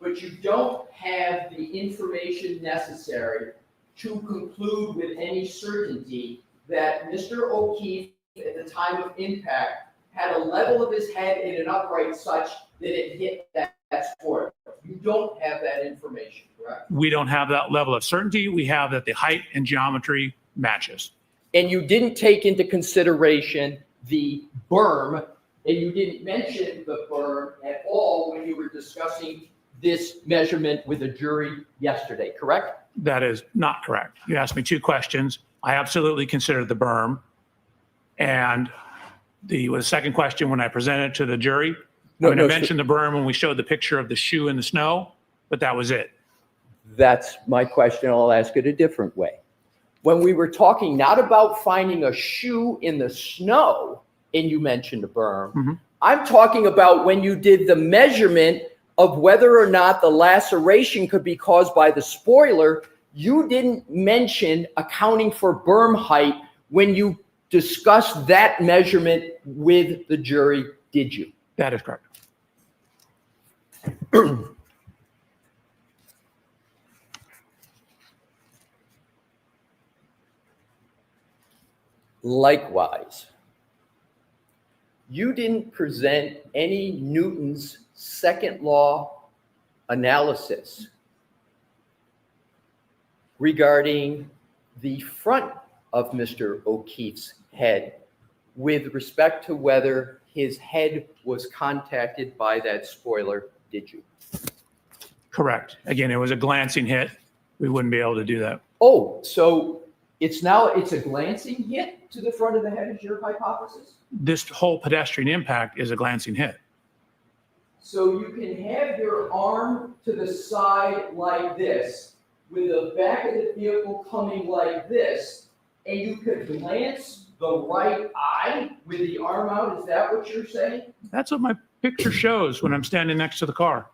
But you don't have the information necessary to conclude with any certainty that Mr. O'Keefe, at the time of impact, had a level of his head in an upright such that it hit that spoiler. You don't have that information, correct? We don't have that level of certainty. We have that the height and geometry matches. And you didn't take into consideration the berm, and you didn't mention the berm at all when you were discussing this measurement with a jury yesterday, correct? That is not correct. You asked me two questions. I absolutely considered the berm. And the second question, when I presented to the jury, I mentioned the berm when we showed the picture of the shoe in the snow, but that was it. That's my question. I'll ask it a different way. When we were talking not about finding a shoe in the snow, and you mentioned a berm, I'm talking about when you did the measurement of whether or not the laceration could be caused by the spoiler. You didn't mention accounting for berm height when you discussed that measurement with the jury, did you? That is correct. Likewise, you didn't present any Newton's second law analysis regarding the front of Mr. O'Keefe's head with respect to whether his head was contacted by that spoiler, did you? Correct. Again, it was a glancing hit. We wouldn't be able to do that. Oh, so it's a glancing hit to the front of the head is your hypothesis? This whole pedestrian impact is a glancing hit. So you can have your arm to the side like this, with the back of the vehicle coming like this, and you could glance the right eye with the arm out. Is that what you're saying? That's what my picture shows when I'm standing next to the car.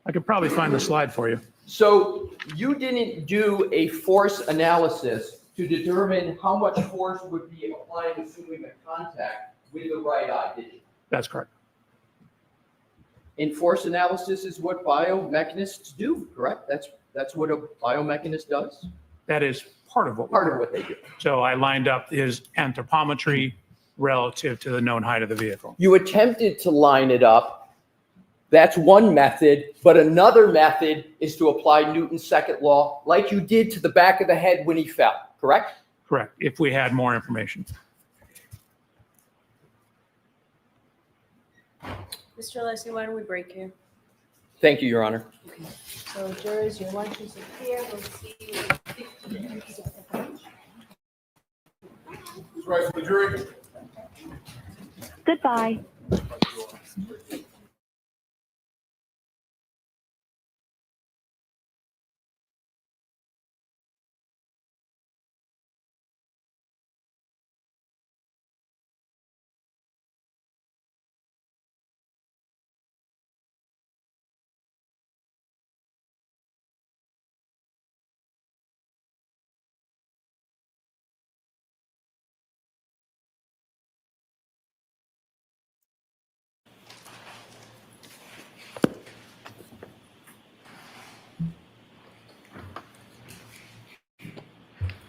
I could probably find the slide for you. So you didn't do a force analysis to determine how much force would be applying assuming a contact with the right eye, did you? That's correct. And force analysis is what biomechanists do, correct? That's what a biomechanist does? That is part of what we Part of do. what they do. So I lined up his anthropometry relative to the known height of the vehicle. You attempted to line it up. That's one method, but another method is to apply Newton's second law like you did to the back of the head when he fell, correct? Correct, if we had more information. Mr. Leslie, why don't we break here? Thank you, Your Honor. So jurors, your lunches are here. We'll see you in 15 minutes. Right for the jury. Goodbye.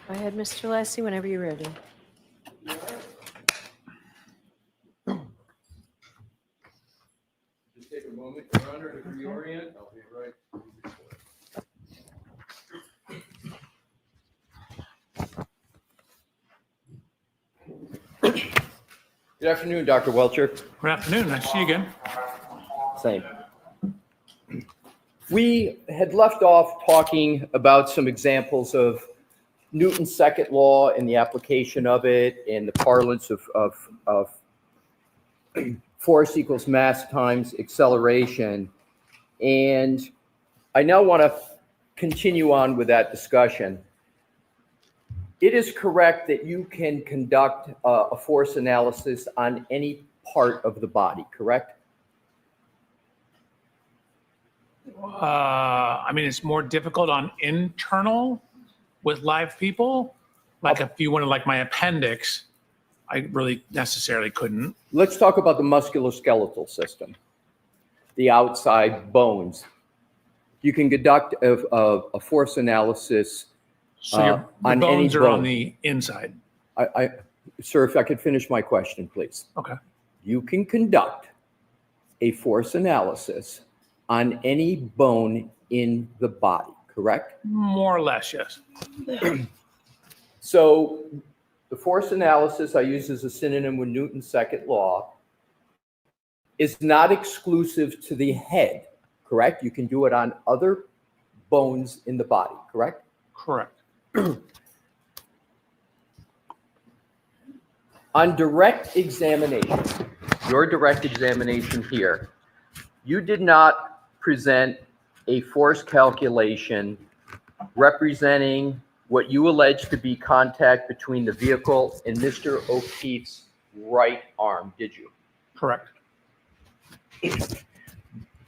Go ahead, Mr. Leslie, whenever you're ready. Just take a moment, Your Honor, to reorient. I'll be right. Good afternoon, Dr. Welcher. Good afternoon, nice to see you again. Same. We had left off talking about some examples of Newton's second law and the application of it in the parlance of force equals mass times acceleration. And I now want to continue on with that discussion. It is correct that you can conduct a force analysis on any part of the body, correct? I mean, it's more difficult on internal with live people. Like if you wanted like my appendix, I really necessarily couldn't. Let's talk about the musculoskeletal system, the outside bones. You can conduct a force analysis So your on any bones are on bone. the inside. Sir, if I could finish my question, please. Okay. You can conduct a force analysis on any bone in the body, correct? More or less, yes. So the force analysis I use as a synonym with Newton's second law is not exclusive to the head, correct? You can do it on other bones in the body, correct? Correct. On direct examination, your direct examination here, you did not present a force calculation representing what you allege to be contact between the vehicle and Mr. O'Keefe's right arm, did you? Correct.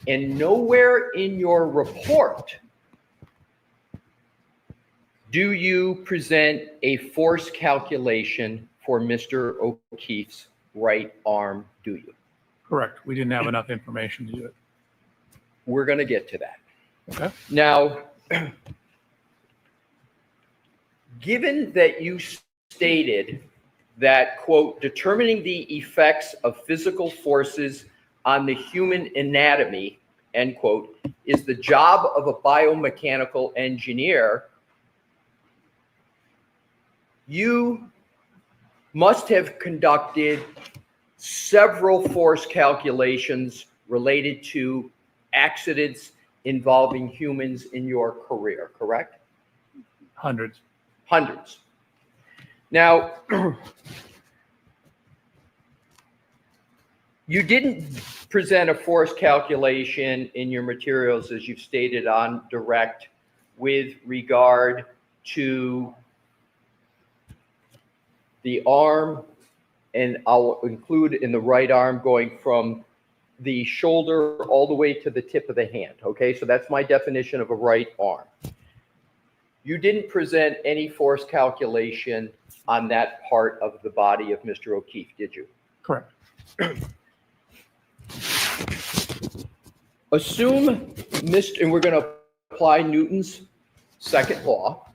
And nowhere in your report do you present a force calculation for Mr. O'Keefe's right arm, do you? Correct. We didn't have enough information to do it. We're going to get to that. Okay. Now, given that you stated that, quote, determining the effects of physical forces on the human anatomy, end quote, is the job of a biomechanical engineer, you must have conducted several force calculations related to accidents involving humans in your career, correct? Hundreds. Hundreds. Now, you didn't present a force calculation in your materials, as you've stated on direct, with regard to the arm, and I'll include in the right arm going from the shoulder all the way to the tip of the hand, okay? So that's my definition of a right arm. You didn't present any force calculation on that part of the body of Mr. O'Keefe, did you? Correct. Assume, and we're going to apply Newton's second law.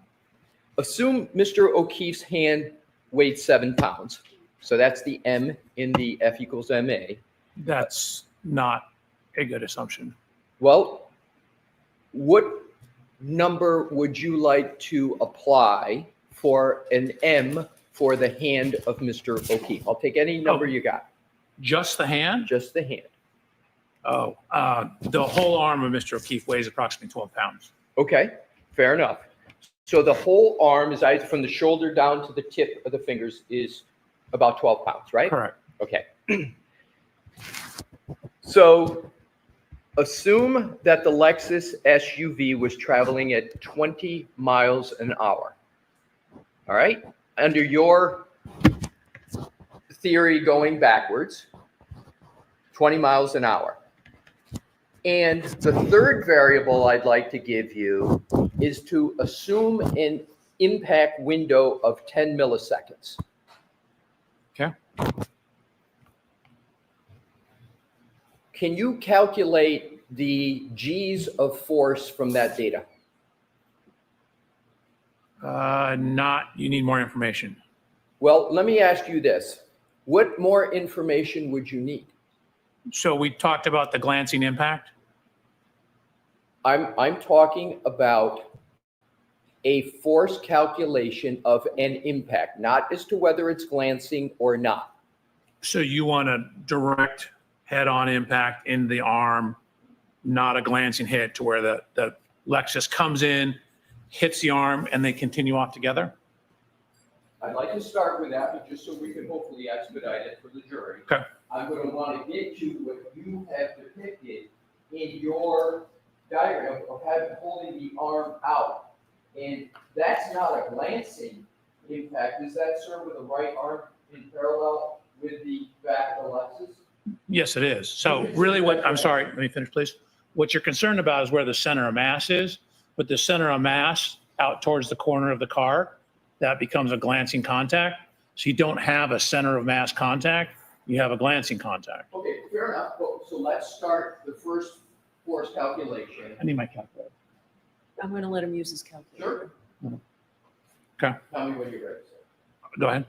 Assume Mr. O'Keefe's hand weighed 7 pounds. So that's the M in the F equals MA. That's not a good assumption. Well, what number would you like to apply for an M for the hand of Mr. O'Keefe? I'll take any number you got. Just the hand? Just the hand. Oh, the whole arm of Mr. O'Keefe weighs approximately 12 pounds. Okay, fair enough. So the whole arm is either from the shoulder down to the tip of the fingers is about 12 pounds, right? Correct. Okay. So assume that the Lexus SUV was traveling at 20 miles an hour. All right? Under your theory going backwards, 20 miles an hour. And the third variable I'd like to give you is to assume an impact window of 10 milliseconds. Okay. Can you calculate the G's of force from that data? You need more information. Well, let me ask you this. What more information would you need? So we talked about the glancing impact. I'm talking about a force calculation of an impact, not as to whether it's glancing or not. So you want a direct head-on impact in the arm, not a glancing hit to where the Lexus comes in, hits the arm, and they continue off together? I'd like to start with that, but just so we can hopefully expedite it for the jury. Okay. I'm going to want to get to what you have depicted in your diagram of holding the arm out. And that's not a glancing impact. Is that, sir, with the right arm in parallel with the back of the Lexus? Yes, it is. So really I'm sorry, let me finish, please. What you're concerned about is where the center of mass is, but the center of mass out towards the corner of the car, that becomes a glancing contact. So you don't have a center of mass contact, you have a glancing contact. Okay, fair enough. So let's start the first force calculation. I need my calculator. I'm going to let him use his calculator. Sure. Okay, Tell me when you're ready, sir. go ahead.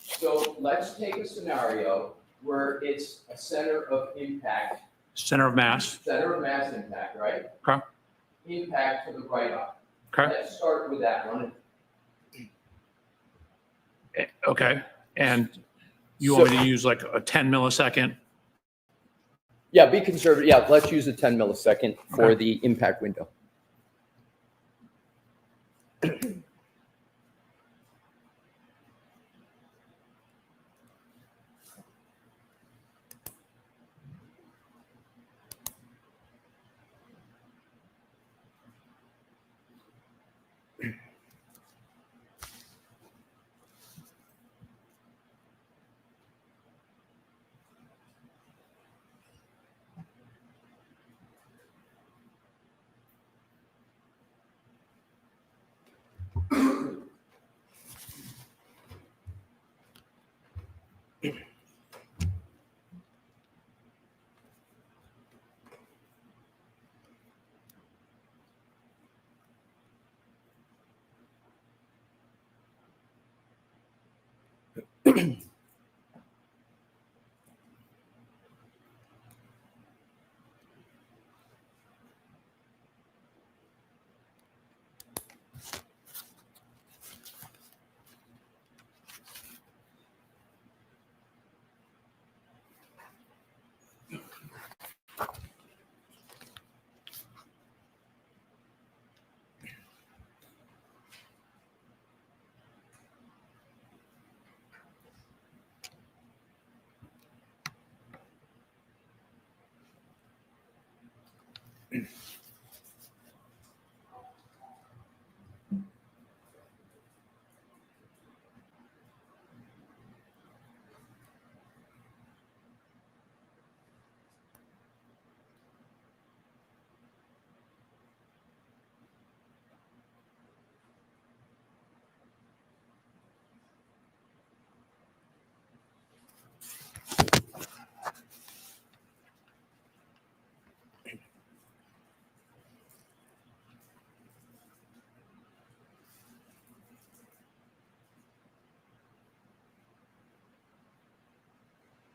So let's take a scenario where it's a center of impact, Center of mass. center of mass impact, right? Okay. Impact to the right arm. Okay. Let's start with that one. Okay. And you want me to use like a 10 millisecond? Yeah, be conservative. Yeah, let's use a 10 millisecond for Okay. the impact window.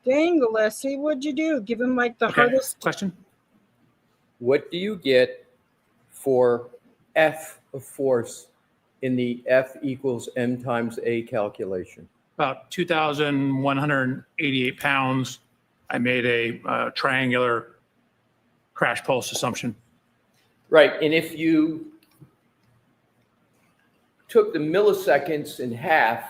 Dang, Alessi, what'd you do? Give him like the Okay, hardest. question? What do you get for F of force in the F equals M times A calculation? About 2,188 pounds. I made a triangular crash pulse assumption. Right, and if you took the milliseconds in half,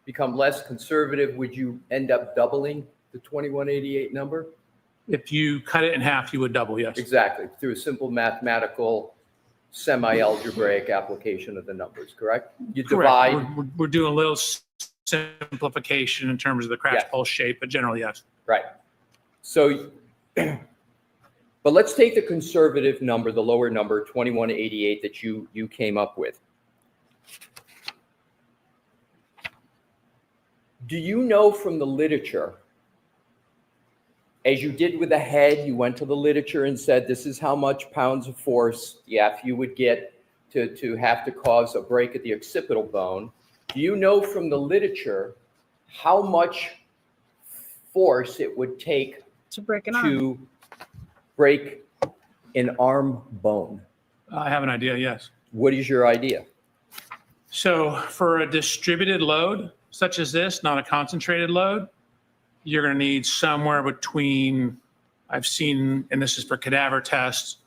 become less conservative, would you end up doubling the 2188 number? If you cut it in half, you would double, yes. Exactly, through a simple mathematical, semi-algebraic application of the numbers, correct? You Correct. divide, We're doing a little simplification in terms of the crash Yeah. pulse shape, but generally, yes. right. So, but let's take the conservative number, the lower number, 2188 that you came up with. Do you know from the literature, as you did with the head, you went to the literature and said, this is how much pounds of force the F you would get to have to cause a break at the occipital bone. Do you know from the literature how much force it would take To break an arm. to break an arm bone? I have an idea, yes. What is your idea? So for a distributed load, such as this, not a concentrated load, you're going to need somewhere between, I've seen, and this is for cadaver tests,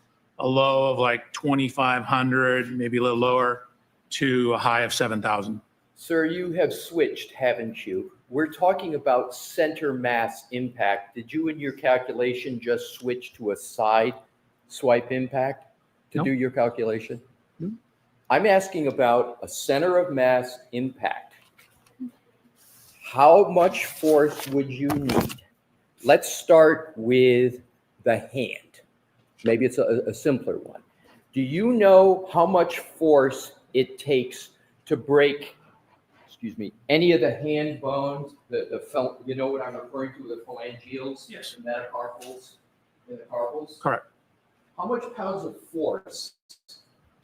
a low of like 2,500, maybe a little lower, to a high of 7,000. Sir, you have switched, haven't you? We're talking about center mass impact. Did you in your calculation just switch to a side swipe impact to No. do your calculation? No. I'm asking about a center of mass impact. How much force would you need? Let's start with the hand. Maybe it's a simpler one. Do you know how much force it takes to break, any of the hand bones, you know what I'm referring to, the phalangeals? Yes. The metacarpals, and the carpals? Correct. How much pounds of force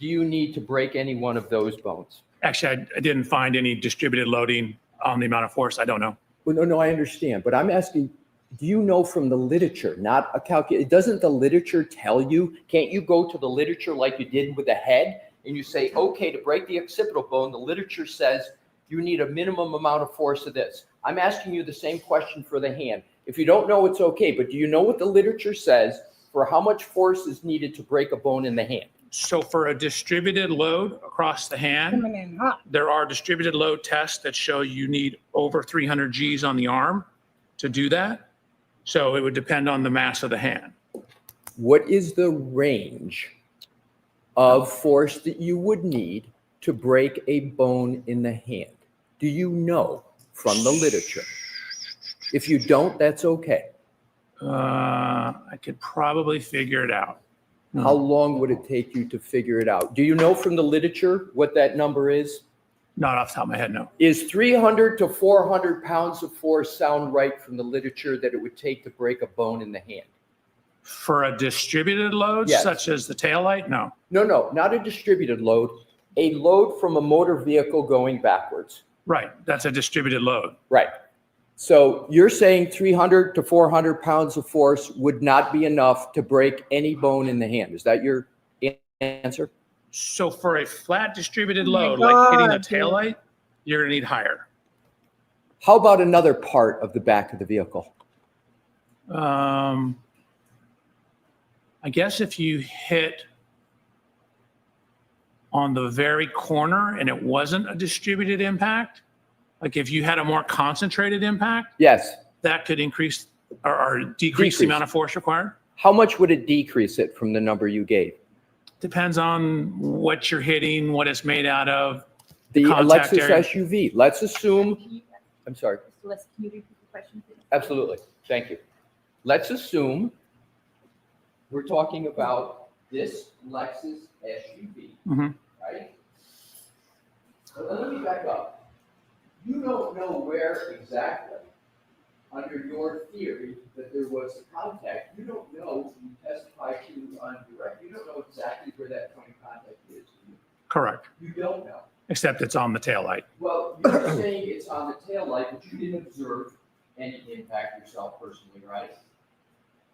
do you need to break any one of those bones? Actually, I didn't find any distributed loading on the amount of force. I don't know. Well, no, I understand, but I'm asking, do you know from the literature, not a calculation? Doesn't the literature tell you? Can't you go to the literature like you did with the head and you say, okay, to break the occipital bone, the literature says you need a minimum amount of force of this. I'm asking you the same question for the hand. If you don't know, it's okay, but do you know what the literature says for how much force is needed to break a bone in the hand? So for a distributed load across the hand, Coming in hot. there are distributed load tests that show you need over 300 Gs on the arm to do that. So it would depend on the mass of the hand. What is the range of force that you would need to break a bone in the hand? Do you know from the literature? If you don't, that's okay. I could probably figure it out. How long would it take you to figure it out? Do you know from the literature what that number is? Not off the top of my head, no. Is 300 to 400 pounds of force sound right from the literature that it would take to break a bone in the hand? For a distributed load, Yes. such as the taillight, no. No, not a distributed load. A load from a motor vehicle going backwards. Right, that's a distributed load. Right. So you're saying 300 to 400 pounds of force would not be enough to break any bone in the hand. Is that your answer? So for a flat distributed Oh my load, like hitting a God, dude. taillight, you're gonna need higher. How about another part of the back of the vehicle? I guess if you hit on the very corner and it wasn't a distributed impact, like if you had a more concentrated impact, Yes. that could increase or decrease Decrease. the amount of force required. How much would it decrease it from the number you gave? Depends on what you're hitting, what it's made out of. The Contact Lexus area. SUV. Let's assume, I'm sorry. Les, can you repeat the question, please? Absolutely. Thank you. Let's assume we're talking about this Lexus SUV, Mhm. right? But let me back up. You don't know where exactly, under your theory, that there was a contact. You don't know, you testified to on direct, you don't know exactly where that point of contact is. Correct, You don't know. except it's on the taillight. Well, you're saying it's on the taillight, but you didn't observe any impact yourself personally, right?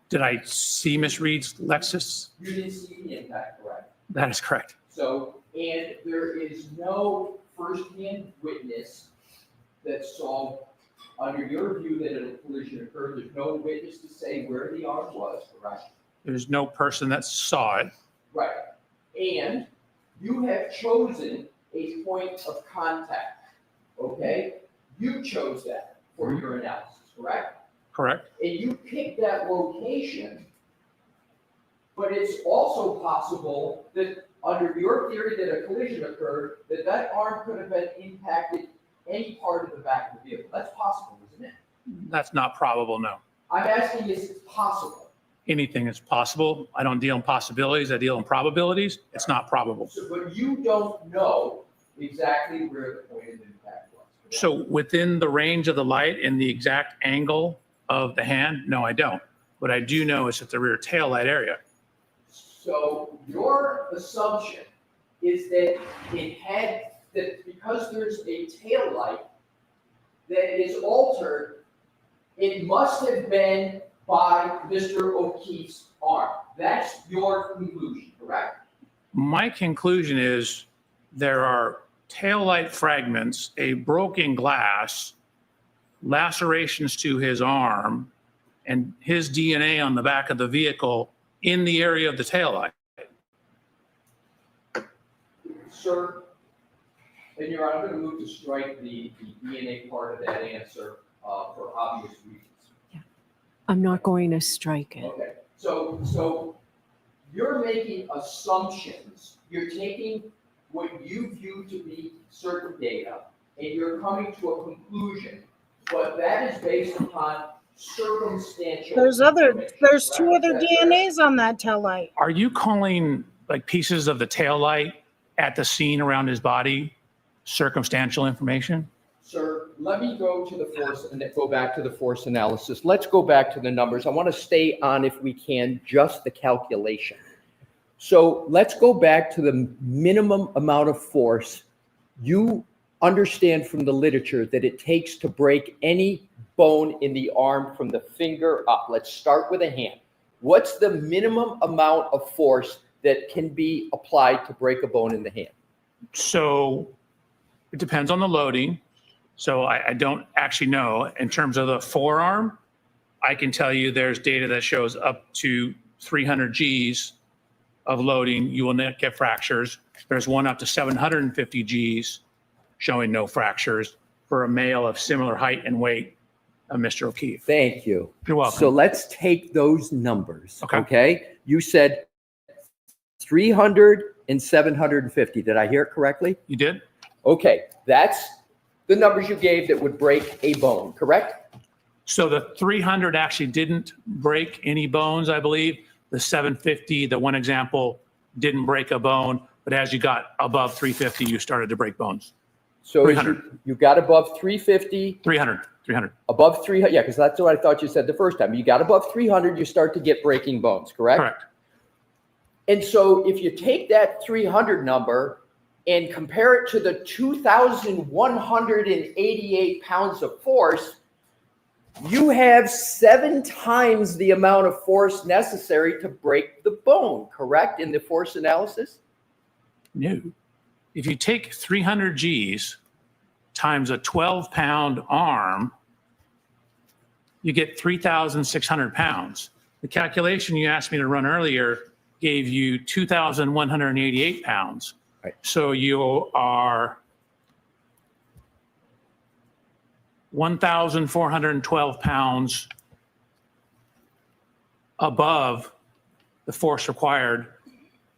Did I see Miss Reed's Lexus? You didn't see the impact, correct? That is correct. So, and there is no firsthand witness that saw, under your view, that a collision occurred. There's no witness to say where the arm was, correct? There's no person that saw it. Right. And you have chosen a point of contact, okay? You chose that for your analysis, correct? Correct. And you picked that location, but it's also possible that under your theory that a collision occurred, that that arm could have been impacted any part of the back of the vehicle. That's possible, isn't it? That's not probable, no. I'm asking, is it possible? Anything is possible. I don't deal in possibilities, I deal in probabilities. It's not probable. So, but you don't know exactly where the point of impact was, correct? So within the range of the light and the exact angle of the hand, no, I don't. What I do know is at the rear tail light area. So your assumption is that it had, that because there's a tail light that is altered, it must have been by Mr. O'Keefe's arm. That's your conclusion, correct? My conclusion is there are tail light fragments, a broken glass, lacerations to his arm, and his DNA on the back of the vehicle in the area of the taillight. Sir, and Your Honor, I'm going to move to strike the DNA part of that answer for obvious reasons. I'm not going to strike it. Okay, so you're making assumptions. You're taking what you view to be certain data, and you're coming to a conclusion, but that is based upon circumstantial. There's two other That's DNAs on that tail light. Are you calling like pieces of the taillight at the scene around his body circumstantial information? Sir, let me go to the force and go back to the force analysis. Let's go back to the numbers. I want to stay on, if we can, just the calculation. So let's go back to the minimum amount of force you understand from the literature that it takes to break any bone in the arm from the finger up. Let's start with a hand. What's the minimum amount of force that can be applied to break a bone in the hand? So it depends on the loading. So I don't actually know. In terms of the forearm, I can tell you there's data that shows up to 300 Gs of loading, you will not get fractures. There's one up to 750 Gs showing no fractures for a male of similar height and weight of Mr. O'Keefe. Thank you. You're welcome. So let's take those numbers, Okay. okay? You said 300 and 750. Did I hear it correctly? You did? Okay, that's the numbers you gave that would break a bone, correct? So the 300 actually didn't break any bones, I believe. The 750, the one example, didn't break a bone, but as you got above 350, you started to break bones. So 300. you got above 350, 300. above 300, yeah, because that's what I thought you said the first time. You got above 300, you start to get breaking bones, correct? Correct. And so if you take that 300 number and compare it to the 2,188 pounds of force, you have 7 times the amount of force necessary to break the bone, correct, in the force analysis? No. If you take 300 Gs times a 12-pound arm, you get 3,600 pounds. The calculation you asked me to run earlier gave you 2,188 pounds. Right. So you are 1,412 pounds above the force required.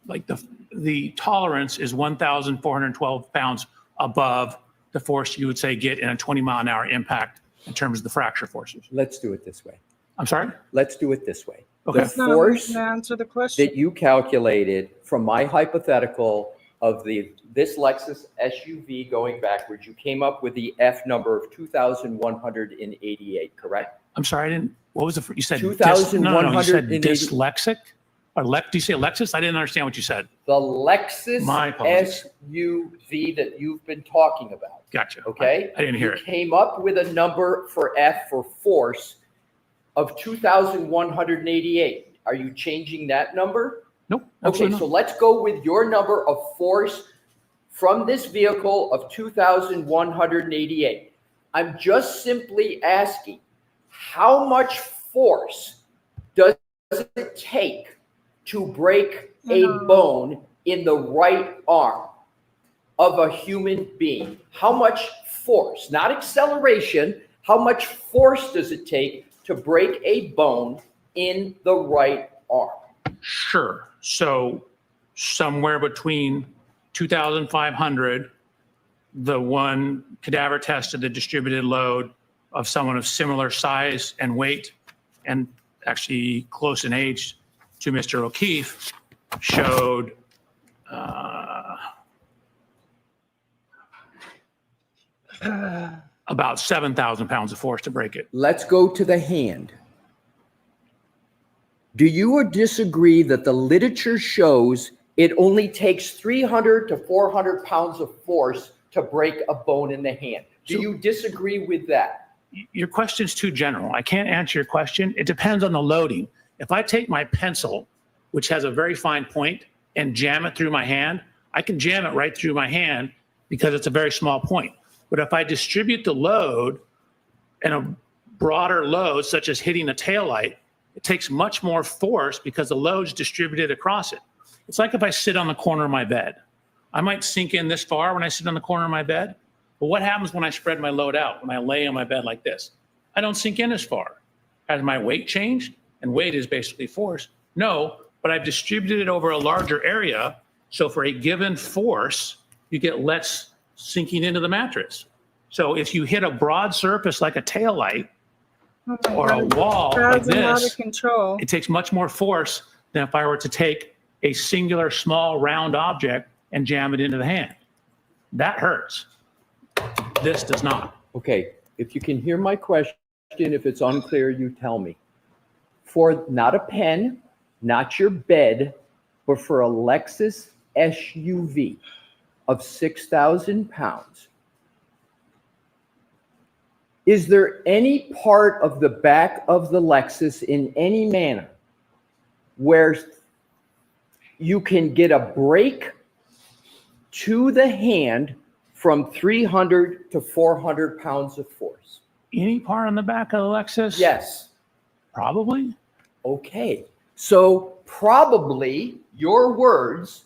Like the tolerance is 1,412 pounds above the force you would say get in a 20-mile-an-hour impact in terms of the fracture forces. Let's do it this way. I'm sorry? Let's do it this way. Okay. The That's not force an answer the question. that you calculated from my hypothetical of this Lexus SUV going backwards, you came up with the F number of 2,188, correct? I'm sorry, I didn't, what was the, you said, 2,180 you said dyslexic? Do you say Lexus? I didn't understand what you said. The Lexus My apologies. SUV that you've been talking about. Gotcha. Okay? I didn't hear You it. came up with a number for F for force of 2,188. Are you changing that number? Nope. Okay, Absolutely so not. let's go with your number of force from this vehicle of 2,188. I'm just simply asking, how much force does it take to break a bone in the right arm of a human being? How much force, not acceleration, how much force does it take to break a bone in the right arm? Sure. So somewhere between 2,500, the one cadaver tested the distributed load of someone of similar size and weight, and actually close in age to Mr. O'Keefe, showed about 7,000 pounds of force to break it. Let's go to the hand. Do you disagree that the literature shows it only takes 300 to 400 pounds of force to break a bone in the hand? Do you disagree with that? Your question's too general. I can't answer your question. It depends on the loading. If I take my pencil, which has a very fine point, and jam it through my hand, I can jam it right through my hand because it's a very small point. But if I distribute the load and a broader load, such as hitting a taillight, it takes much more force because the load's distributed across it. It's like if I sit on the corner of my bed. I might sink in this far when I sit on the corner of my bed, but what happens when I spread my load out, when I lay on my bed like this? I don't sink in as far. Has my weight changed? And weight is basically force. No, but I've distributed it over a larger area, so for a given force, you get less sinking into the mattress. So if you hit a broad surface like a taillight or a wall like this, it takes much more force than if I were to take a singular small round object and jam it into the hand. That hurts. This does not. Okay, if you can hear my question, if it's unclear, you tell me. For not a pen, not your bed, but for a Lexus SUV of 6,000 pounds, is there any part of the back of the Lexus in any manner where you can get a break to the hand from 300 to 400 pounds of force? Any part on the back of the Lexus? Yes. Probably. Okay. So probably, your words,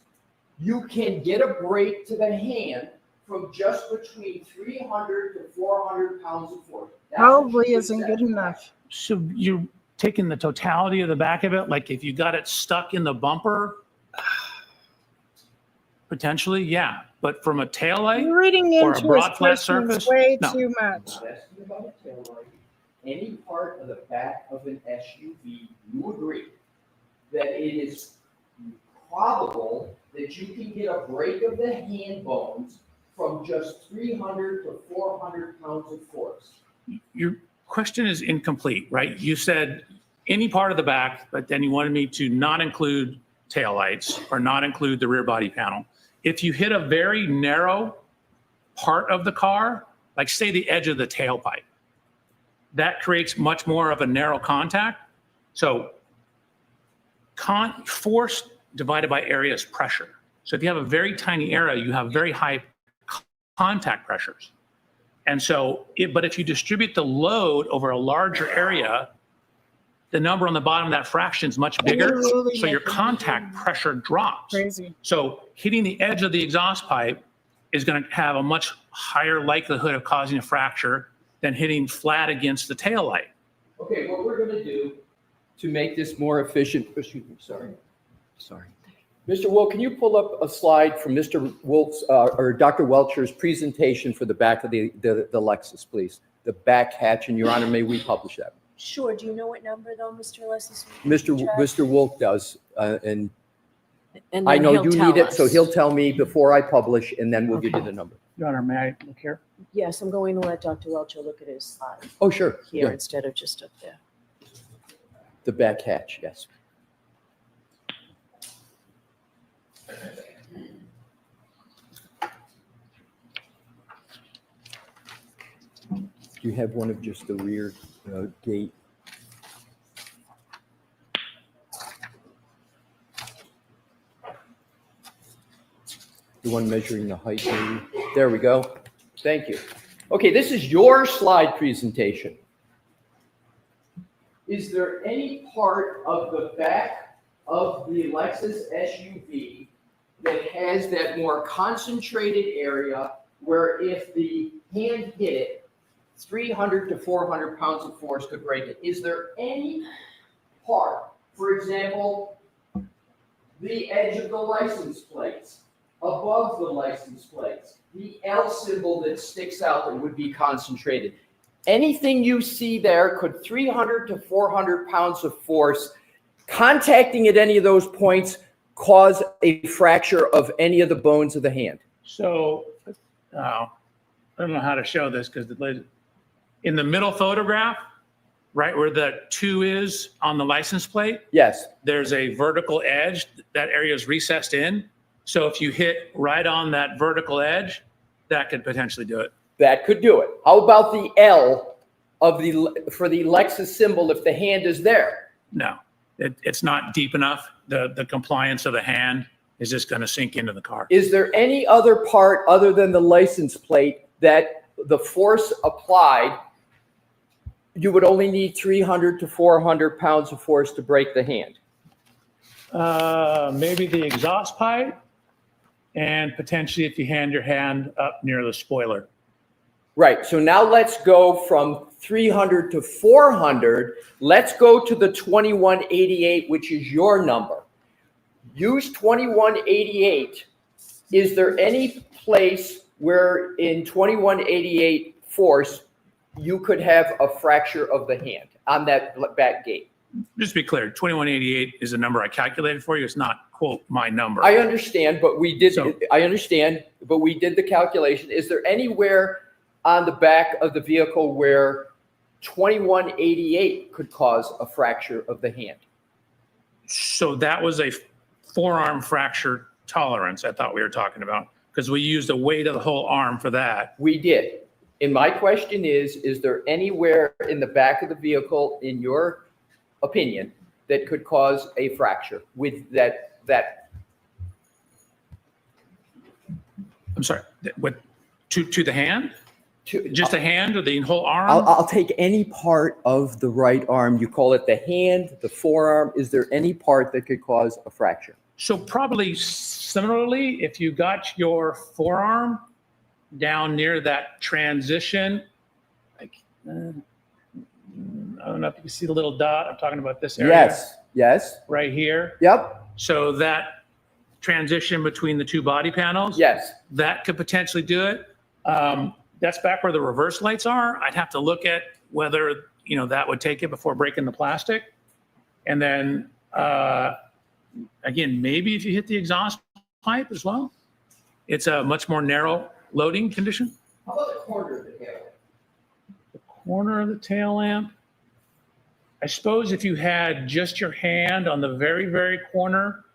you can get a break to the hand from just between 300 to 400 pounds of force. That's Probably isn't good enough. So you're taking the totality of the back of it, like if you got it stuck in the bumper, potentially, yeah. But from a taillight You're reading or a into broad his flat questions surface, way no. too much. Asking about a taillight, any part of the back of an SUV, you agree that it is probable that you can get a break of the hand bones from just 300 to 400 pounds of force? Your question is incomplete, right? You said any part of the back, but then you wanted me to not include taillights or not include the rear body panel. If you hit a very narrow part of the car, like say the edge of the tailpipe, that creates much more of a narrow contact. So force divided by area is pressure. So if you have a very tiny area, you have very high contact pressures. And so, but if you distribute the load over a larger area, the number on the bottom of that fraction is much bigger. So your contact pressure drops. Crazy. So hitting the edge of the exhaust pipe is going to have a much higher likelihood of causing a fracture than hitting flat against the tail light. Okay, what we're going to do to make this more efficient, excuse me, sorry. Mr. Wolf, can you pull up a slide from Mr. Wolf's or Dr. Welcher's presentation for the back of the Lexus, please? The back hatch, and Your Honor, may we publish that? Sure. Do you know what number though, Mr. Leslie? Mr. Wolf does, and And I then know he'll you tell need it, so us. he'll tell me before I publish, and then we'll give you the number. Your Honor, may I look here? Yes, I'm going to let Dr. Welcher look at his slide Oh, sure. here Yeah. instead of just up there. The back hatch, yes. Do you have one of just the rear gate? The one measuring the height, maybe? There we go. Thank you. Okay, this is your slide presentation. Is there any part of the back of the Lexus SUV that has that more concentrated area where if the hand hit it, 300 to 400 pounds of force could break it? Is there any part, for example, the edge of the license plates, above the license plates, the L symbol that sticks out that would be concentrated? Anything you see there, could 300 to 400 pounds of force contacting at any of those points cause a fracture of any of the bones of the hand? So, I don't know how to show this because in the middle photograph, right where the 2 is on the license plate, Yes. there's a vertical edge. That area is recessed in. So if you hit right on that vertical edge, that could potentially do it. That could do it. How about the L for the Lexus symbol if the hand is there? No, it's not deep enough. The compliance of the hand is just going to sink into the car. Is there any other part other than the license plate that the force applied, you would only need 300 to 400 pounds of force to break the hand? Maybe the exhaust pipe, and potentially if you hand your hand up near the spoiler. Right. So now let's go from 300 to 400. Let's go to the 2188, which is your number. Use 2188. Is there any place where in 2188 force you could have a fracture of the hand on that back gate? Just to be clear, 2188 is a number I calculated for you. It's not, quote, my number. I understand, but we did. So- I understand, but we did the calculation. Is there anywhere on the back of the vehicle where 2188 could cause a fracture of the hand? So that was a forearm fracture tolerance I thought we were talking about, because we used the weight of the whole arm for that. We did. And my question is there anywhere in the back of the vehicle, in your opinion, that could cause a fracture with that? I'm sorry, what, to the hand? Just the hand or the whole arm? I'll take any part of the right arm. You call it the hand, the forearm. Is there any part that could cause a fracture? So probably similarly, if you got your forearm down near that transition, like, I don't know if you can see the little dot. I'm talking about this area. Yes. Yes. Right here. Yep. So that transition between the 2 body panels. Yes. That could potentially do it. That's back where the reverse lights are. I'd have to look at whether, that would take it before breaking the plastic. And then, again, maybe if you hit the exhaust pipe as well, it's a much more narrow loading condition. How about the corner of the tail? The corner of the tail lamp. I suppose if you had just your hand on the very, very corner,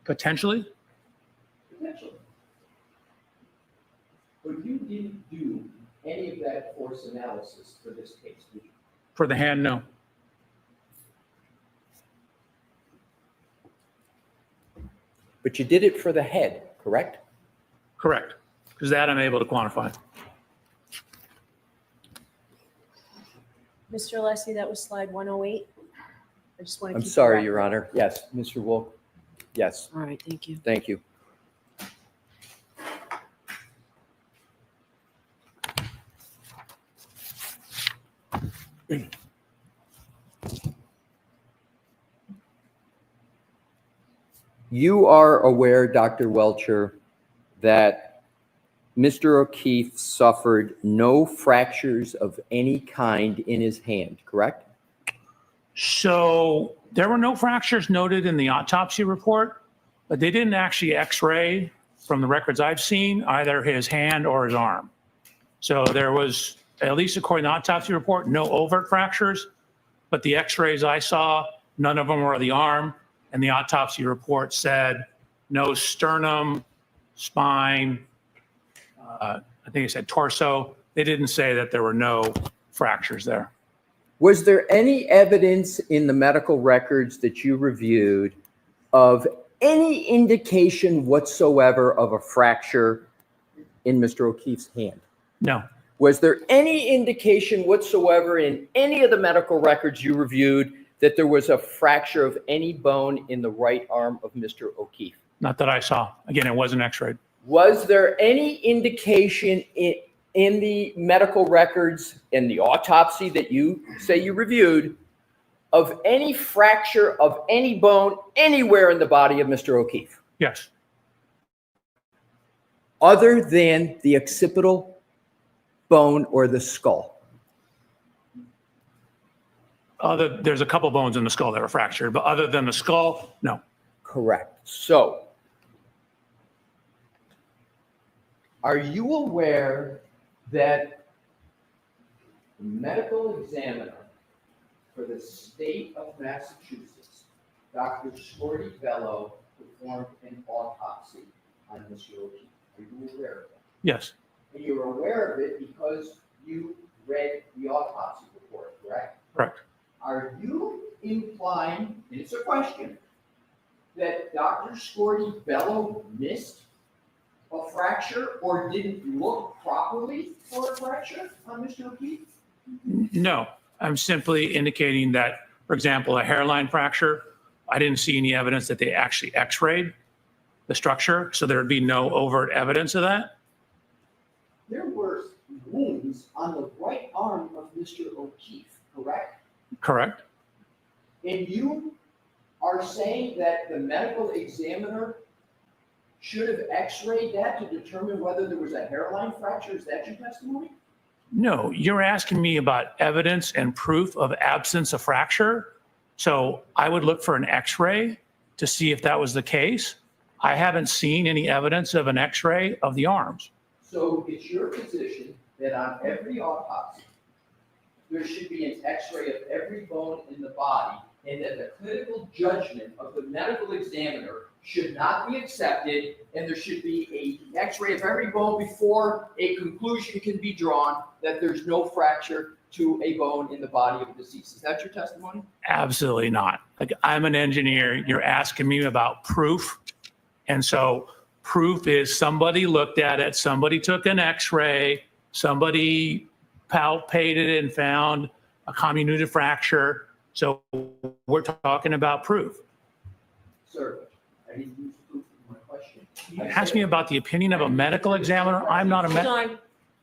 potentially. Potentially. But you didn't do any of that force analysis for this case, did you? For the hand, no. But you did it for the head, correct? Correct. Because that I'm able to quantify. Mr. Alessi, that was slide 108. I just want to I'm keep. sorry, track. Your Honor. Yes, Mr. Wolk. Yes, All right, thank you. thank you. You are aware, Dr. Welcher, that Mr. O'Keefe suffered no fractures of any kind in his hand, correct? So there were no fractures noted in the autopsy report, but they didn't actually x-ray, from the records I've seen, either his hand or his arm. So there was, at least according to the autopsy report, no overt fractures, but the x-rays I saw, none of them were of the arm, and the autopsy report said no sternum, spine, I think it said torso. They didn't say that there were no fractures there. Was there any evidence in the medical records that you reviewed of any indication whatsoever of a fracture in Mr. O'Keefe's hand? No, Was there any indication whatsoever in any of the medical records you reviewed that there was a fracture of any bone in the right arm of Mr. O'Keefe? not that I saw. Again, it wasn't x-rayed. Was there any indication in the medical records, in the autopsy that you say you reviewed, of any fracture of any bone anywhere in the body of Mr. O'Keefe, Yes. other than the occipital bone or the skull? There's a couple bones in the skull that were fractured, but other than the skull, no. Correct. So, are you aware that the medical examiner for the state of Massachusetts, Dr. Scorty Bello, performed an autopsy on Mr. O'Keefe? Are you aware of that? Yes, And you're aware of it because you read the autopsy report, correct? correct. Are you implying, and it's a question, that Dr. Scorty Bello missed a fracture or didn't look properly for a fracture on Mr. O'Keefe? No, I'm simply indicating that, for example, a hairline fracture, I didn't see any evidence that they actually x-rayed the structure, so there'd be no overt evidence of that. There were wounds on the right arm of Mr. O'Keefe, correct? Correct. And you are saying that the medical examiner should have x-rayed that to determine whether there was a hairline fracture? Is that your testimony? No, you're asking me about evidence and proof of absence of fracture. So I would look for an x-ray to see if that was the case. I haven't seen any evidence of an x-ray of the arms. So it's your position that on every autopsy, there should be an x-ray of every bone in the body, and that the clinical judgment of the medical examiner should not be accepted, and there should be an x-ray of every bone before a conclusion can be drawn that there's no fracture to a bone in the body of the deceased. Is that your testimony? Absolutely not. Like, I'm an engineer. You're asking me about proof. And so proof is somebody looked at it, somebody took an x-ray, somebody palpated and found a comminuted fracture. So we're talking about proof. Sir, I didn't use proof in my question. Ask me about the opinion of a medical examiner. I'm not a Hold medical. on.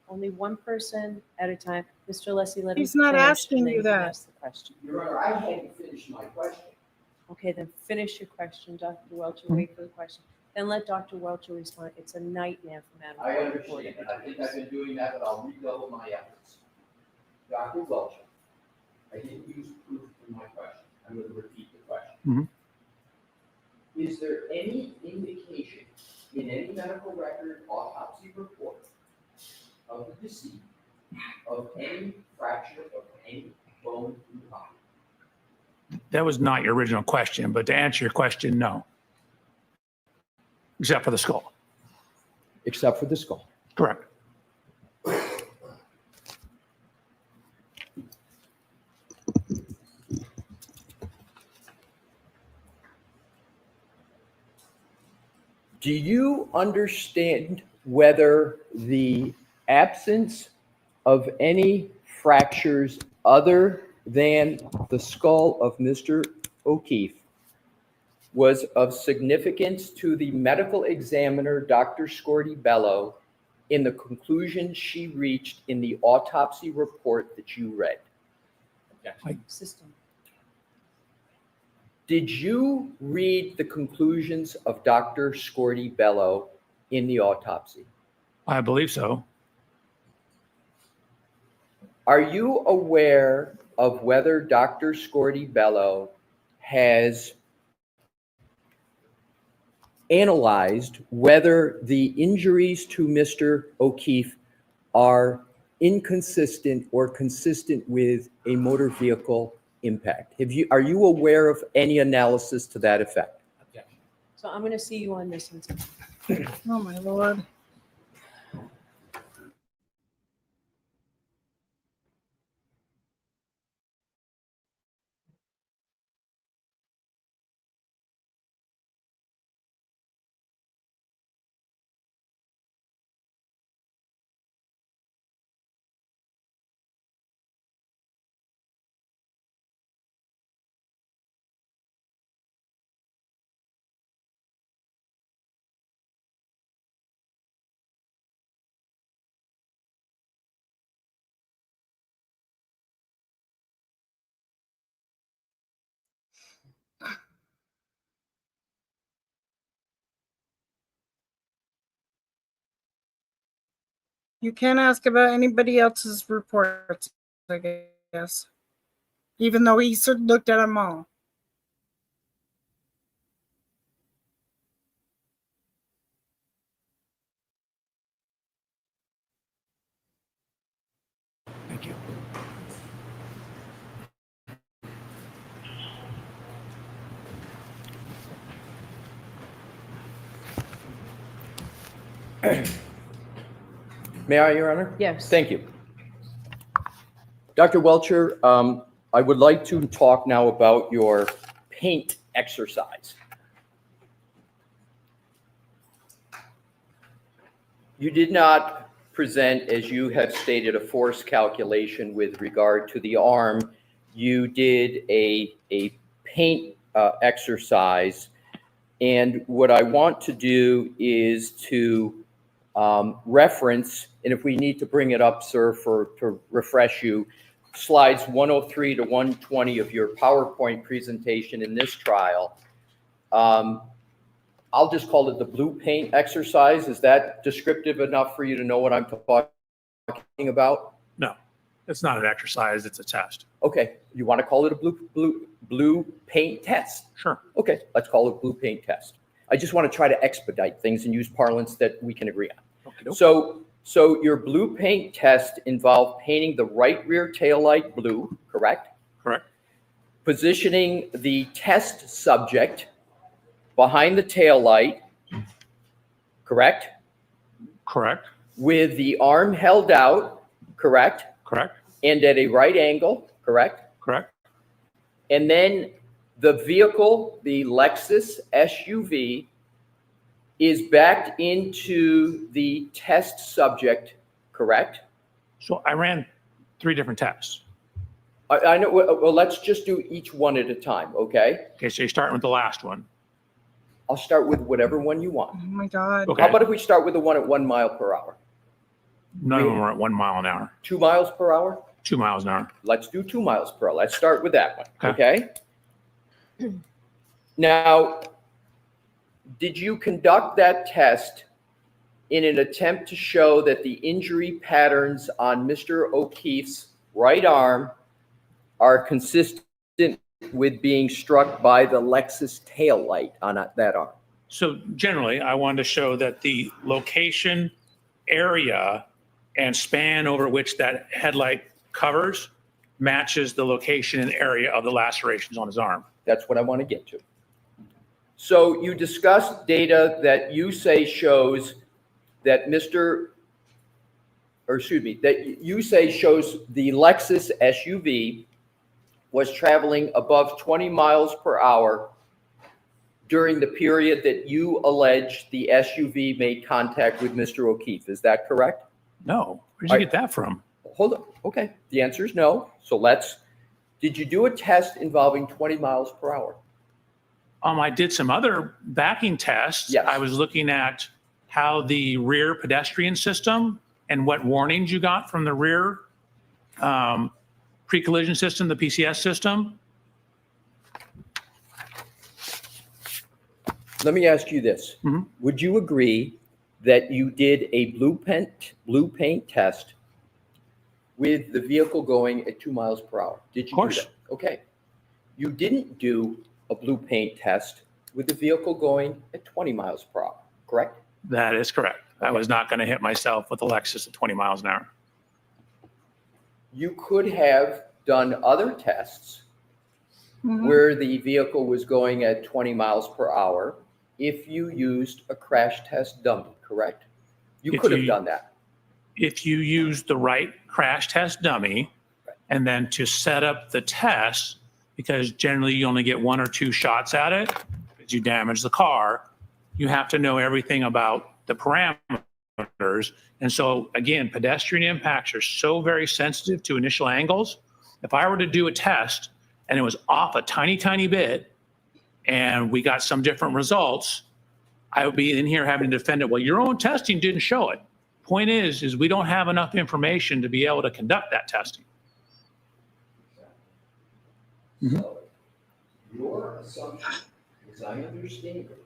Only one person at a time. Mr. Leslie, let him He's not finish, asking and then you can that. ask the question. Your Honor, I hadn't finished my question. Okay, then finish your question, Dr. Welcher. Wait for the question. Then let Dr. Welcher respond. It's a nightmare for Madam I Clerk understand, reporting and I think I've been doing that, but I'll redouble my efforts. Dr. Welcher, I didn't use proof in my question. I'm going to repeat the question. Is there any indication in any medical record, autopsy report of the deceased of any fracture of any bone in the body? That was not your original question, but to answer your question, no. Except for the skull. Except for the skull. Correct. Do you understand whether the absence of any fractures other than the skull of Mr. O'Keefe was of significance to the medical examiner, Dr. Scorty Bello, in the conclusion she reached in the autopsy report that you read? System. Did you read the conclusions of Dr. Scorty Bello in the autopsy? I believe so. Are you aware of whether Dr. Scorty Bello has analyzed whether the injuries to Mr. O'Keefe are inconsistent or consistent with a motor vehicle impact? Are you aware of any analysis to that effect? So So I'm gonna see you on this one. Oh my lord. You can't ask about anybody else's reports, I guess. Even though he looked at them all. Thank you. May I, Your Honor? Yes. Thank you. Dr. Welcher, I would like to talk now about your paint exercise. You did not present, as you have stated, a force calculation with regard to the arm. You did a paint exercise. And what I want to do is to reference, and if we need to bring it up, sir, to refresh you, slides 103 to 120 of your PowerPoint presentation in this trial. I'll just call it the blue paint exercise. Is that descriptive enough for you to know what I'm talking about? No, it's not an exercise, it's a test. Okay, you want to call it a blue paint test? Sure. Okay, let's call it blue paint test. I just want to try to expedite things and use parlance that we can agree on. Okay. So your blue paint test involved painting the right rear taillight blue, correct? Correct. Positioning the test subject behind the taillight, correct? Correct. With the arm held out, correct? Correct. And at a right angle, correct? Correct. And then the vehicle, the Lexus SUV, is backed into the test subject, correct? So I ran 3 different tests. I know, well, let's just do each one at a time, okay? Okay, so you're starting with the last one. I'll start with whatever one you want. Oh my God. Okay. How about if we start with the one at 1 mile per hour? None of them are at 1 mile an hour. 2 miles per hour? 2 miles an hour. Let's do 2 miles per hour. Let's start with that one, Okay. okay? Now, did you conduct that test in an attempt to show that the injury patterns on Mr. O'Keefe's right arm are consistent with being struck by the Lexus taillight on that arm? So generally, I wanted to show that the location, area, and span over which that headlight covers matches the location and area of the lacerations on his arm. That's what I want to get to. So you discussed data that you say shows that that you say shows the Lexus SUV was traveling above 20 miles per hour during the period that you allege the SUV made contact with Mr. O'Keefe. Is that correct? No. Where'd you get that from? Hold on. Okay. The answer is no. So did you do a test involving 20 miles per hour? I did some other backing tests. Yes. I was looking at how the rear pedestrian system and what warnings you got from the rear pre-collision system, the PCS system. Let me ask you this. Mm-hmm. Would you agree that you did a blue paint test with the vehicle going at 2 miles per hour? Did you Of course. do that? Okay. You didn't do a blue paint test with the vehicle going at 20 miles per hour, correct? That is correct. I was not going to hit myself with a Lexus at 20 miles an hour. You could have done other tests where the vehicle was going at 20 miles per hour if you used a crash test dummy, correct? You If could have you- done that. If you use the right crash test dummy, and then to set up the test, because generally you only get 1 or 2 shots at it, because you damage the car, you have to know everything about the parameters. And so again, pedestrian impacts are so very sensitive to initial angles. If I were to do a test and it was off a tiny, tiny bit, and we got some different results, I would be in here having to defend it. Well, your own testing didn't show it. Point is we don't have enough information to be able to conduct that testing. So your assumption, as I understand it,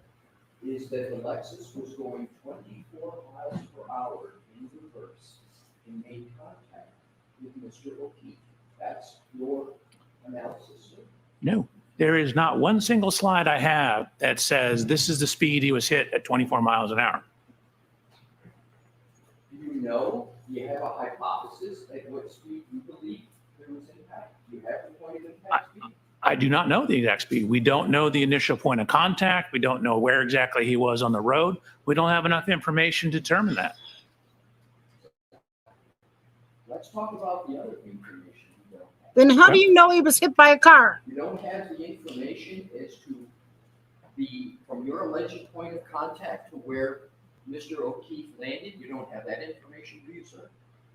is that the Lexus was going 24 miles per hour in reverse and made contact with Mr. O'Keefe. That's your analysis, sir. No, there is not one single slide I have that says this is the speed he was hit at 24 miles an hour. Do you know, do you have a hypothesis at what speed you believe there was impact? Do you have the point of impact speed? I do not know the exact speed. We don't know the initial point of contact. We don't know where exactly he was on the road. We don't have enough information to determine that. Let's talk about the other information you don't have. Then how do you know he was hit by a car? You don't have the information as to from your alleged point of contact to where Mr. O'Keefe landed. You don't have that information, do you, sir?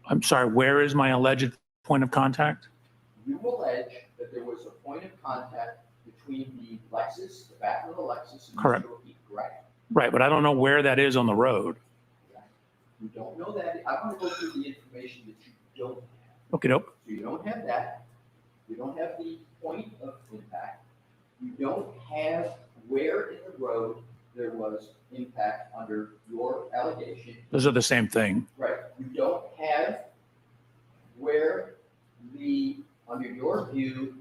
I'm sorry, where is my alleged point of contact? You allege that there was a point of contact between the Lexus, the back of the Lexus, and Correct. Mr. O'Keefe, correct? Right, but I don't know where that is on the road. You don't know that. I want to go through the information that you don't have. Okay, doke. So you don't have that. You don't have the point of impact. You don't have where in the road there was impact under your allegation. Those are the same thing. Right. You don't have where under your view,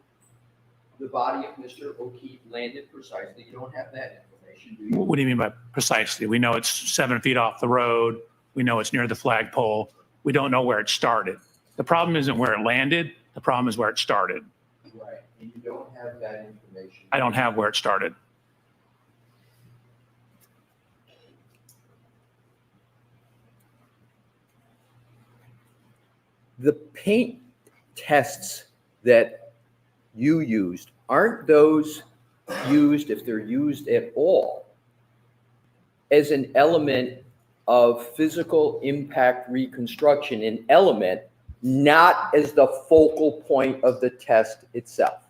the body of Mr. O'Keefe landed precisely. You don't have that information, do you? What do you mean by precisely? We know it's 7 feet off the road. We know it's near the flagpole. We don't know where it started. The problem isn't where it landed. The problem is where it started. Right. And you don't have that information. I don't have where it started. The paint tests that you used, aren't those used, if they're used at all, as an element of physical impact reconstruction, an element, not as the focal point of the test itself?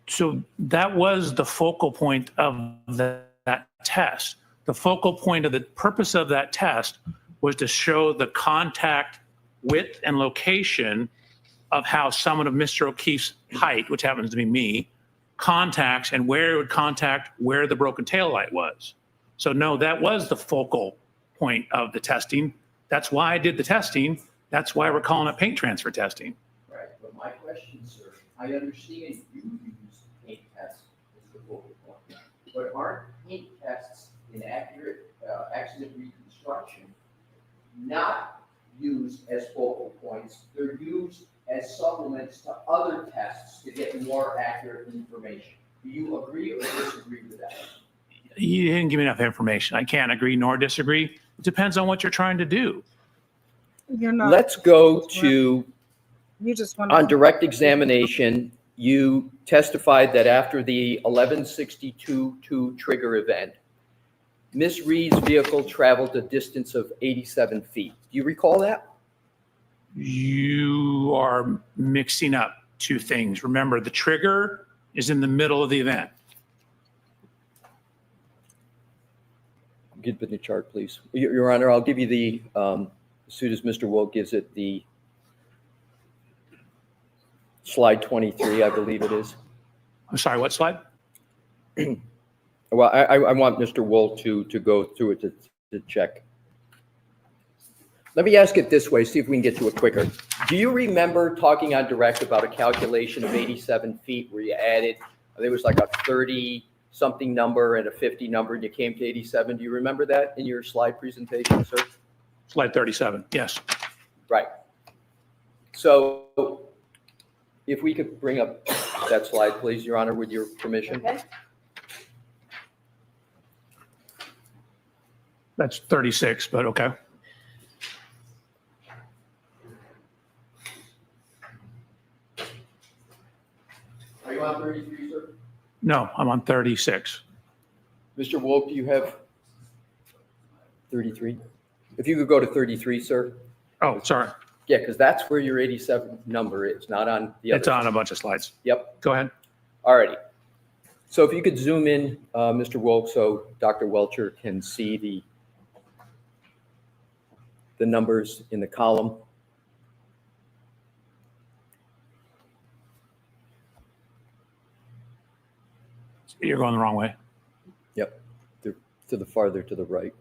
So that was the focal point of that test. The focal point of the purpose of that test was to show the contact width and location of how someone of Mr. O'Keefe's height, which happens to be me, contacts and where it would contact where the broken taillight was. So no, that was the focal point of the testing. That's why I did the testing. That's why we're calling it paint transfer testing. Right, but my question, sir, I understand you use paint tests as the focal point, but aren't paint tests in accurate accident reconstruction not used as focal points? They're used as supplements to other tests to get more accurate information. Do you agree or disagree with that? You didn't give me enough information. I can't agree nor disagree. It depends on what you're trying to do. You're not. Let's go to, You just want on direct examination, you testified that after the 1162-2 trigger event, Miss Reed's vehicle traveled a distance of 87 feet. Do you recall that? You are mixing up two things. Remember, the trigger is in the middle of the event. Give me the chart, please. Your Honor, I'll give you the, as soon as Mr. Wolt gives it, the slide 23, I believe it is. I'm sorry, what slide? Well, I want Mr. Wolt to go through it to check. Let me ask it this way, see if we can get to it quicker. Do you remember talking on direct about a calculation of 87 feet where you added, I think it was like a 30-something number and a 50 number, and you came to 87? Do you remember that in your slide presentation, sir? Slide 37, yes. Right. So if we could bring up that slide, please, Your Honor, with your permission. Okay. That's 36, but okay. Are you on 33, sir? No, I'm on 36. Mr. Wolk, do you have 33? If you could go to 33, sir. Oh, sorry. Yeah, because that's where your 87 number is, not on the other. It's on a bunch of slides. Yep. Go ahead. All righty. So if you could zoom in, Mr. Wolk, so Dr. Welcher can see the numbers in the column. You're going the wrong way. Yep. To the farther to the right.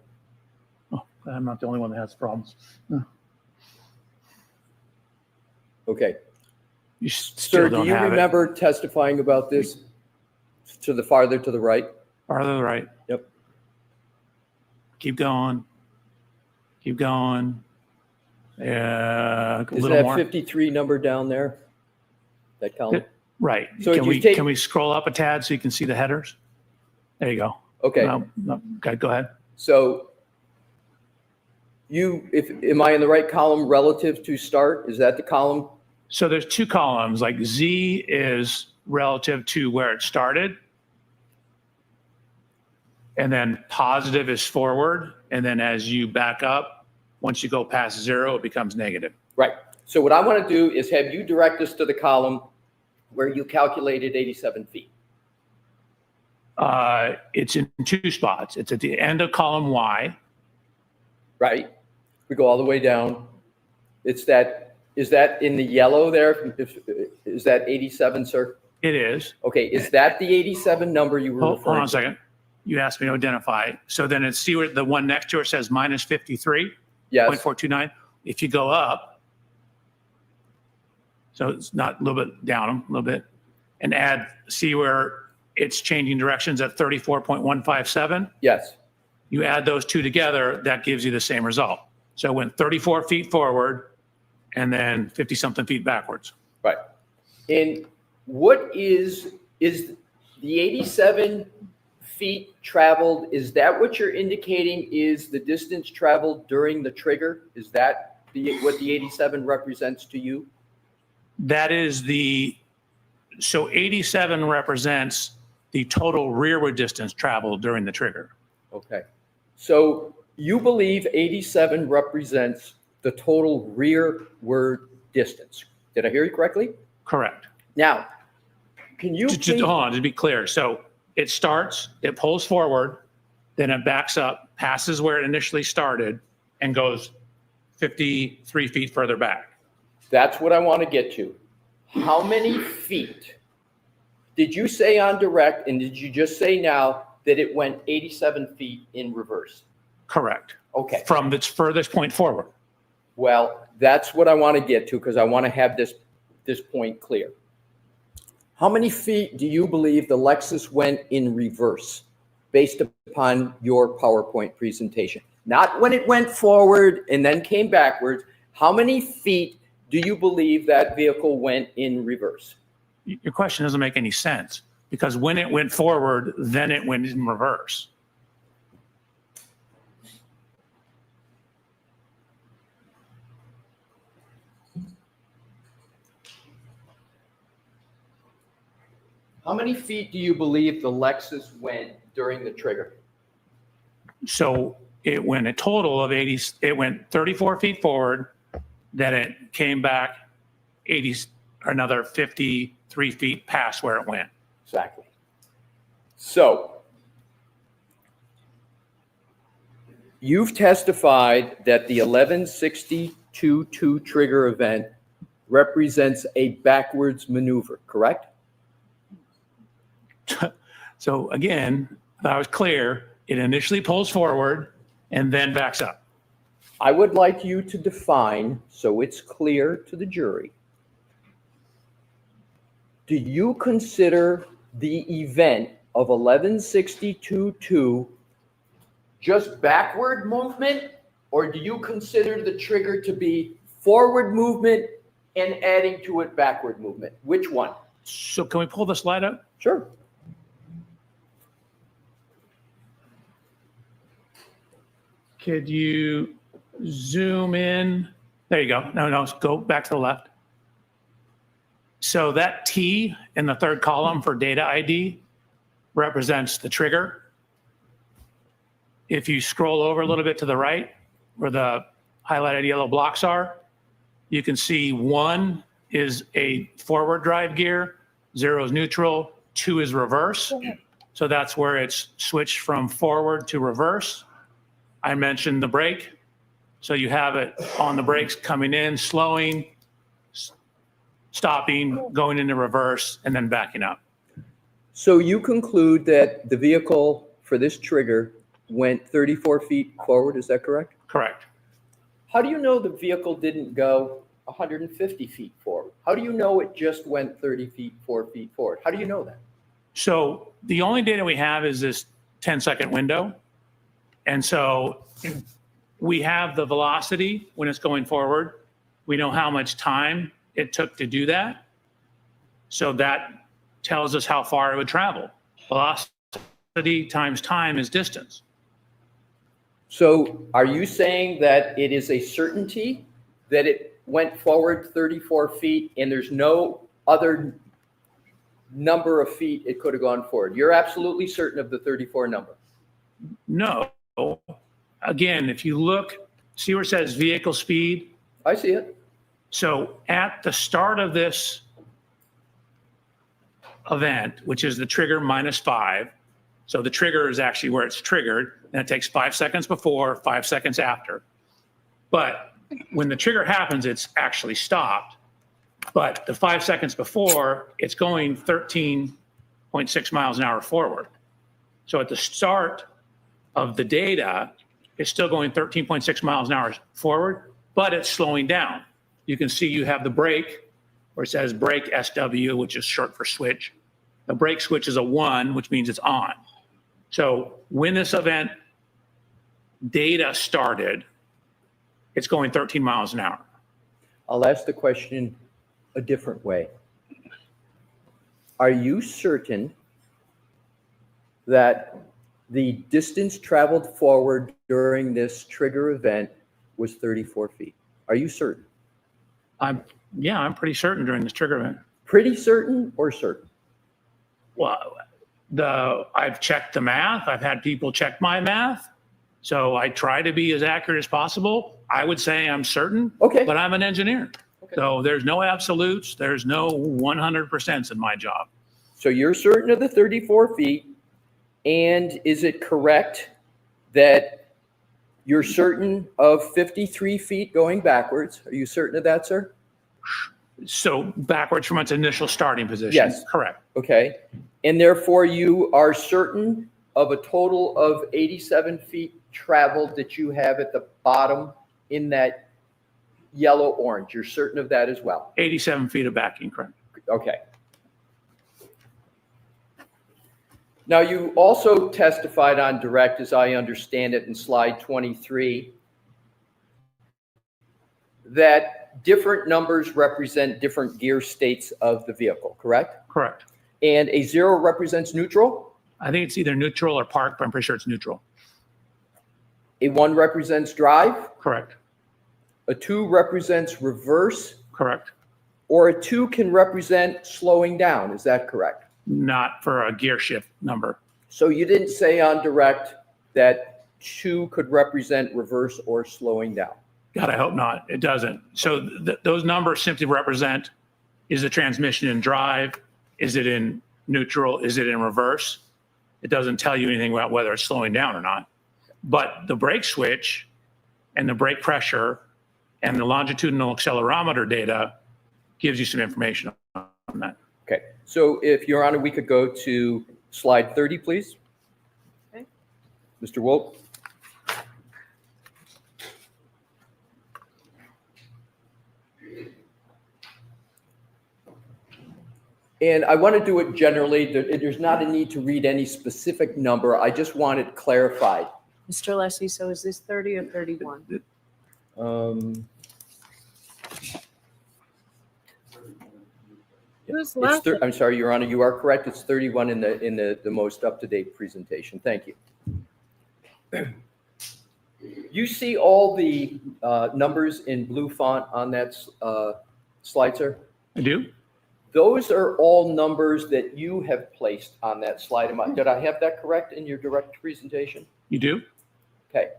Oh, I'm not the only one that has problems. Okay. You Sir, still do don't you have it. remember testifying about this to the farther to the right? Farther to the right. Yep. Keep going. Keep going. A Is little that more. 53 number down there? That column? Right. So if can you we take- can we scroll up a tad so you can see the headers? There you go. Okay. No, okay, go ahead. So am I in the right column relative to start? Is that the column? So there's two columns, like Z is relative to where it started. And then positive is forward. And then as you back up, once you go past 0, it becomes negative. Right. So what I want to do is have you direct us to the column where you calculated 87 feet. It's in two spots. It's at the end of column Y. Right. We go all the way down. Is that in the yellow there? Is that 87, sir? It is. Okay. Is that the 87 number you were Hold referring on a to? second. You asked me to identify. So then it's see where the one next to it says minus 53.429. Yes. If you go up, so it's not a little bit down, a little bit, and see where it's changing directions at 34.157. Yes. You add those two together, that gives you the same result. So it went 34 feet forward and then 50 something feet backwards. Right. And what is the 87 feet traveled? Is that what you're indicating is the distance traveled during the trigger? Is that what the 87 represents to you? That is so 87 represents the total rearward distance traveled during the trigger. Okay. So you believe 87 represents the total rearward distance. Did I hear you correctly? Correct. Now, can you Just please- hold on, to be clear. So it starts, it pulls forward, then it backs up, passes where it initially started, and goes 53 feet further back. That's what I want to get to. How many feet did you say on direct, and did you just say now that it went 87 feet in reverse? Correct. Okay. From its furthest point forward. Well, that's what I want to get to because I want to have this point clear. How many feet do you believe the Lexus went in reverse based upon your PowerPoint presentation? Not when it went forward and then came backwards. How many feet do you believe that vehicle went in reverse? Your question doesn't make any sense because when it went forward, then it went in reverse. How many feet do you believe the Lexus went during the trigger? So it went a total of 80, it went 34 feet forward, then it came back another 53 feet past where it went. Exactly. So you've testified that the 1162-2 trigger event represents a backwards maneuver, correct? So again, if I was clear, it initially pulls forward and then backs up. I would like you to define, so it's clear to the jury, do you consider the event of 1162-2 just backward movement, or do you consider the trigger to be forward movement and adding to it backward movement? Which one? So can we pull the slide up? Sure. Could you zoom in? There you go. No, go back to the left. So that T in the third column for data ID represents the trigger. If you scroll over a little bit to the right, where the highlighted yellow blocks are, you can see 1 is a forward drive gear, 0 is neutral, 2 is reverse. So that's where it's switched from forward to reverse. I mentioned the brake. So you have it on the brakes coming in, slowing, stopping, going into reverse, and then backing up. So you conclude that the vehicle for this trigger went 34 feet forward, is that correct? Correct. How do you know the vehicle didn't go 150 feet forward? How do you know it just went 4 feet forward? How do you know that? So the only data we have is this 10-second window. And so we have the velocity when it's going forward. We know how much time it took to do that. So that tells us how far it would travel. Velocity times time is distance. So are you saying that it is a certainty that it went forward 34 feet and there's no other number of feet it could have gone forward? You're absolutely certain of the 34 number? No. Again, if you look, see where it says vehicle speed? I see it. So at the start of this event, which is the trigger -5, so the trigger is actually where it's triggered, and it takes 5 seconds before, 5 seconds after. But when the trigger happens, it's actually stopped. But the 5 seconds before, it's going 13.6 miles an hour forward. So at the start of the data, it's still going 13.6 miles an hour forward, but it's slowing down. You can see you have the brake, where it says brake SW, which is short for switch. The brake switch is a 1, which means it's on. So when this event data started, it's going 13 miles an hour. I'll ask the question a different way. Are you certain that the distance traveled forward during this trigger event was 34 feet? Are you certain? I'm pretty certain during this trigger event. Pretty certain or certain? Well, I've checked the math. I've had people check my math. So I try to be as accurate as possible. I would say I'm certain, Okay. but I'm an engineer. Okay. So there's no absolutes. There's no 100% in my job. So you're certain of the 34 feet, and is it correct that you're certain of 53 feet going backwards? Are you certain of that, sir? So backwards from its initial starting position. Yes. Correct. Okay. And therefore you are certain of a total of 87 feet traveled that you have at the bottom in that yellow orange. You're certain of that as well? 87 feet of backing, correct. Okay. Now, you also testified on direct, as I understand it, in slide 23, that different numbers represent different gear states of the vehicle, correct? Correct. And a 0 represents neutral? I think it's either neutral or park, but I'm pretty sure it's neutral. A 1 represents drive? Correct. A 2 represents reverse? Correct. Or a 2 can represent slowing down, is that correct? Not for a gear shift number. So you didn't say on direct that 2 could represent reverse or slowing down? God, I hope not. It doesn't. So those numbers simply represent, is the transmission in drive? Is it in neutral? Is it in reverse? It doesn't tell you anything about whether it's slowing down or not. But the brake switch and the brake pressure and the longitudinal accelerometer data gives you some information on that. Okay, so if Your Honor, we could go to slide 30, please. Okay. Mr. Wolf. And I want to do it generally. There's not a need to read any specific number. I just want it clarified. Mr. Leslie, so is this 30 or 31? Who's It's laughing? I'm sorry, Your Honor, you are correct. It's 31 in the most up-to-date presentation. Thank you. You see all the numbers in blue font on that slide, sir? I do? Those are all numbers that you have placed on that slide. Did I have that correct in your direct presentation? You do? Okay.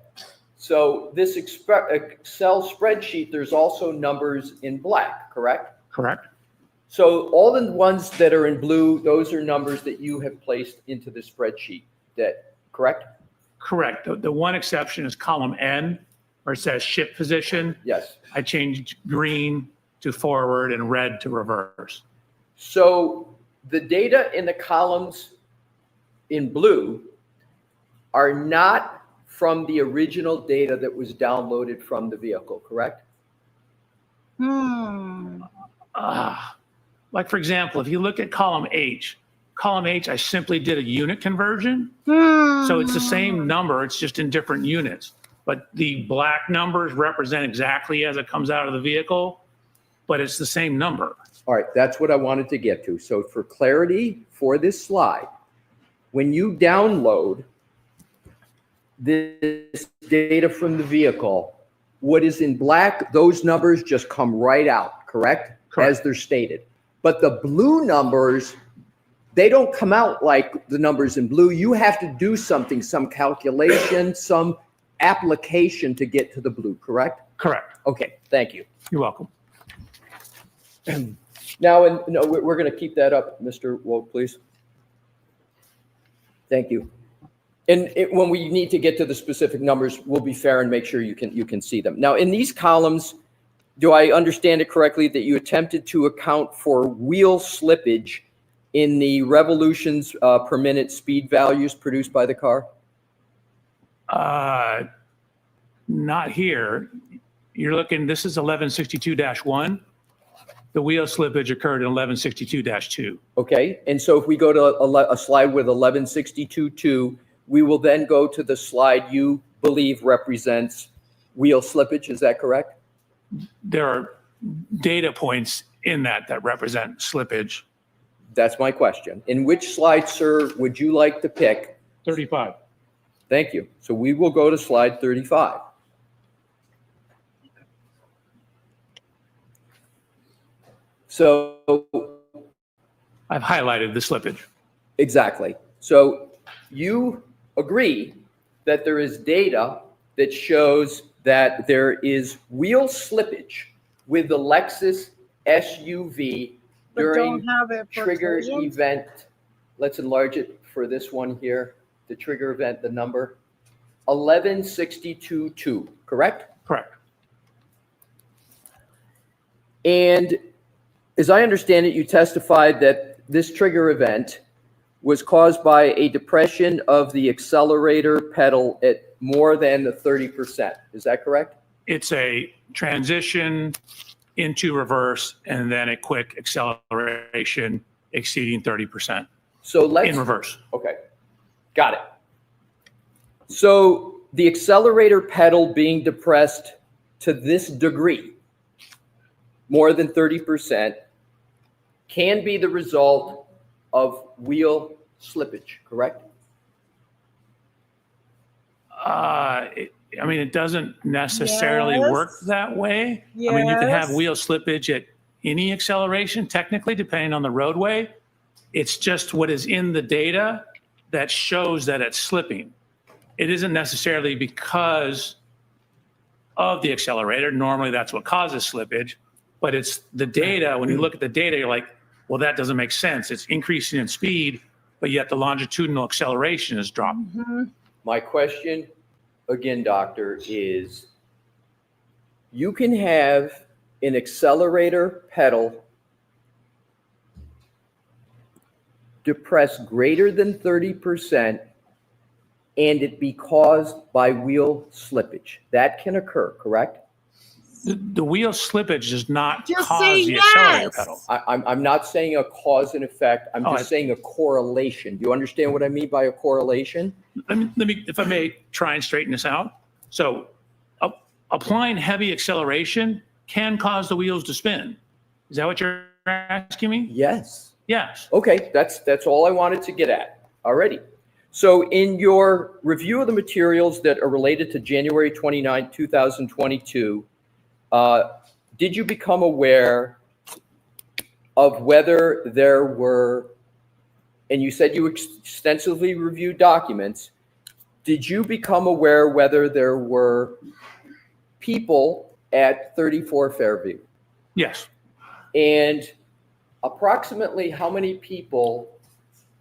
So this Excel spreadsheet, there's also numbers in black, correct? Correct. So all the ones that are in blue, those are numbers that you have placed into the spreadsheet. Correct? Correct. The one exception is column N, where it says ship position. Yes. I changed green to forward and red to reverse. So the data in the columns in blue are not from the original data that was downloaded from the vehicle, correct? Like, for example, if you look at column H, I simply did a unit conversion. So it's the same number, it's just in different units. But the black numbers represent exactly as it comes out of the vehicle, but it's the same number. All right, that's what I wanted to get to. So for clarity for this slide, when you download this data from the vehicle, what is in black, those numbers just come right out, correct? As they're stated. But the blue numbers, they don't come out like the numbers in blue. You have to do something, some calculation, some application to get to the blue, correct? Correct. Okay, thank you. You're welcome. Now, we're going to keep that up, Mr. Woke, please. Thank you. And when we need to get to the specific numbers, we'll be fair and make sure you can see them. Now, in these columns, do I understand it correctly that you attempted to account for wheel slippage in the revolutions per minute speed values produced by the car? Not here. You're looking, this is 1162-1. The wheel slippage occurred in 1162-2. Okay, and so if we go to a slide with 1162.2, we will then go to the slide you believe represents wheel slippage. Is that correct? There are data points in that represent slippage. That's my question. In which slide, sir, would you like to pick? 35. Thank you. So we will go to slide 35. So I've highlighted the slippage. Exactly. So you agree that there is data that shows that there is wheel slippage with the Lexus SUV during trigger event. Let's enlarge it for this one here. The trigger event, the number 1162.2, correct? Correct. And as I understand it, you testified that this trigger event was caused by a depression of the accelerator pedal at more than 30%. Is that correct? It's a transition into reverse and then a quick acceleration exceeding 30%. So let's in reverse. Okay, got it. So the accelerator pedal being depressed to this degree, more than 30%, can be the result of wheel slippage, correct? It doesn't necessarily work that way. Yes. I mean, you can have wheel slippage at any acceleration, technically, depending on the roadway. It's just what is in the data that shows that it's slipping. It isn't necessarily because of the accelerator. Normally, that's what causes slippage. But it's the data. When you look at the data, you're like, well, that doesn't make sense. It's increasing in speed, but yet the longitudinal acceleration is dropping. Mm-hmm. My question, again, doctor, is you can have an accelerator pedal depress greater than 30% and it be caused by wheel slippage. That can occur, correct? The wheel slippage does not Just cause say the accelerator yes. pedal. I'm not saying a cause and effect. I'm just saying a correlation. Do you understand what I mean by a correlation? Let me, if I may, try and straighten this out. So applying heavy acceleration can cause the wheels to spin. Is that what you're asking me? Yes. Yes. Okay, that's all I wanted to get at already. So in your review of the materials that are related to January 29, 2022, did you become aware of whether there were, and you said you extensively reviewed documents, did you become aware whether there were people at 34 Fairview? Yes. And approximately how many people,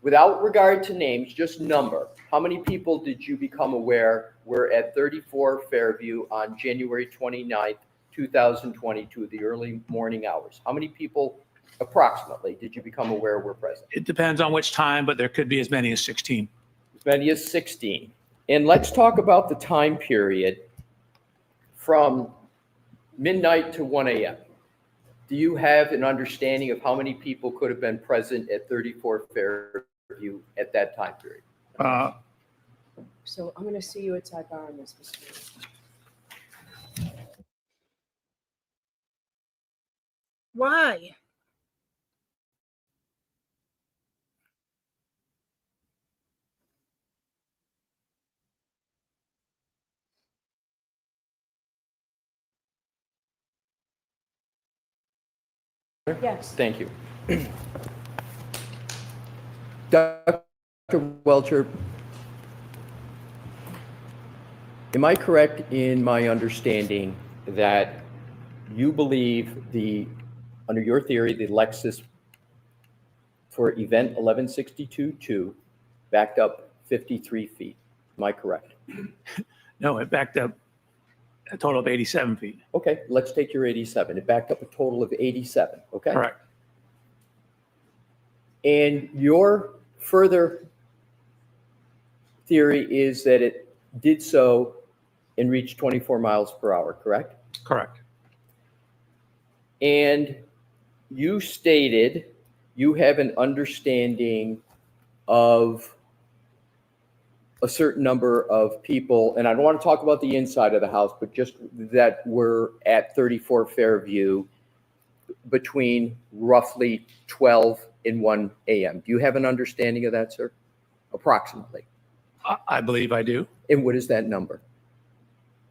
without regard to names, just number, how many people did you become aware were at 34 Fairview on January 29th, 2022, the early morning hours? How many people approximately did you become aware were present? It depends on which time, but there could be as many as 16. As many as 16. And let's talk about the time period from midnight to 1 a.m. Do you have an understanding of how many people could have been present at 34 Fairview at that time period? So I'm going to see you at sidebar on this, Mr. Mayor. Why? Yes. Thank you. Dr. Welcher, am I correct in my understanding that you believe under your theory, the Lexus for event 1162-2 backed up 53 feet? Am I correct? No, it backed up a total of 87 feet. Okay, let's take your 87. It backed up a total of 87, okay? Correct. And your further theory is that it did so and reached 24 miles per hour, correct? Correct. And you stated you have an understanding of a certain number of people, and I don't want to talk about the inside of the house, but just that were at 34 Fairview between roughly 12 and 1 a.m. Do you have an understanding of that, sir? Approximately. I believe I do. And what is that number?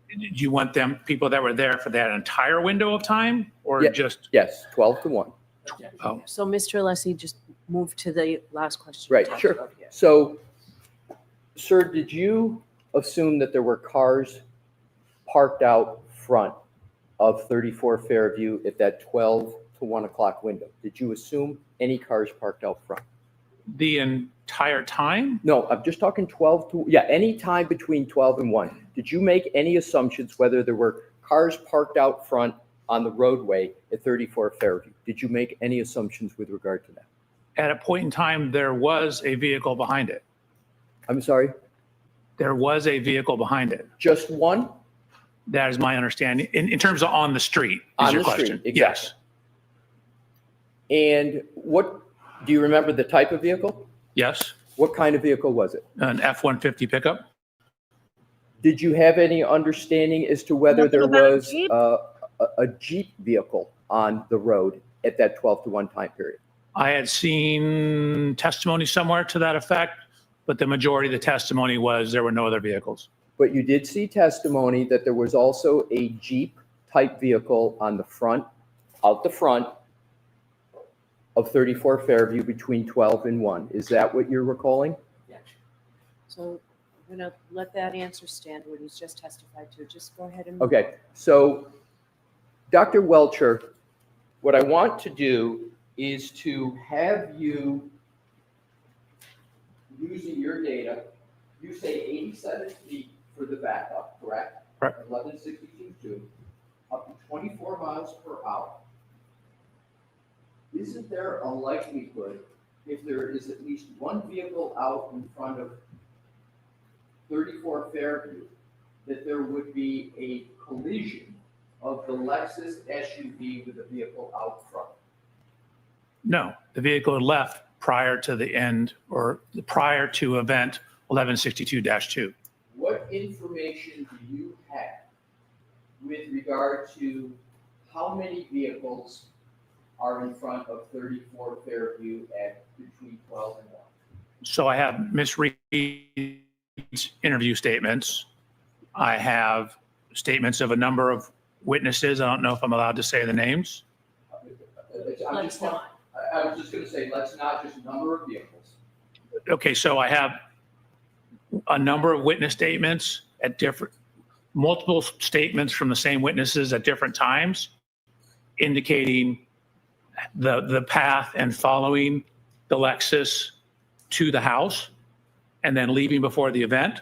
Do you want them, people that were there for that entire window of time or Yeah. just? Yes, 12 to 1. Oh, So Mr. Alessi, just move to the last question. Right, sure. So, sir, did you assume that there were cars parked out front of 34 Fairview at that 12 to 1 o'clock window? Did you assume any cars parked out front? the entire time? No, I'm just talking 12 to, yeah, any time between 12 and 1. Did you make any assumptions whether there were cars parked out front on the roadway at 34 Fairview? Did you make any assumptions with regard to that? At a point in time, there was a vehicle behind it. I'm sorry, There was a vehicle behind it. just one? That is my understanding. In terms of on the street, is On your the street, question? exactly. Yes. And what, do you remember the type of vehicle? Yes. What kind of vehicle was it? An F-150 pickup. Did you have any understanding as to whether Nothing there about a was Jeep? a Jeep vehicle on the road at that 12 to 1 time period? I had seen testimony somewhere to that effect, but the majority of the testimony was there were no other vehicles. But you did see testimony that there was also a Jeep type vehicle on the front, out the front of 34 Fairview between 12 and 1. Is that what you're recalling? So I'm going to let that answer stand what he's just testified to. Just go ahead and. Okay, so Dr. Welcher, what I want to do is to have you, using your data, you say 87 feet for the backup, correct? Correct. 1162, up to 24 miles per hour. Isn't there a likelihood, if there is at least one vehicle out in front of 34 Fairview, that there would be a collision of the Lexus SUV with a vehicle out front? No, the vehicle had left prior to the end or prior to event 1162-2. What information do you have with regard to how many vehicles are in front of 34 Fairview at between 12 and 1? So I have Miss Reed's interview statements. I have statements of a number of witnesses. I don't know if I'm allowed to say the names. Let's not. I was just gonna say, let's not just number of vehicles. Okay, so I have a number of witness statements at multiple statements from the same witnesses at different times, indicating the path and following the Lexus to the house and then leaving before the event.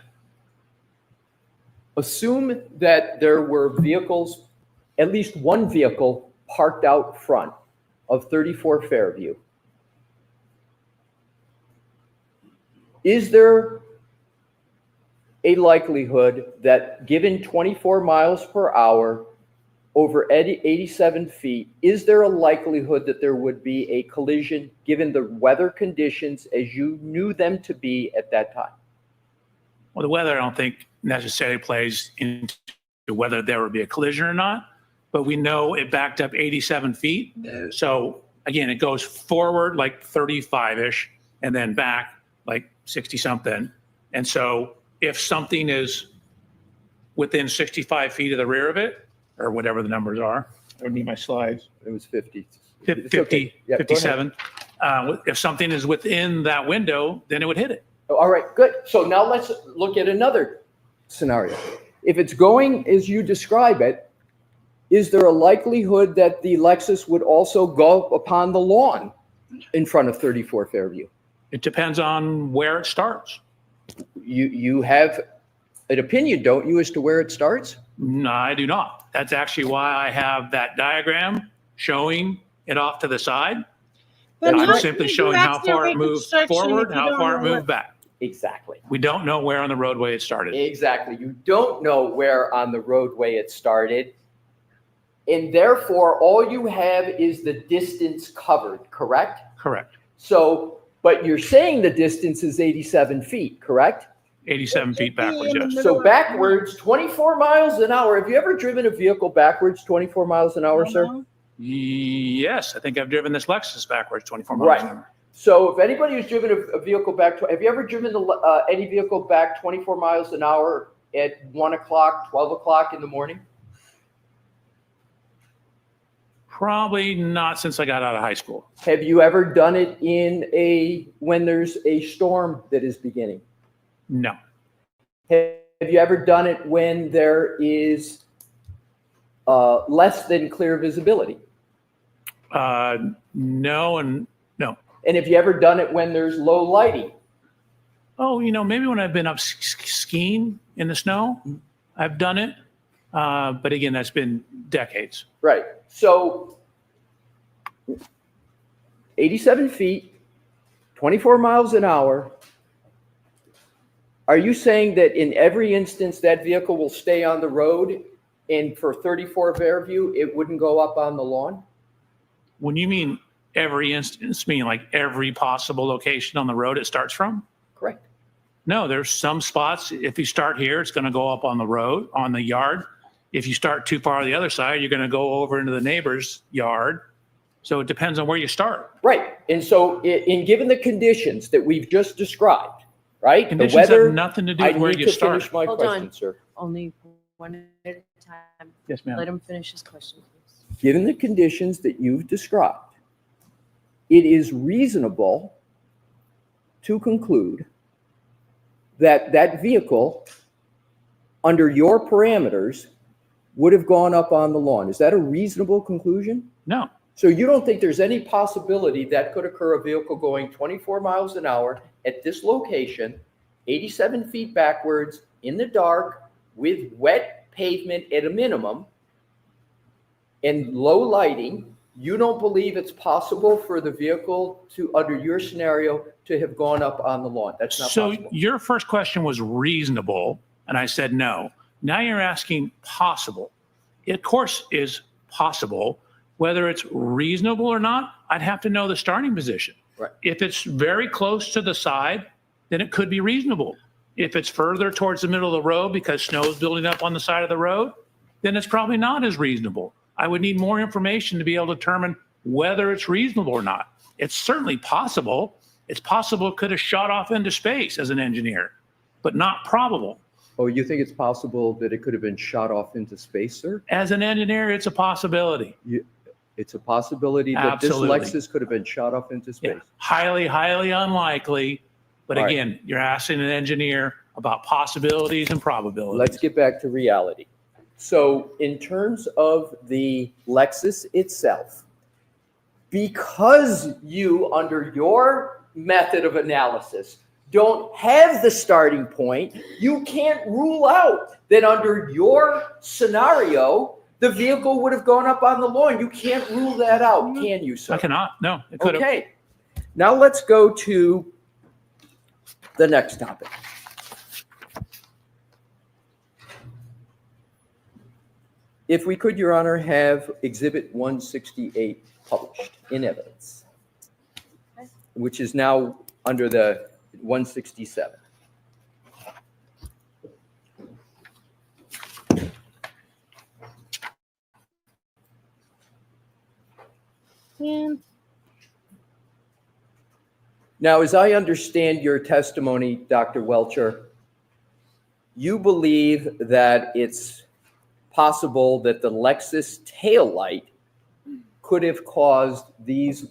Assume that there were vehicles, at least one vehicle parked out front of 34 Fairview. Is there a likelihood that given 24 miles per hour over 87 feet, is there a likelihood that there would be a collision given the weather conditions as you knew them to be at that time? Well, the weather, I don't think necessarily plays into whether there would be a collision or not, but we know it backed up 87 feet. So again, it goes forward like 35-ish and then back like 60 something. And so if something is within 65 feet of the rear of it, or whatever the numbers are, I would need my slides. It was 50. 50, Okay. Yeah, go ahead. 57. If something is within that window, then it would hit it. All right, good. So now let's look at another scenario. If it's going as you describe it, is there a likelihood that the Lexus would also go upon the lawn in front of 34 Fairview? It depends on where it starts. You have an opinion, don't you, as to where it starts? No, I do not. That's actually why I have that diagram showing it off to the side. Then I'm how simply can you showing how accident far it moved reconstruction forward, if you how don't far it know moved what- back. Exactly. We don't know where on the roadway it started. Exactly. You don't know where on the roadway it started. And therefore, all you have is the distance covered, correct? Correct. So, but you're saying the distance is 87 feet, correct? 87 feet backwards, yes. So backwards, 24 miles an hour. Have you ever driven a vehicle backwards 24 miles an hour, sir? Yes, I think I've driven this Lexus backwards 24 miles an Right. hour. So if anybody who's driven a vehicle back, have you ever driven any vehicle back 24 miles an hour at 1 o'clock, 12 o'clock in the morning? Probably not since I got out of high school. Have you ever done it when there's a storm that is beginning? No. Have you ever done it when there is less than clear visibility? No and no. And have you ever done it when there's low lighting? Oh, maybe when I've been up skiing in the snow, I've done it. But again, that's been decades. Right. So 87 feet, 24 miles an hour. Are you saying that in every instance that vehicle will stay on the road and for 34 Fairview, it wouldn't go up on the lawn? When you mean every instance, mean like every possible location on the road it starts from? Correct. No, there's some spots. If you start here, it's going to go up on the road, on the yard. If you start too far on the other side, you're going to go over into the neighbor's yard. So it depends on where you start. Right. And so in given the conditions that we've just described, right? Conditions the weather, have nothing to do I with where need you to start. finish my Hold question, on. sir. Only one at a time. Yes, ma'am. Let him finish his question, please. Given the conditions that you've described, it is reasonable to conclude that that vehicle, under your parameters, would have gone up on the lawn. Is that a reasonable conclusion? No. So you don't think there's any possibility that could occur a vehicle going 24 miles an hour at this location, 87 feet backwards, in the dark, with wet pavement at a minimum, and low lighting? You don't believe it's possible for the vehicle to, under your scenario, to have gone up on the lawn? That's not So possible. your first question was reasonable, and I said no. Now you're asking possible. It, of course, is possible. Whether it's reasonable or not, I'd have to know the starting position. Right. If it's very close to the side, then it could be reasonable. If it's further towards the middle of the road because snow is building up on the side of the road, then it's probably not as reasonable. I would need more information to be able to determine whether it's reasonable or not. It's certainly possible. It's possible it could have shot off into space as an engineer, but not probable. Oh, you think it's possible that it could have been shot off into space, sir? As an engineer, it's a possibility. It's a possibility that Absolutely. this Lexus could have been shot off into space. Yeah. Highly, highly unlikely. But All right. again, you're asking an engineer about possibilities and probabilities. Let's get back to reality. So in terms of the Lexus itself, because you, under your method of analysis, don't have the starting point, you can't rule out that under your scenario, the vehicle would have gone up on the lawn. You can't rule that out, can you, sir? I cannot. No, it could have. Okay. Now let's go to the next topic. If we could, Your Honor, have Exhibit 168 published in evidence, which is now under the 167. Now, as I understand your testimony, Dr. Welcher, you believe that it's possible that the Lexus taillight could have caused these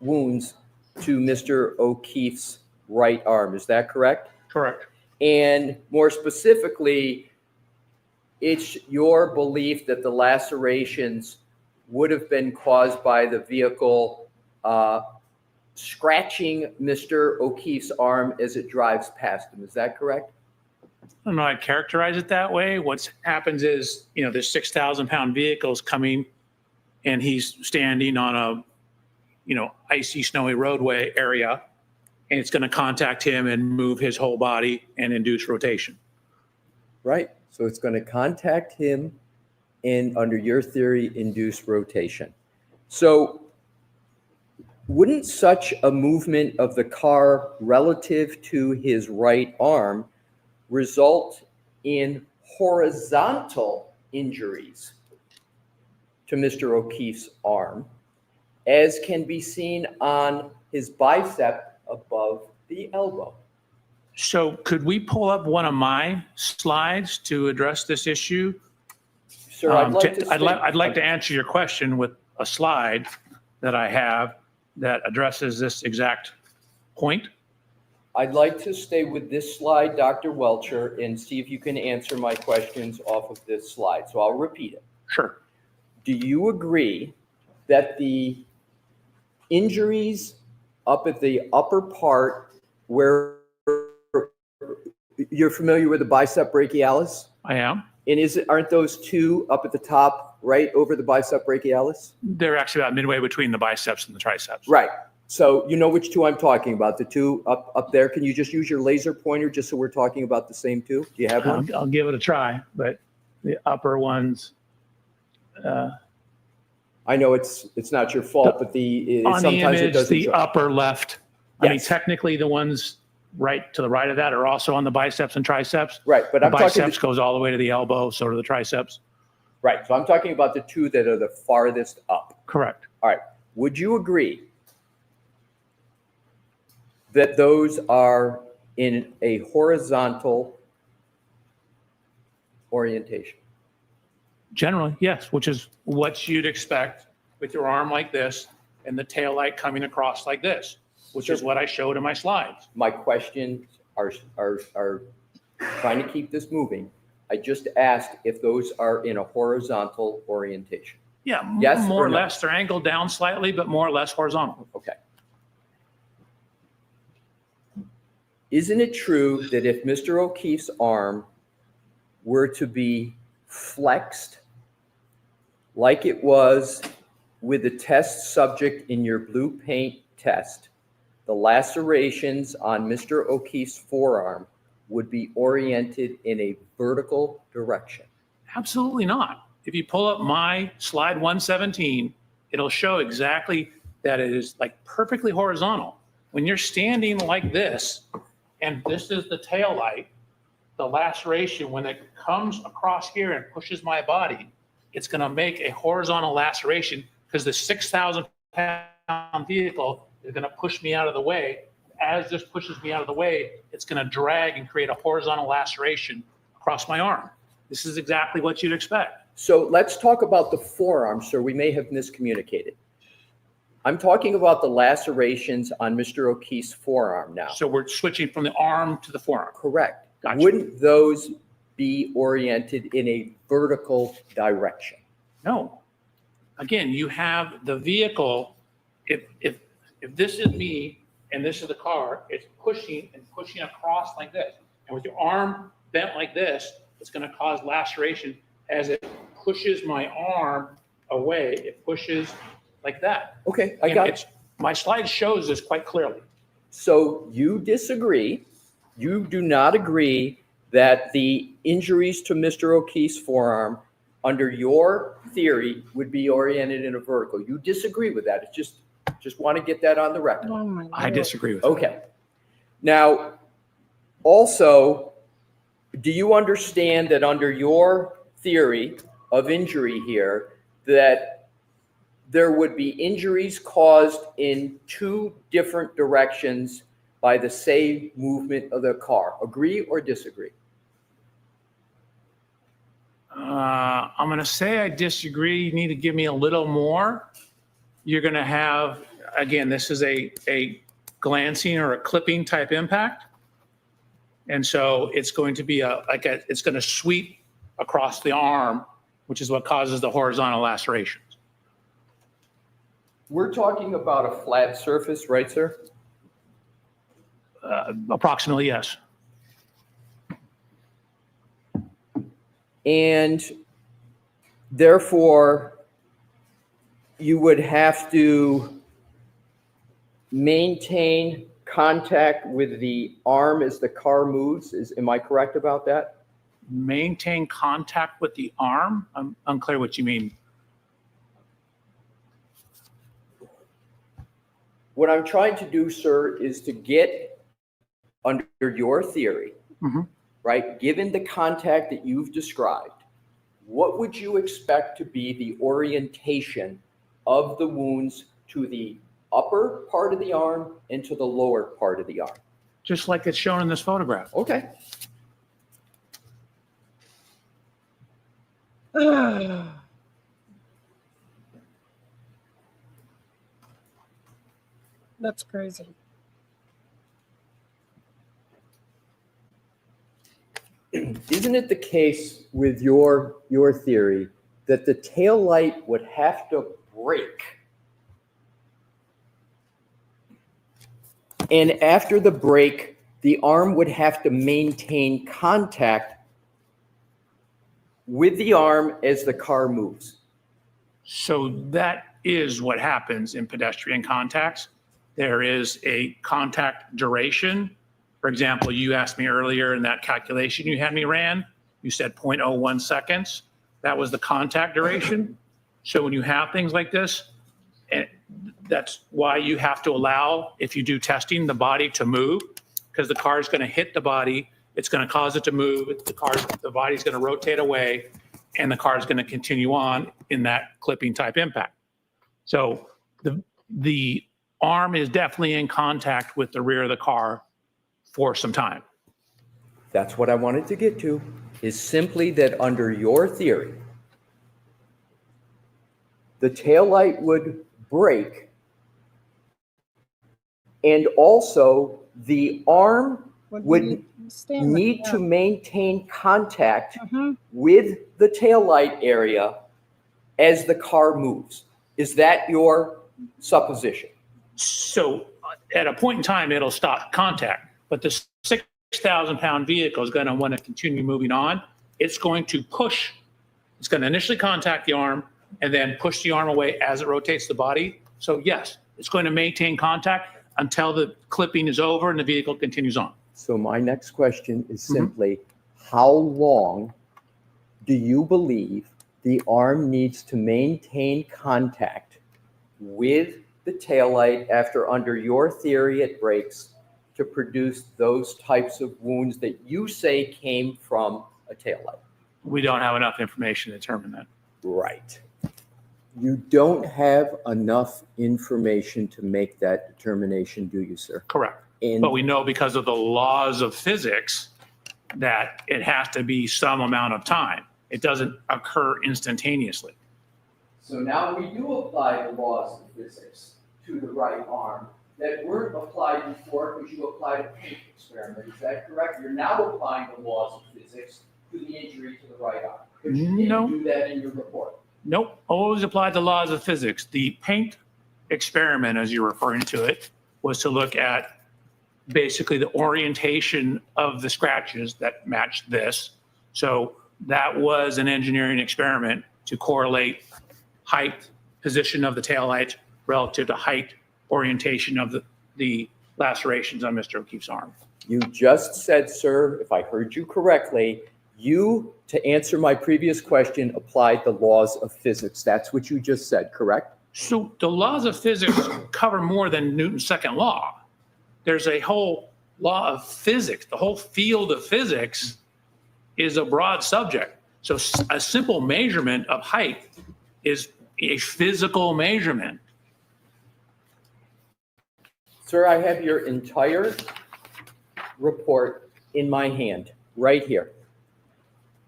wounds to Mr. O'Keefe's right arm. Is that correct? Correct. And more specifically, it's your belief that the lacerations would have been caused by the vehicle scratching Mr. O'Keefe's arm as it drives past him. Is that correct? I don't know. I'd characterize it that way. What happens is, there's 6,000-pound vehicles coming, and he's standing on a, icy, snowy roadway area, and it's going to contact him and move his whole body and induce rotation. Right. So it's going to contact him and, under your theory, induce rotation. So wouldn't such a movement of the car relative to his right arm result in horizontal injuries to Mr. O'Keefe's arm, as can be seen on his bicep above the elbow? So could we pull up one of my slides to address this issue? Sir, I'd like to answer your question with a slide that I have that addresses this exact point. I'd like to stay with this slide, Dr. Welcher, and see if you can answer my questions off of this slide. So I'll repeat it. Sure. Do you agree that the injuries up at the upper part where you're familiar with the bicep brachialis? I am. And aren't those two up at the top, right over the bicep brachialis? They're actually about midway between the biceps and the triceps. Right. So you know which two I'm talking about, the two up there. Can you just use your laser pointer just so we're talking about the same two? Do you have one? I'll give it a try, but the upper ones. I know it's not your fault, but on the sometimes it image, doesn't the show. upper left. I mean, Yes. technically, the ones right to the right of that are also on the biceps and triceps. Right, but The I'm talking. biceps goes all the way to the elbow, so do the triceps. Right, so I'm talking about the two that are the farthest up. Correct. All right, would you agree that those are in a horizontal orientation? Generally, yes, which is what you'd expect with your arm like this and the tail light coming across like this, which is what I showed in my slides. My questions are trying to keep this moving. I just asked if those are in a horizontal orientation. Yeah, Yes more or or no? less. They're angled down slightly, but more or less horizontal. Okay. Isn't it true that if Mr. O'Keefe's arm were to be flexed like it was with the test subject in your blue paint test, the lacerations on Mr. O'Keefe's forearm would be oriented in a vertical direction? Absolutely not. If you pull up my slide 117, it'll show exactly that it is like perfectly horizontal. When you're standing like this, and this is the tail light, the laceration, when it comes across here and pushes my body, it's going to make a horizontal laceration because the 6,000-pound vehicle is going to push me out of the way. As this pushes me out of the way, it's going to drag and create a horizontal laceration across my arm. This is exactly what you'd expect. So let's talk about the forearm, sir. We may have miscommunicated. I'm talking about the lacerations on Mr. O'Keefe's forearm now. So we're switching from the arm to the forearm. Correct. Gotcha. Wouldn't those be oriented in a vertical direction? No. Again, you have the vehicle. If this is me and this is the car, it's pushing and pushing across like this. And with your arm bent like this, it's going to cause laceration as it pushes my arm away. It pushes like that. Okay, I And got it. My slide shows this quite clearly. So you disagree, you do not agree that the injuries to Mr. O'Keefe's forearm under your theory would be oriented in a vertical. You disagree with that. It's just want to get that on the record. Oh my I Lord. disagree with that. Okay. Now, also, do you understand that under your theory of injury here, that there would be injuries caused in two different directions by the same movement of the car? Agree or disagree? I'm going to say I disagree. You need to give me a little more. You're going to have, again, this is a glancing or a clipping type impact. And so it's going to be it's going to sweep across the arm, which is what causes the horizontal lacerations. We're talking about a flat surface, right, sir? Approximately, yes. And therefore, you would have to maintain contact with the arm as the car moves. Am I correct about that? Maintain contact with the arm? I'm unclear what you mean. What I'm trying to do, sir, is to get under your theory, right? Given the contact that you've described, what would you expect to be the orientation of the wounds to the upper part of the arm and to the lower part of the arm? Just like it's shown in this photograph. Okay. That's crazy. Isn't it the case with your theory that the tail light would have to break? And after the break, the arm would have to maintain contact with the arm as the car moves. So that is what happens in pedestrian contacts. There is a contact duration. For example, you asked me earlier in that calculation you had me ran, you said 0.01 seconds. That was the contact duration. So when you have things like this, and that's why you have to allow, if you do testing, the body to move, because the car is going to hit the body. It's going to cause it to move. The body's going to rotate away, and the car is going to continue on in that clipping type impact. So the arm is definitely in contact with the rear of the car for some time. That's what I wanted to get to, is simply that under your theory, the taillight would break, and also the arm would need to maintain contact with the taillight area as the car moves. Is that your supposition? So at a point in time, it'll stop contact, but the 6,000-pound vehicle is going to want to continue moving on. It's going to push. It's going to initially contact the arm and then push the arm away as it rotates the body. So yes, it's going to maintain contact until the clipping is over and the vehicle continues on. So my next question is simply, how long do you believe the arm needs to maintain contact with the taillight after, under your theory, it breaks, to produce those types of wounds that you say came from a taillight? We don't have enough information to determine that. Right. You don't have enough information to make that determination, do you, sir? Correct. And But we know because of the laws of physics that it has to be some amount of time. It doesn't occur instantaneously. so now we do apply the laws of physics to the right arm that weren't applied before because you applied a paint experiment. Is that correct? You're now applying the laws of physics to the injury to the right arm. But you No. didn't do that in your report. Nope, always applied the laws of physics. The paint experiment, as you're referring to it, was to look at basically the orientation of the scratches that matched this. So that was an engineering experiment to correlate height, position of the taillights relative to height, orientation of the lacerations on Mr. O'Keefe's arm. You just said, sir, if I heard you correctly, you, to answer my previous question, applied the laws of physics. That's what you just said, correct? So the laws of physics cover more than Newton's second law. There's a whole law of physics. The whole field of physics is a broad subject. So a simple measurement of height is a physical measurement. Sir, I have your entire report in my hand, right here.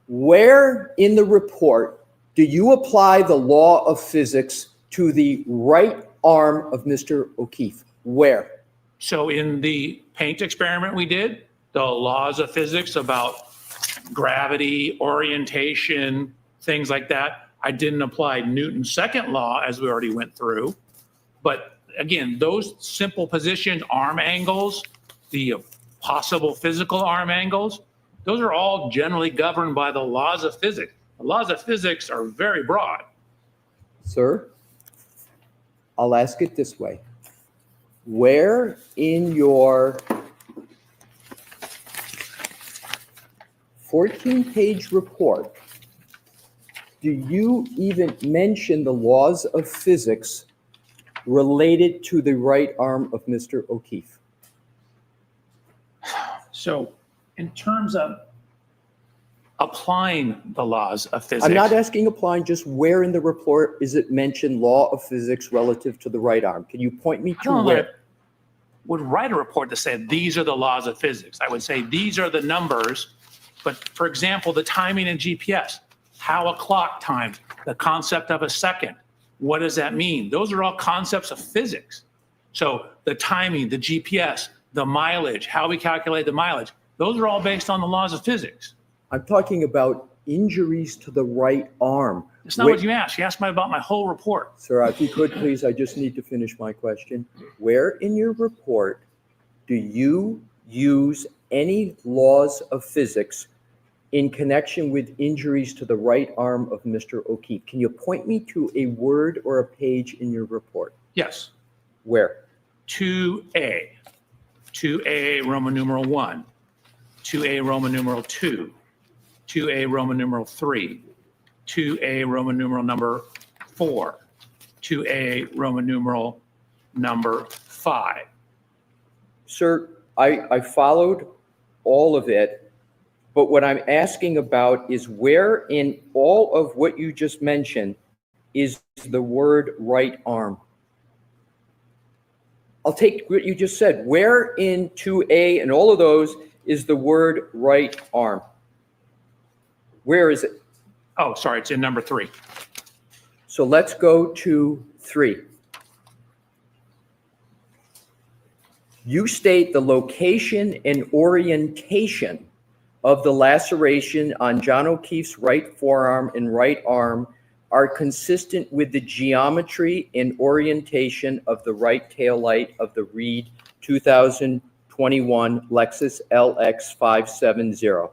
Where in the report do you apply the law of physics to the right arm of Mr. O'Keefe? Where? So in the paint experiment we did, the laws of physics about gravity, orientation, things like that, I didn't apply Newton's second law as we already went through. But again, those simple position arm angles, the possible physical arm angles, those are all generally governed by the laws of physics. The laws of physics are very broad. Sir, I'll ask it this way. Where in your 14-page report do you even mention the laws of physics related to the right arm of Mr. O'Keefe? So in terms of applying the laws of physics. I'm not asking applying, just where in the report is it mentioned law of physics relative to the right arm? Can you point me to where? Would write a report that said these are the laws of physics. I would say these are the numbers, but for example, the timing in GPS, how a clock times, the concept of a second, what does that mean? Those are all concepts of physics. So the timing, the GPS, the mileage, how we calculate the mileage, those are all based on the laws of physics. I'm talking about injuries to the right arm. It's not what you asked. You asked me about my whole report. Sir, if you could, please, I just need to finish my question. Where in your report do you use any laws of physics in connection with injuries to the right arm of Mr. O'Keefe? Can you point me to a word or a page in your report? Yes. Where? 2A, 2A Roman numeral 1, 2A Roman numeral 2, 2A Roman numeral 3, 2A Roman numeral number 4, 2A Roman numeral number 5. Sir, I followed all of it, but what I'm asking about is where in all of what you just mentioned is the word right arm? I'll take what you just said. Where in 2A and all of those is the word right arm? Where is it? Oh, sorry, it's in number 3. So let's go to 3. You state the location and orientation of the laceration on John O'Keefe's right forearm and right arm are consistent with the geometry and orientation of the right taillight of the Reed 2021 Lexus LX 570.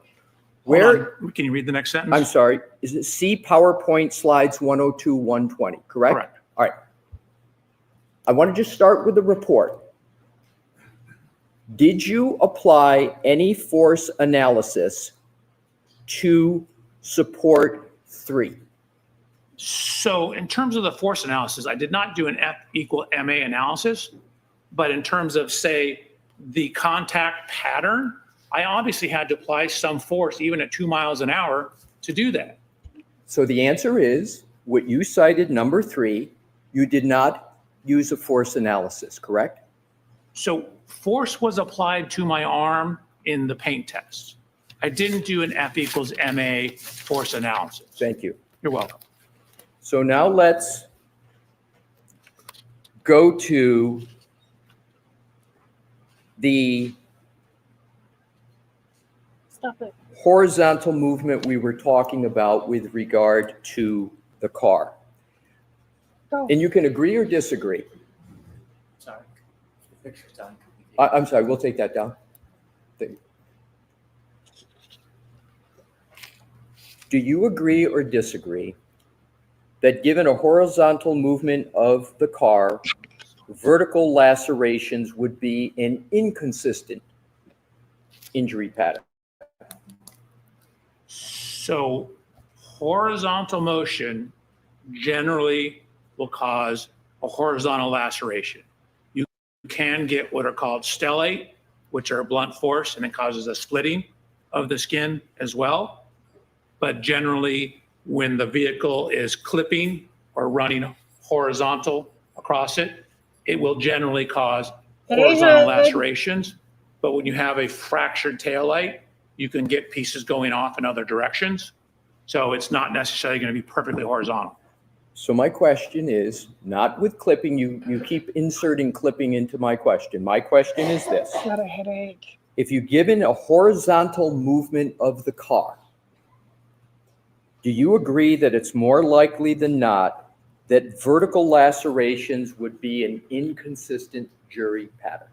Where, can you read the next sentence? I'm sorry, is it see PowerPoint slides 102, 120, correct? Correct. All right. I want to just start with the report. Did you apply any force analysis to support 3? So in terms of the force analysis, I did not do an F equal MA analysis, but in terms of, say, the contact pattern, I obviously had to apply some force, even at 2 miles an hour, to do that. So the answer is what you cited, number 3, you did not use a force analysis, correct? So force was applied to my arm in the paint test. I didn't do an F equals MA force analysis. Thank you. You're welcome. So now let's go to the Stop it. horizontal movement we were talking about with regard to the car. Go. And you can agree or disagree. Sorry. The picture's done. I'm sorry, we'll take that down. Do you agree or disagree that given a horizontal movement of the car, vertical lacerations would be an inconsistent injury pattern? So horizontal motion generally will cause a horizontal laceration. You can get what are called stellate, which are a blunt force, and it causes a splitting of the skin as well. But generally, when the vehicle is clipping or running horizontal across it, it will generally cause horizontal lacerations. But when you have a fractured taillight, you can get pieces going off in other directions. So it's not necessarily going to be perfectly horizontal. So my question is, not with clipping, you keep inserting clipping into my question. My question is this. Got a headache. If you're given a horizontal movement of the car, do you agree that it's more likely than not that vertical lacerations would be an inconsistent injury pattern?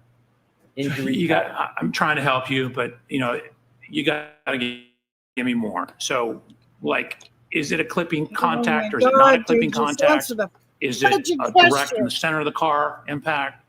I'm trying to help you, but you got to give me more. So, like, is it a clipping contact or is it not a clipping contact? Is it a direct in the center of the car impact?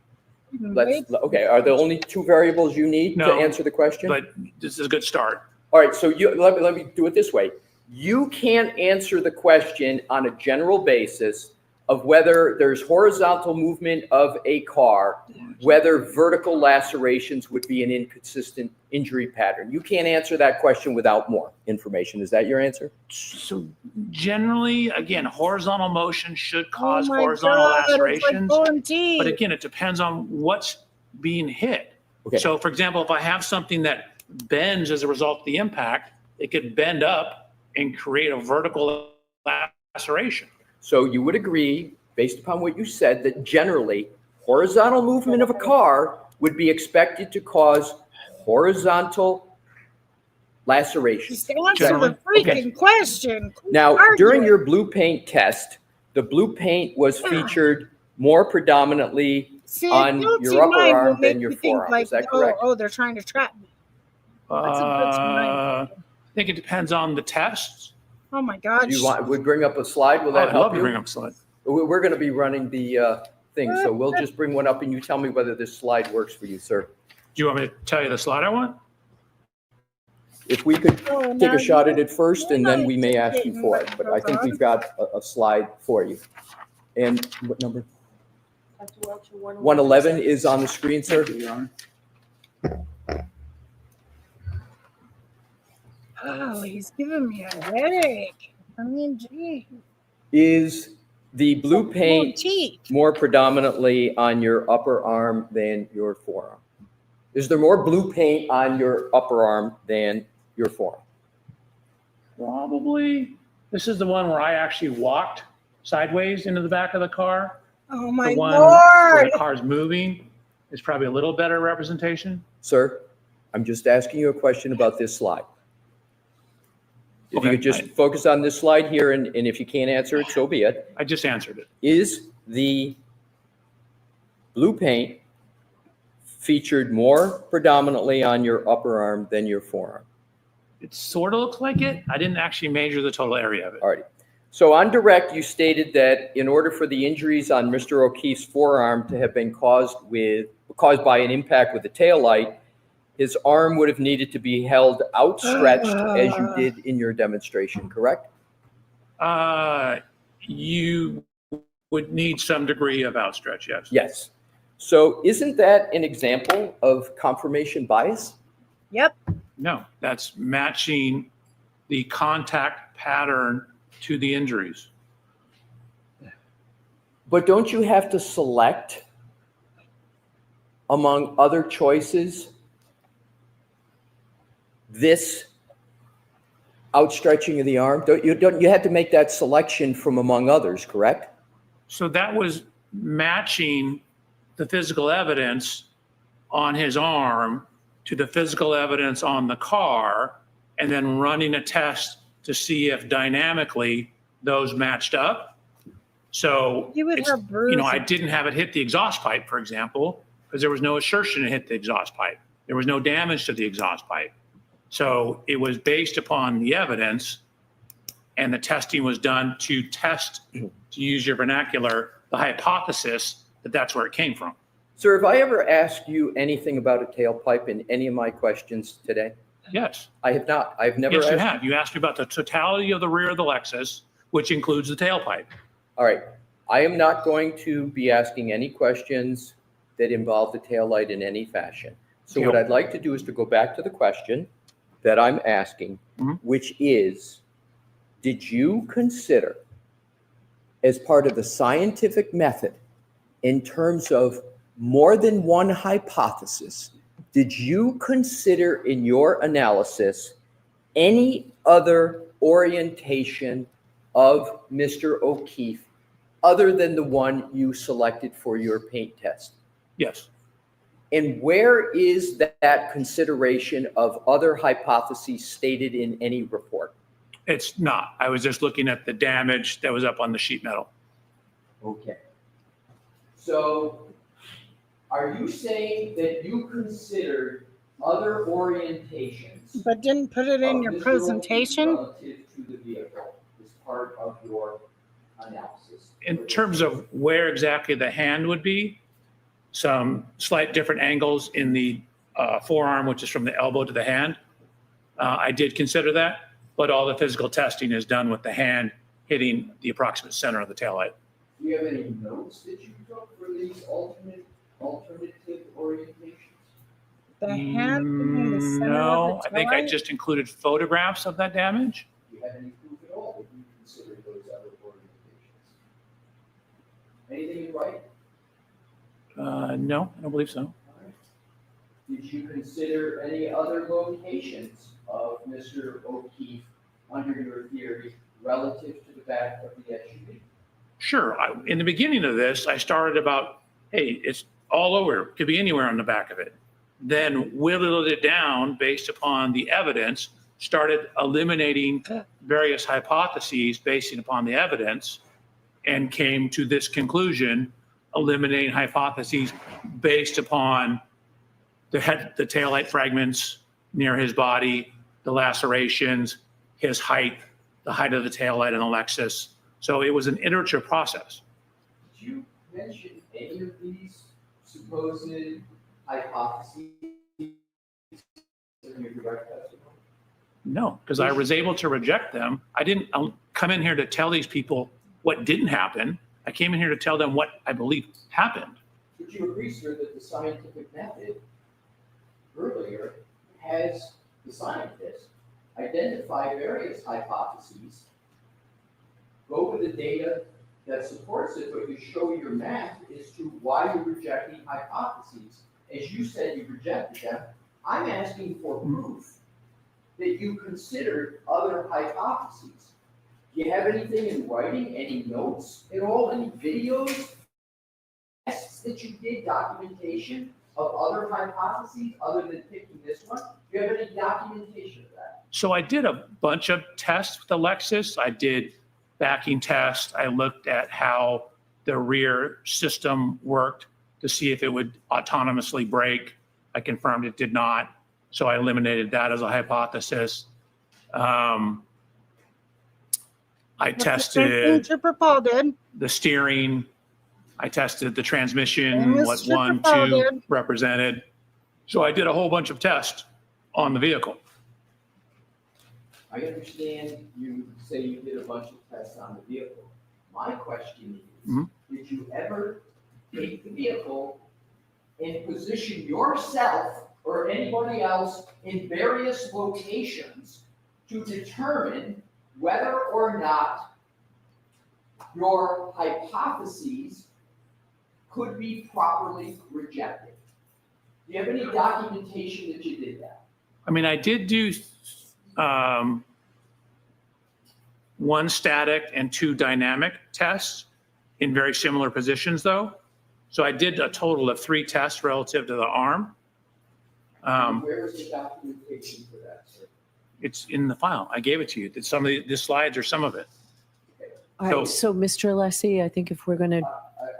Okay, are there only 2 variables you need to No, answer the question? But this is a good start. All right, so let me do it this way. You can't answer the question on a general basis of whether there's horizontal movement of a car, whether vertical lacerations would be an inconsistent injury pattern. You can't answer that question without more information. Is that your answer? So generally, again, horizontal motion should cause my horizontal God, it's like lacerations. going deep. But again, it depends on what's being hit. Okay. So for example, if I have something that bends as a result of the impact, it could bend up and create a vertical laceration. So you would agree, based upon what you said, that generally horizontal movement of a car would be expected to cause horizontal lacerations. Just answer Generally, the freaking okay. question. Quit Now, arguing. during your blue paint test, the blue paint was featured more predominantly See, on guilty your upper mind will arm make than your you think forearm. like, Is that correct? Oh, they're trying to trap me. That's a guilty mind. I think it depends on the tests. Oh my God. Do you want, we bring up a slide? Will that I'd help love to you? bring up a slide. We're going to be running the thing, so we'll just bring one up and you tell me whether this slide works for you, sir. Do you want me to tell you the slide I want? If we could Oh, take now a shot at you- it first, and then we may ask you for it, but I think we've got a slide for you. And what number? Dr. Welcher, 111 is on the screen, sir. Oh, he's giving me a headache. I mean, gee. Is the blue paint Teeth. more predominantly on your upper arm than your forearm? Is there more blue paint on your upper arm than your forearm? Probably. This is the one where I actually walked sideways into the back of the car. Oh my The one where Lord. the car's moving is probably a little better representation. Sir, I'm just asking you a question about this slide. If you Okay, could just focus on this slide here, and if you can't answer it, so be it. I just answered it. Is the blue paint featured more predominantly on your upper arm than your forearm? It sort of looks like it. I didn't actually measure the total area of it. All righty. So on direct, you stated that in order for the injuries on Mr. O'Keefe's forearm to have been caused by an impact with the taillight, his arm would have needed to be held outstretched as you did in your demonstration, correct? You would need some degree of outstretch, yes. Yes. So isn't that an example of confirmation bias? Yep. No, that's matching the contact pattern to the injuries. But don't you have to select among other choices this outstretching of the arm? Don't you have to make that selection from among others, correct? So that was matching the physical evidence on his arm to the physical evidence on the car, and then running a test to see if dynamically those matched up. So You would it's, have bruises. I didn't have it hit the exhaust pipe, for example, because there was no assertion it hit the exhaust pipe. There was no damage to the exhaust pipe. So it was based upon the evidence, and the testing was done to test, to use your vernacular, the hypothesis that that's where it came from. Sir, have I ever asked you anything about a tailpipe in any of my questions today? Yes. I have not. I've never Yes, asked. you have. You asked me about the totality of the rear of the Lexus, which includes the tailpipe. All right. I am not going to be asking any questions that involve the taillight in any fashion. So what I'd like to do is to go back to the question that I'm asking, which is, did you consider, as part of the scientific method, in terms of more than one hypothesis, did you consider in your analysis any other orientation of Mr. O'Keefe other than the one you selected for your paint test? Yes. And where is that consideration of other hypotheses stated in any report? It's not. I was just looking at the damage that was up on the sheet metal. Okay. So are you saying that you considered other orientations But didn't put it in of your Mr. O'Keefe presentation? relative to the vehicle as part of your analysis? In terms of where exactly the hand would be, some slight different angles in the forearm, which is from the elbow to the hand. I did consider that, but all the physical testing is done with the hand hitting the approximate center of the taillight. Do you have any notes that you took for these alternative orientations? The hand in the center No, of I the think I taillight? just included photographs of that damage. Do you have any proof at all that you considered those other orientations? Anything in writing? No, I don't believe so. All right. Did you consider any other locations of Mr. O'Keefe under your theory relative to the back of the SUV? Sure. In the beginning of this, I started about, hey, it's all over. Could be anywhere on the back of it. Then whittled it down based upon the evidence, started eliminating various hypotheses based upon the evidence, and came to this conclusion, eliminating hypotheses based upon the taillight fragments near his body, the lacerations, his height, the height of the taillight in the Lexus. So it was an iterative process. Did you mention any of these supposed hypotheses in your direct testimony? No, because I was able to reject them. I didn't come in here to tell these people what didn't happen. I came in here to tell them what I believe happened. Would you agree, sir, that the scientific method earlier has the scientists identify various hypotheses, go with the data that supports it, but you show your math as to why you're rejecting hypotheses. As you said, you rejected them. I'm asking for proof that you considered other hypotheses. Do you have anything in writing, any notes at all, any videos, tests that you did, documentation of other hypotheses other than picking this one? Do you have any documentation of that? So I did a bunch of tests with the Lexus. I did backing tests. I looked at how the rear system worked to see if it would autonomously brake. I confirmed it did not. So I eliminated that as a hypothesis. I tested Trooper Paul did. the steering. I tested the transmission, And what Mr. 1, Capel 2 did. represented. So I did a whole bunch of tests on the vehicle. I understand you say you did a bunch of tests on the vehicle. My question is, did you ever take the vehicle and position yourself or anybody else in various locations to determine whether or not your hypotheses could be properly rejected. Do you have any documentation that you did that? I mean, I did do one static and 2 dynamic tests in very similar positions, though. So I did a total of 3 tests relative to the arm. Where is the documentation for that, sir? It's in the file. I gave it to you. Some of the slides are some of it. All right, so Mr. Alessi, I think if we're going to,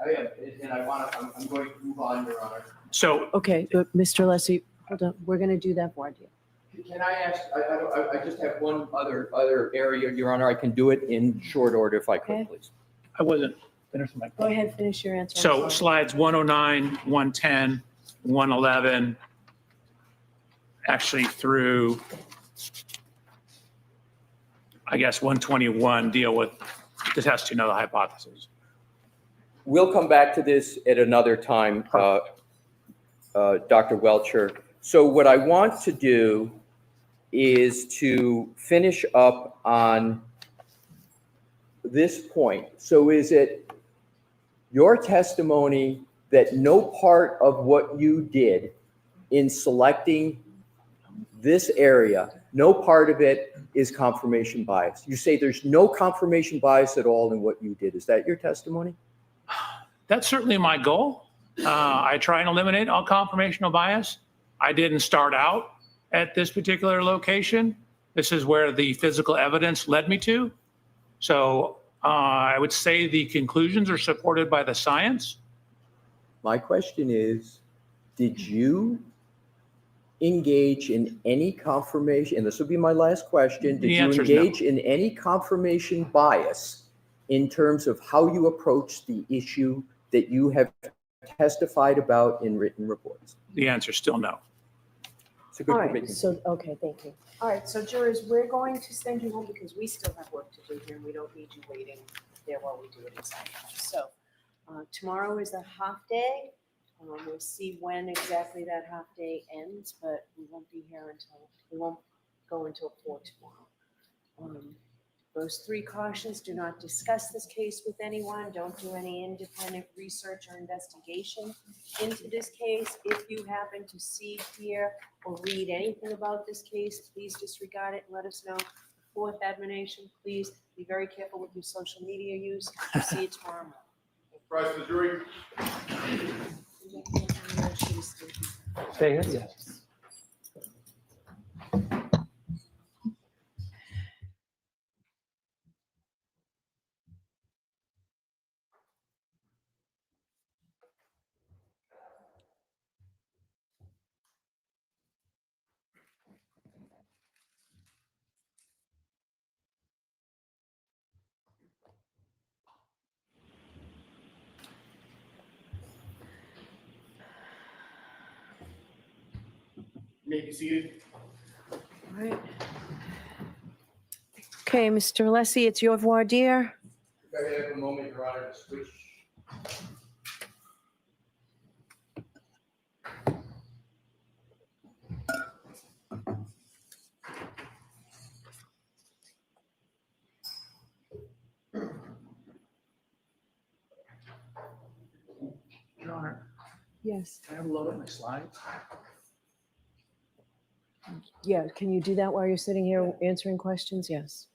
I am, and I'm going to move on, Your Honor. So okay, but Mr. Alessi, hold on, we're going to do that for you. Can I ask, I just have one other area, Your Honor. I can do it in short order if I could, Okay. please. I wasn't finished my. Go ahead, finish your answer. I'm So sorry. slides 109, 110, 111, actually through, I guess, 121 deal with the testing of the hypothesis. We'll come back to this at another time, Dr. Welcher. So what I want to do is to finish up on this point. So is it your testimony that no part of what you did in selecting this area, no part of it is confirmation bias? You say there's no confirmation bias at all in what you did. Is that your testimony? That's certainly my goal. I try and eliminate all confirmational bias. I didn't start out at this particular location. This is where the physical evidence led me to. So I would say the conclusions are supported by the science. My question is, did you engage in any confirmation, and this will be my last question, did The you answer is no. engage in any confirmation bias in terms of how you approach the issue that you have testified about in written reports? The answer is still no. It's a good All point. right, so, okay, thank you. All right, so jurors, we're going to send you home because we still have work to do here and we don't need you waiting there while we do it inside. So tomorrow is a half day. We'll see when exactly that half day ends, but we won't be here until, we won't go until 4 tomorrow. Those 3 cautions: do not discuss this case with anyone, don't do any independent research or investigation into this case. If you happen to see, hear, or read anything about this case, please disregard it and let us know. 4th admonition, please be very careful with your social media use. We'll see you tomorrow morning. Rise to the jury. Stay here? Yes. You may be seated. All right. Okay, Mr. Alessi, it's your voir dire. If I have a moment, Your Honor, to switch. Your Honor, Yes. can I have a load up my slides? Yeah, can you do that while you're sitting here answering questions? Yes.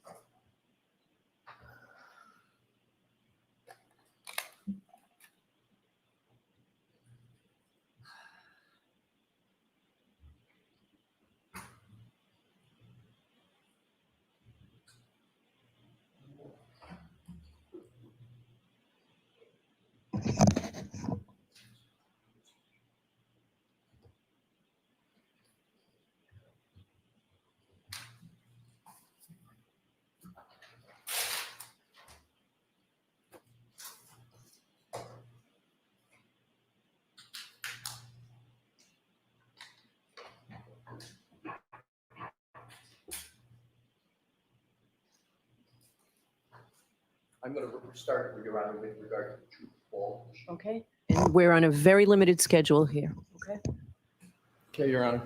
I'm going to start, Your Honor, with regard to the true or false. Okay. And we're on a very limited schedule here. Okay. Okay, Your Honor.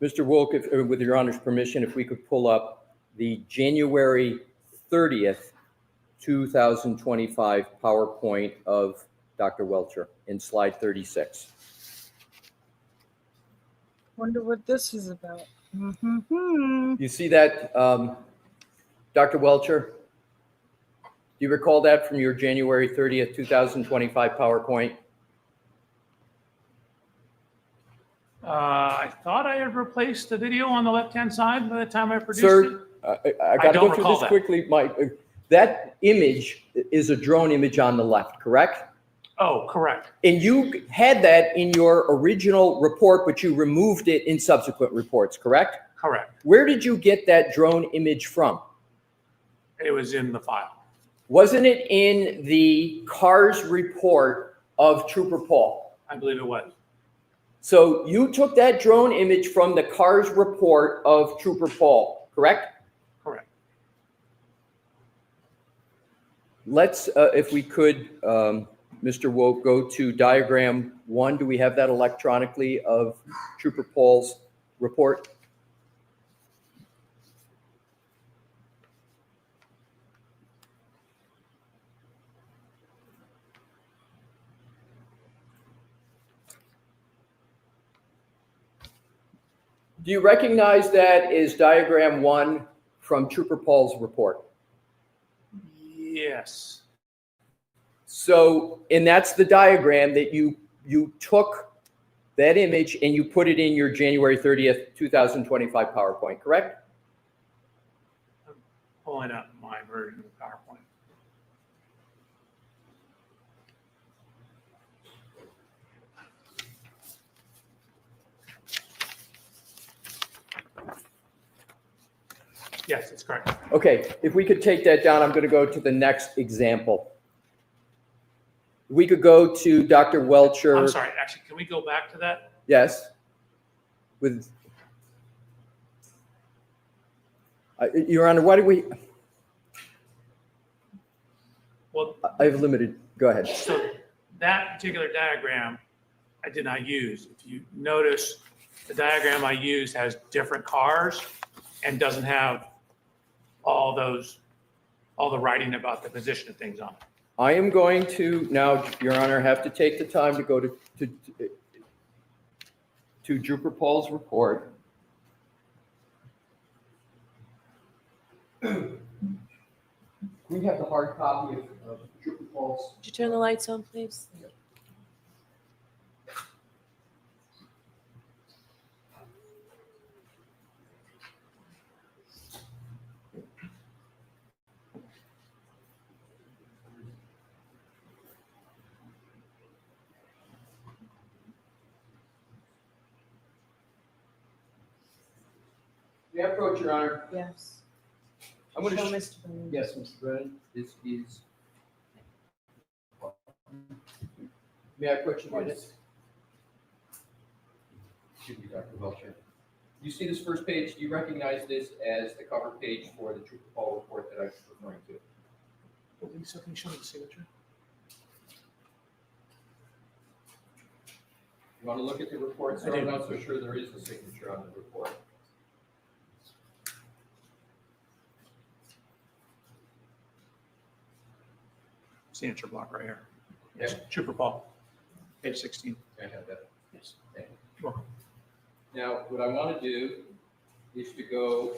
Mr. Wilk, with Your Honor's permission, if we could pull up the January 30th, 2025 PowerPoint of Dr. Welcher in slide 36. Wonder what this is about. Mm-hmm. You see that, Dr. Welcher? Do you recall that from your January 30th, 2025 PowerPoint? I thought I had replaced the video on the left-hand side by the time I produced it. Sir, I got to don't go through recall this that. quickly. That image is a drone image on the left, correct? Oh, correct. And you had that in your original report, but you removed it in subsequent reports, correct? Correct. Where did you get that drone image from? It was in the file. Wasn't it in the CARS report of Trooper Paul? I believe it was. So you took that drone image from the CARS report of Trooper Paul, correct? Correct. Let's, if we could, Mr. Woke, go to diagram 1. Do we have that electronically of Trooper Paul's report? Do you recognize that as diagram 1 from Trooper Paul's report? Yes. So, and that's the diagram that you took that image and you put it in your January 30th, 2025 PowerPoint, correct? I'm pulling up my version of PowerPoint. Yes, that's correct. Okay, if we could take that down, I'm going to go to the next example. We could go to Dr. Welcher. I'm sorry, actually, can we go back to that? Yes. With Your Honor, why do we? Well, I have limited. Go ahead. so that particular diagram I did not use. If you notice, the diagram I used has different cars and doesn't have all the writing about the position of things on it. I am going to now, Your Honor, have to take the time to go to Trooper Paul's report. We have the hard copy of Trooper Paul's. Would you turn the lights on, please? May I approach, Your Honor? Yes. I'm going Show to. Mr. Brennan. Yes, Mr. Brennan, this is. May I approach you, witness? Excuse me, Dr. Welcher. You see this first page, do you recognize this as the cover page for the Trooper Paul report that I was referring to? So can you show me the signature? You want to look at the report, sir? I I'm do. not so sure there is a signature on the report. Signature block right here. Yeah. Trooper Paul, page 16. I have that. Yes. Thank you. You're welcome. Now, what I want to do is to go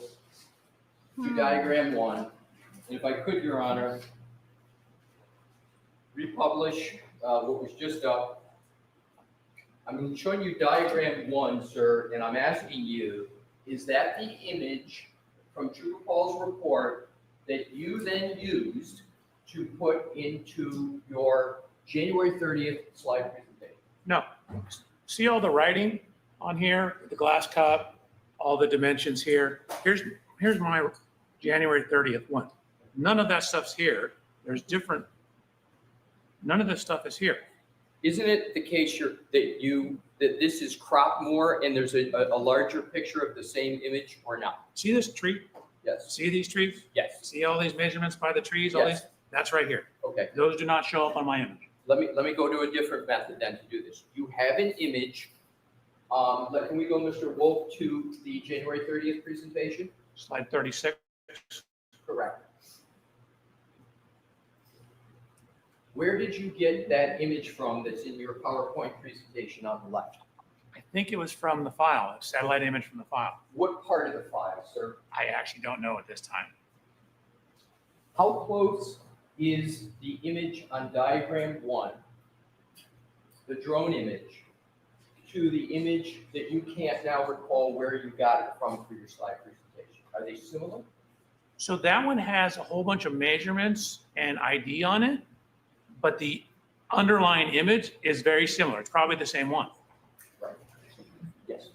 to diagram 1. And if I could, Your Honor, republish what was just up. I'm showing you diagram 1, sir, and I'm asking you, is that the image from Trooper Paul's report that you then used to put into your January 30th slide presentation? No. See all the writing on here, the glass cup, all the dimensions here. Here's my January 30th one. None of that stuff's here. There's different, none of this stuff is here. Isn't it the case that this is cropped more and there's a larger picture of the same image, or not? See this tree? Yes. See these trees? Yes. See all these measurements by the trees? All Yes. these? That's right here. Okay. Those do not show up on my image. Let me go to a different method then to do this. You have an image Can we go, Mr. Wolf, to the January 30th presentation? Slide 36. Correct. Where did you get that image from that's in your PowerPoint presentation on the left? I think it was from the file, a satellite image from the file. What part of the file, sir? I actually don't know at this time. How close is the image on diagram 1, the drone image, to the image that you can't now recall where you got it from for your slide presentation? Are they similar? So that one has a whole bunch of measurements and ID on it, but the underlying image is very similar. It's probably the same one. Right. Yes.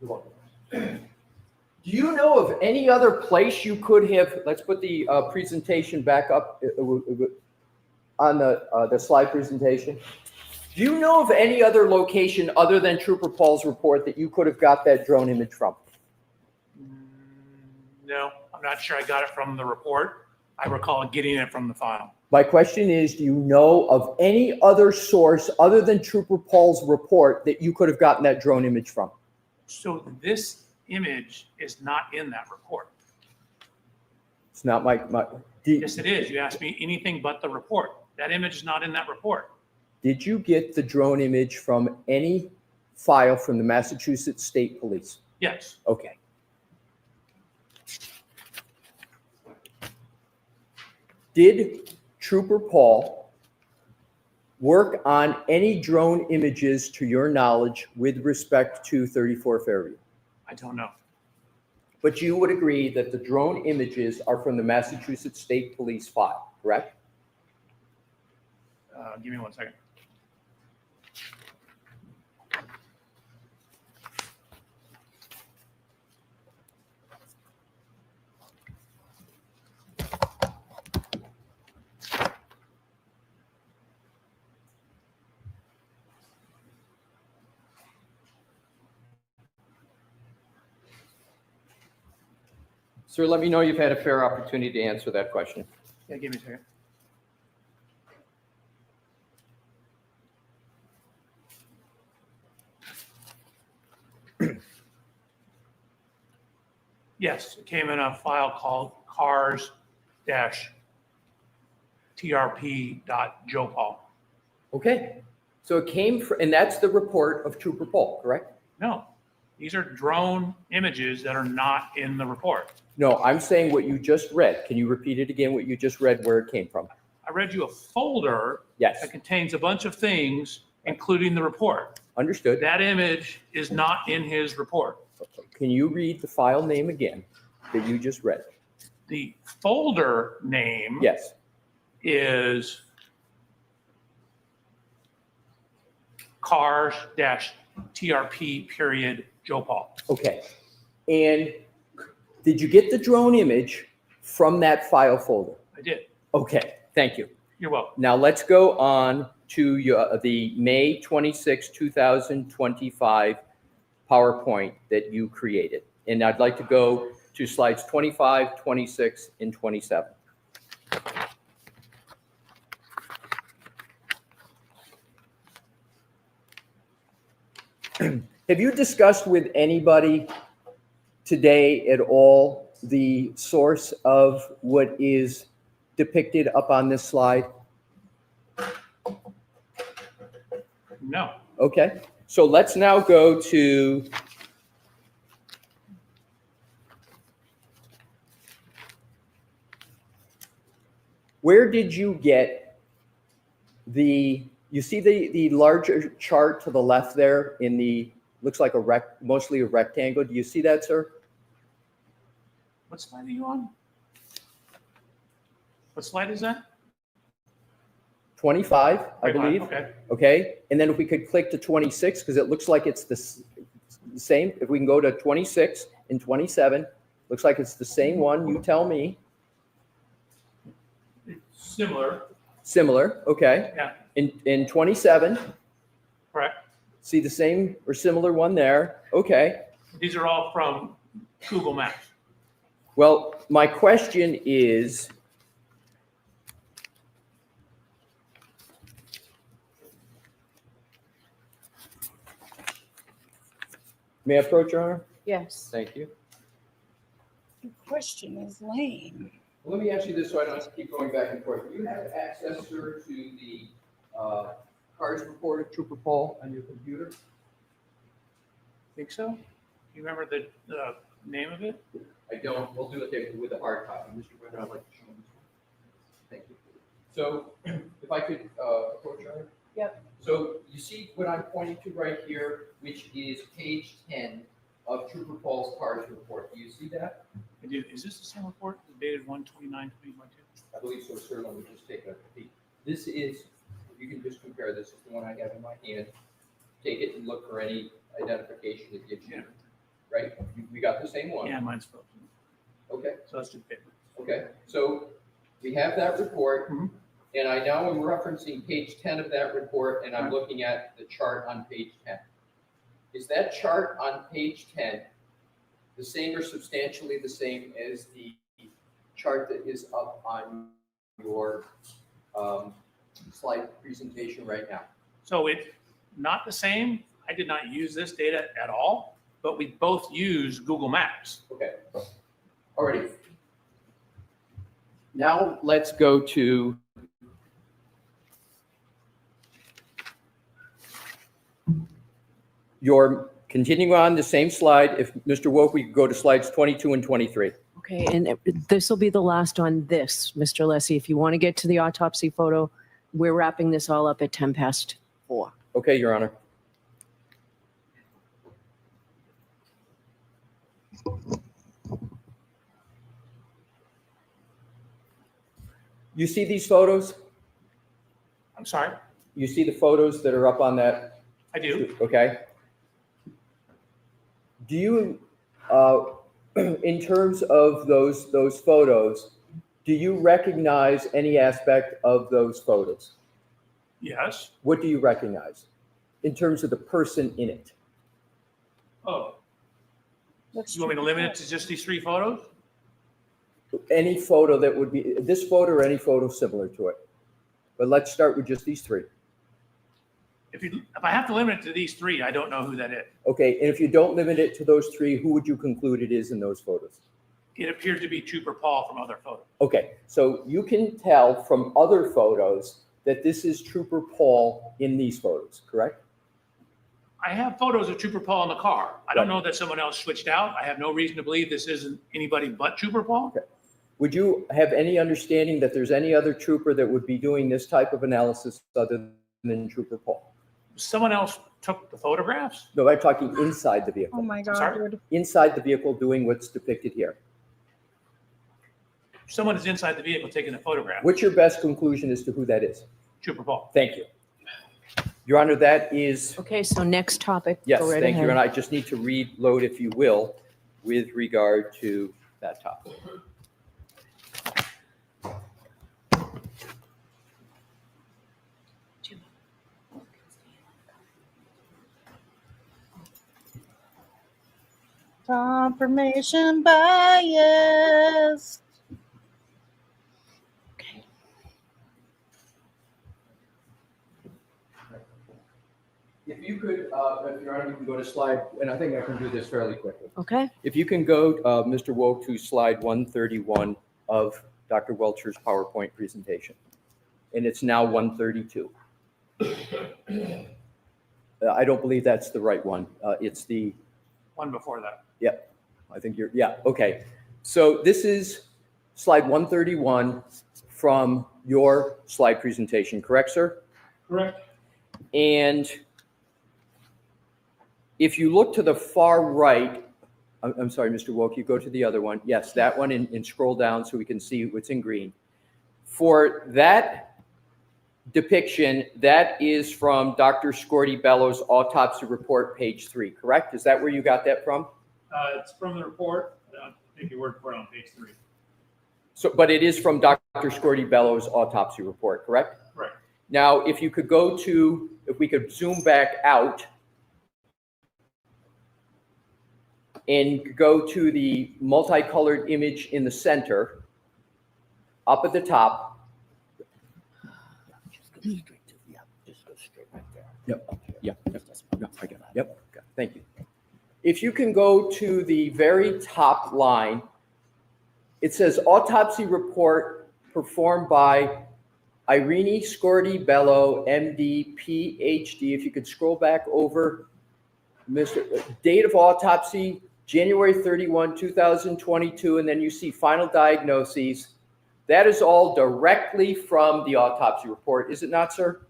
You're welcome. Do you know of any other place you could have, let's put the presentation back up on the slide presentation. Do you know of any other location other than Trooper Paul's report that you could have got that drone image from? No, I'm not sure I got it from the report. I recall getting it from the file. My question is, do you know of any other source other than Trooper Paul's report that you could have gotten that drone image from? So this image is not in that report. It's not my Yes, it is. You asked me anything but the report. That image is not in that report. Did you get the drone image from any file from the Massachusetts State Police? Yes. Okay. Did Trooper Paul work on any drone images to your knowledge with respect to 34 Fairview? I don't know. But you would agree that the drone images are from the Massachusetts State Police file, correct? Give me 1 second. Sir, let me know you've had a fair opportunity to answer that question. Yeah, give me a second. Yes, it came in a file called cars-trp.jopal. Okay. So it came from, and that's the report of Trooper Paul, correct? No, these are drone images that are not in the report. No, I'm saying what you just read. Can you repeat it again, what you just read, where it came from? I read you a folder Yes. that contains a bunch of things, including the report. Understood. That image is not in his report. Can you read the file name again that you just read? The folder name Yes. is cars-trp.jopal. Okay. And did you get the drone image from that file folder? I did. Okay. Thank you. You're welcome. Now let's go on to the May 26, 2025 PowerPoint that you created. And I'd like to go to slides 25, 26, and 27. Have you discussed with anybody today at all the source of what is depicted up on this slide? No. Okay, so let's now go to where did you get you see the larger chart to the left there in the, looks like mostly a rectangle. Do you see that, sir? What slide are you on? What slide is that? 25, I believe. Okay. Okay, and then if we could click to 26, because it looks like it's the same. If we can go to 26 and 27, looks like it's the same one. You tell me. Similar. Similar, okay. Yeah. In 27, Correct. see the same or similar one there. Okay. These are all from Google Maps. Well, my question is, May I approach, Your Honor? Yes. Thank you. The question is lame. Let me ask you this so I don't have to keep going back and forth. Do you have access, sir, to the cards report of Trooper Paul on your computer? Think so? You remember the name of it? I don't. We'll do it with the hard copy. Mr. Brenner, I'd like to show this one. Thank you. So if I could approach, Your Honor? Yep. So you see what I'm pointing to right here, which is page 10 of Trooper Paul's cards report. Do you see that? Is this the same report dated 1/29/2022? I believe so, sir. Let me just take a peek. This is, you can just compare this to the one I have in my hand. Take it and look for any identification it gives you. Right? We got the same one. Yeah, mine's frozen. Okay. So let's do paper. Okay. So we have that report. Mhm. And I now am referencing page 10 of that report, and I'm looking at the chart on page 10. Is that chart on page 10 the same or substantially the same as the chart that is up on your slide presentation right now? So it's not the same. I did not use this data at all, but we both use Google Maps. Okay. Alrighty. Now let's go to your, continuing on the same slide. If Mr. Woke, we could go to slides 22 and 23. Okay, and this will be the last on this, Mr. Lessie. If you want to get to the autopsy photo, we're wrapping this all up at 4:10. Okay, Your Honor. You see these photos? I'm sorry, You see the photos that are up on that? I do. Okay. Do you, in terms of those photos, do you recognize any aspect of those photos? Yes. What do you recognize in terms of the person in it? Oh, you want me to limit it to just these 3 photos? Any photo that would be, this photo or any photo similar to it. But let's start with just these 3. If I have to limit it to these 3, I don't know who that is. Okay, and if you don't limit it to those 3, who would you conclude it is in those photos? It appeared to be Trooper Paul from other photos. Okay, so you can tell from other photos that this is Trooper Paul in these photos, correct? I have photos of Trooper Paul in the car. I don't know that someone else switched out. I have no reason to believe this isn't anybody but Trooper Paul. Okay. Would you have any understanding that there's any other trooper that would be doing this type of analysis other than Trooper Paul? Someone else took the photographs? No, I'm talking inside the Oh vehicle. my sorry? God. Inside the vehicle doing what's depicted here. Someone is inside the vehicle taking the photograph. What's your best conclusion as to who that is? Trooper Paul. Thank you. Your Honor, that is, Okay, so next topic. yes, Go right thank you. ahead. And I just need to reload, if you will, with regard to that topic. Confirmation bias. If you could, if Your Honor, you can go to slide, and I think I can do this fairly quickly. Okay, If you can go, Mr. Woke, to slide 131 of Dr. Welcher's PowerPoint presentation. And it's now 132. I don't believe that's the right one. It's the, One before that. yep, I think you're, yeah, okay. So this is slide 131 from your slide presentation, correct, sir? Correct. And if you look to the far right, I'm sorry, Mr. Woke, you go to the other one. Yes, that one, and scroll down so we can see what's in green. For that depiction, that is from Dr. Scorty Bellows' autopsy report, page 3, correct? Is that where you got that from? It's from the report. Take your word for it on page 3. So, but it is from Dr. Scorty Bellows' autopsy report, correct? Right. Now, if you could go to, if we could zoom back out and go to the multicolored image in the center, up at the top. Just go straight right there. Yep, I got it. Yep, thank you. if you can go to the very top line, it says autopsy report performed by Irene Scorti-Bello, MD, PhD. If you could scroll back over, date of autopsy, January 31, 2022, and then you see final diagnoses. That is all directly from the autopsy report, is it not, sir?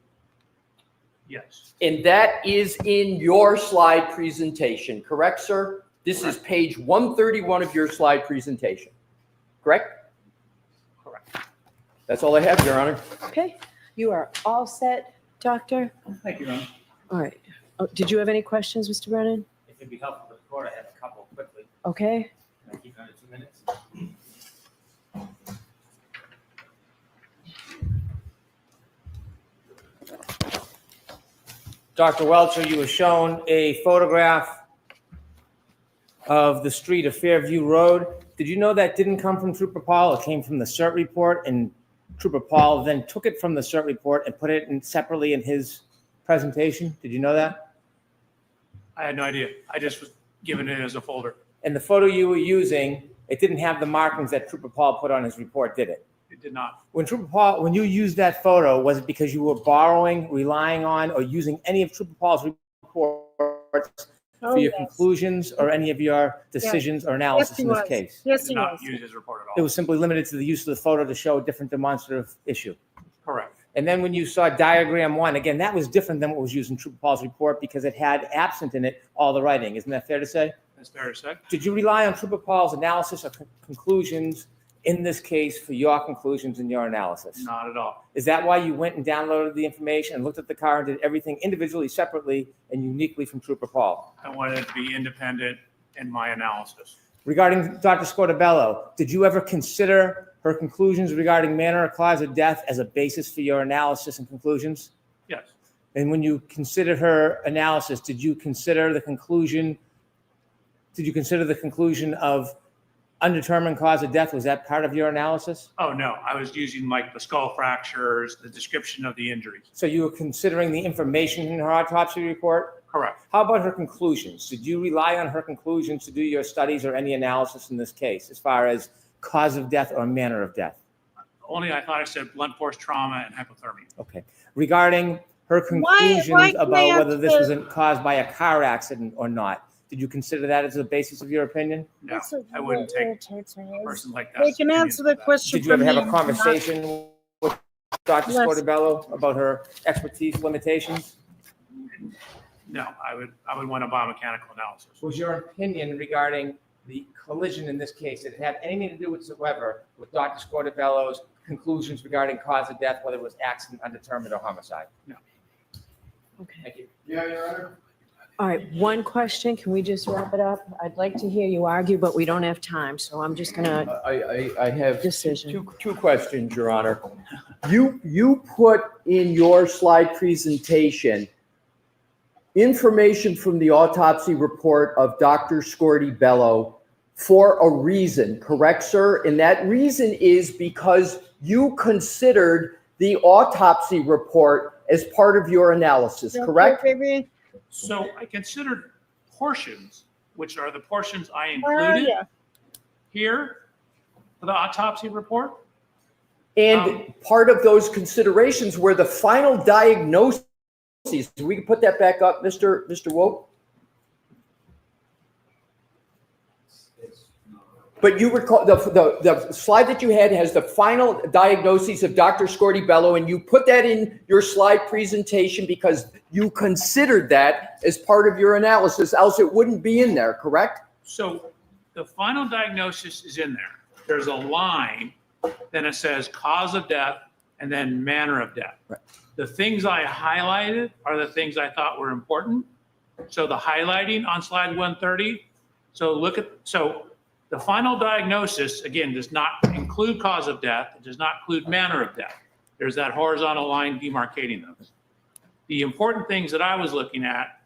Yes. And that is in your slide presentation, correct, sir? This is page 131 of your slide presentation, correct? Correct. That's all I have, Your Honor. Okay, you are all set, Doctor? Thank you, Ron. All right. Oh, did you have any questions, Mr. Brennan? If it'd be helpful to the court, I have a couple quickly. Okay. Can I keep under 2 minutes? Dr. Welcher, you were shown a photograph of the street of Fairview Road. Did you know that didn't come from Trooper Paul? It came from the CERT report, and Trooper Paul then took it from the CERT report and put it in separately in his presentation. Did you know that? I had no idea. I just was given it as a folder. And the photo you were using, it didn't have the markings that Trooper Paul put on his report, did it? It did not. When you used that photo, was it because you were borrowing, relying on, or using any of Trooper Paul's reports for your conclusions or any of your decisions or analysis in this case? Yes, Did he not was. use his report at all. It was simply limited to the use of the photo to show a different demonstrative issue. Correct. And then when you saw diagram 1, again, that was different than what was used in Trooper Paul's report because it had absent in it all the writing. Isn't that fair to say? That's fair to say. Did you rely on Trooper Paul's analysis or conclusions in this case for your conclusions and your analysis? Not at all. Is that why you went and downloaded the information and looked at the car and did everything individually, separately, and uniquely from Trooper Paul? I wanted it to be independent in my analysis. Regarding Dr. Scorti-Bello, did you ever consider her conclusions regarding manner or cause of death as a basis for your analysis and conclusions? Yes. And when you considered her analysis, did you consider the conclusion of undetermined cause of death? Was that part of your analysis? Oh, no. I was using like the skull fractures, the description of the injuries. So you were considering the information in her autopsy report? Correct. How about her conclusions? Did you rely on her conclusions to do your studies or any analysis in this case as far as cause of death or manner of death? Only I thought I said blunt force trauma and hypothermia. Okay. Regarding her conclusions why can I about whether this ask was caused by a car accident or not, did you consider that as the basis of your opinion? No, I wouldn't take a person like that. They can answer the question. Did you ever for have me, a conversation with Dr. Yes. Scorti-Bello about her expertise limitations? No, I would want a biomechanical analysis. Was your opinion regarding the collision in this case, did it have anything to do whatsoever with Dr. Scorti-Bello's conclusions regarding cause of death, whether it was accident, undetermined, or homicide? No. Okay. Thank you. Yeah, Your Honor. All right, one question. Can we just wrap it up? I'd like to hear you argue, but we don't have time, so I'm just gonna I have decision. two questions, Your Honor. You put in your slide presentation information from the autopsy report of Dr. Scorti-Bello for a reason, correct, sir? And that reason is because you considered the autopsy report as part of your analysis, correct? Baby. So I considered portions, which are the portions I Where are included you? here for the autopsy report. And part of those considerations were the final diagnoses. We can put that back up, Mr. Woke. But you recall the slide that you had has the final diagnoses of Dr. Scorti-Bello, and you put that in your slide presentation because you considered that as part of your analysis, else it wouldn't be in there, correct? So the final diagnosis is in there. There's a line, then it says cause of death, and then manner of death. Right. The things I highlighted are the things I thought were important. So the highlighting on slide 130. So the final diagnosis, again, does not include cause of death. It does not include manner of death. There's that horizontal line demarcating those. The important things that I was looking at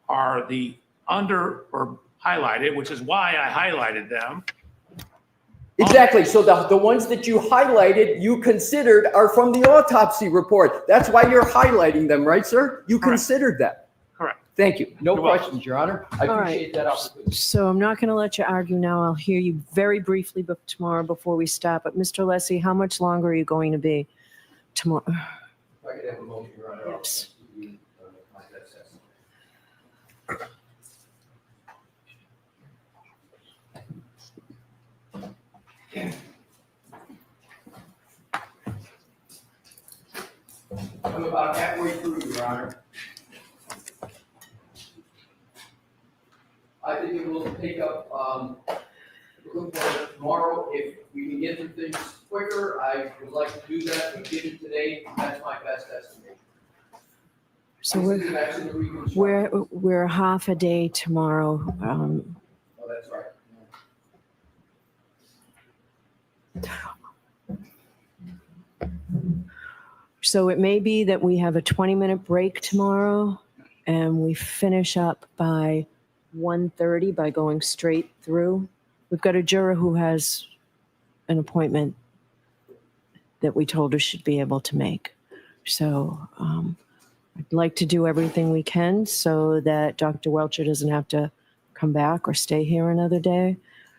are the under or highlighted, which is why I highlighted them. Exactly. So the ones that you highlighted, you considered are from the autopsy report. That's why you're highlighting them, right, sir? You Correct. considered that. Correct. Thank you. No You're welcome. questions, Your Honor. I All right. appreciate that opportunity. So I'm not going to let you argue now. I'll hear you very briefly tomorrow before we stop. But Mr. Lessie, how much longer are you going to be tomorrow? If I could have a moment, Your Honor. I'll Yes. give you, my best estimate. I'm about halfway through, Your Honor. I think it will take up, tomorrow. If we can get through things quicker, I would like to do that. If we did it today, that's my best estimate. So we're half a day tomorrow. Oh, that's right. So it may be that we have a 20-minute break tomorrow and we finish up by 1:30 by going straight through. We've got a juror who has an appointment that we told her she'd be able to make. So I'd like to do everything we can so that Dr. Welcher doesn't have to come back or stay here another day.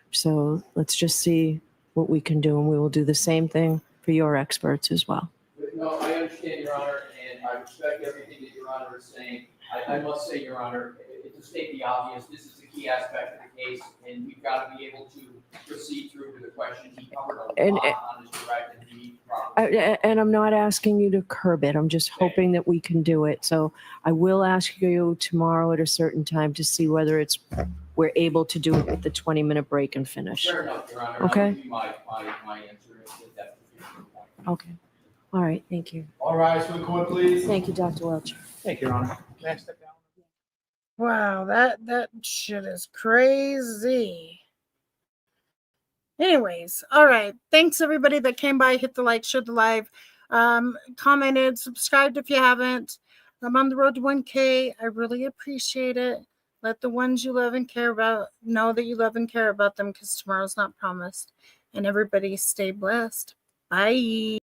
So let's just see what we can do, and we will do the same thing for your experts as well. No, I understand, Your Honor, and I respect everything that Your Honor is saying. I must say, Your Honor, to state the obvious, this is a key aspect of the case, and we've got to be able to proceed through with the questions. He covered a lot on his direct and he probably. And I'm not asking you to curb it. I'm just hoping that we can do it. So I will ask you tomorrow at a certain time to see whether we're able to do it with the 20-minute break and finish. Fair enough, Your Honor. Okay. That would be my answer at that particular point. Okay. All right. Thank you. All rise for the court, please. Thank you, Dr. Welcher. Thank you, Your Honor. Can I step down? Wow, that shit is crazy. Anyways, all right. Thanks everybody that came by, hit the like, shared the live, commented, subscribed if you haven't. I'm on the road to 1K. I really appreciate it. Let the ones you love and care about know that you love and care about them, because tomorrow's not promised. And everybody stay blessed. Bye.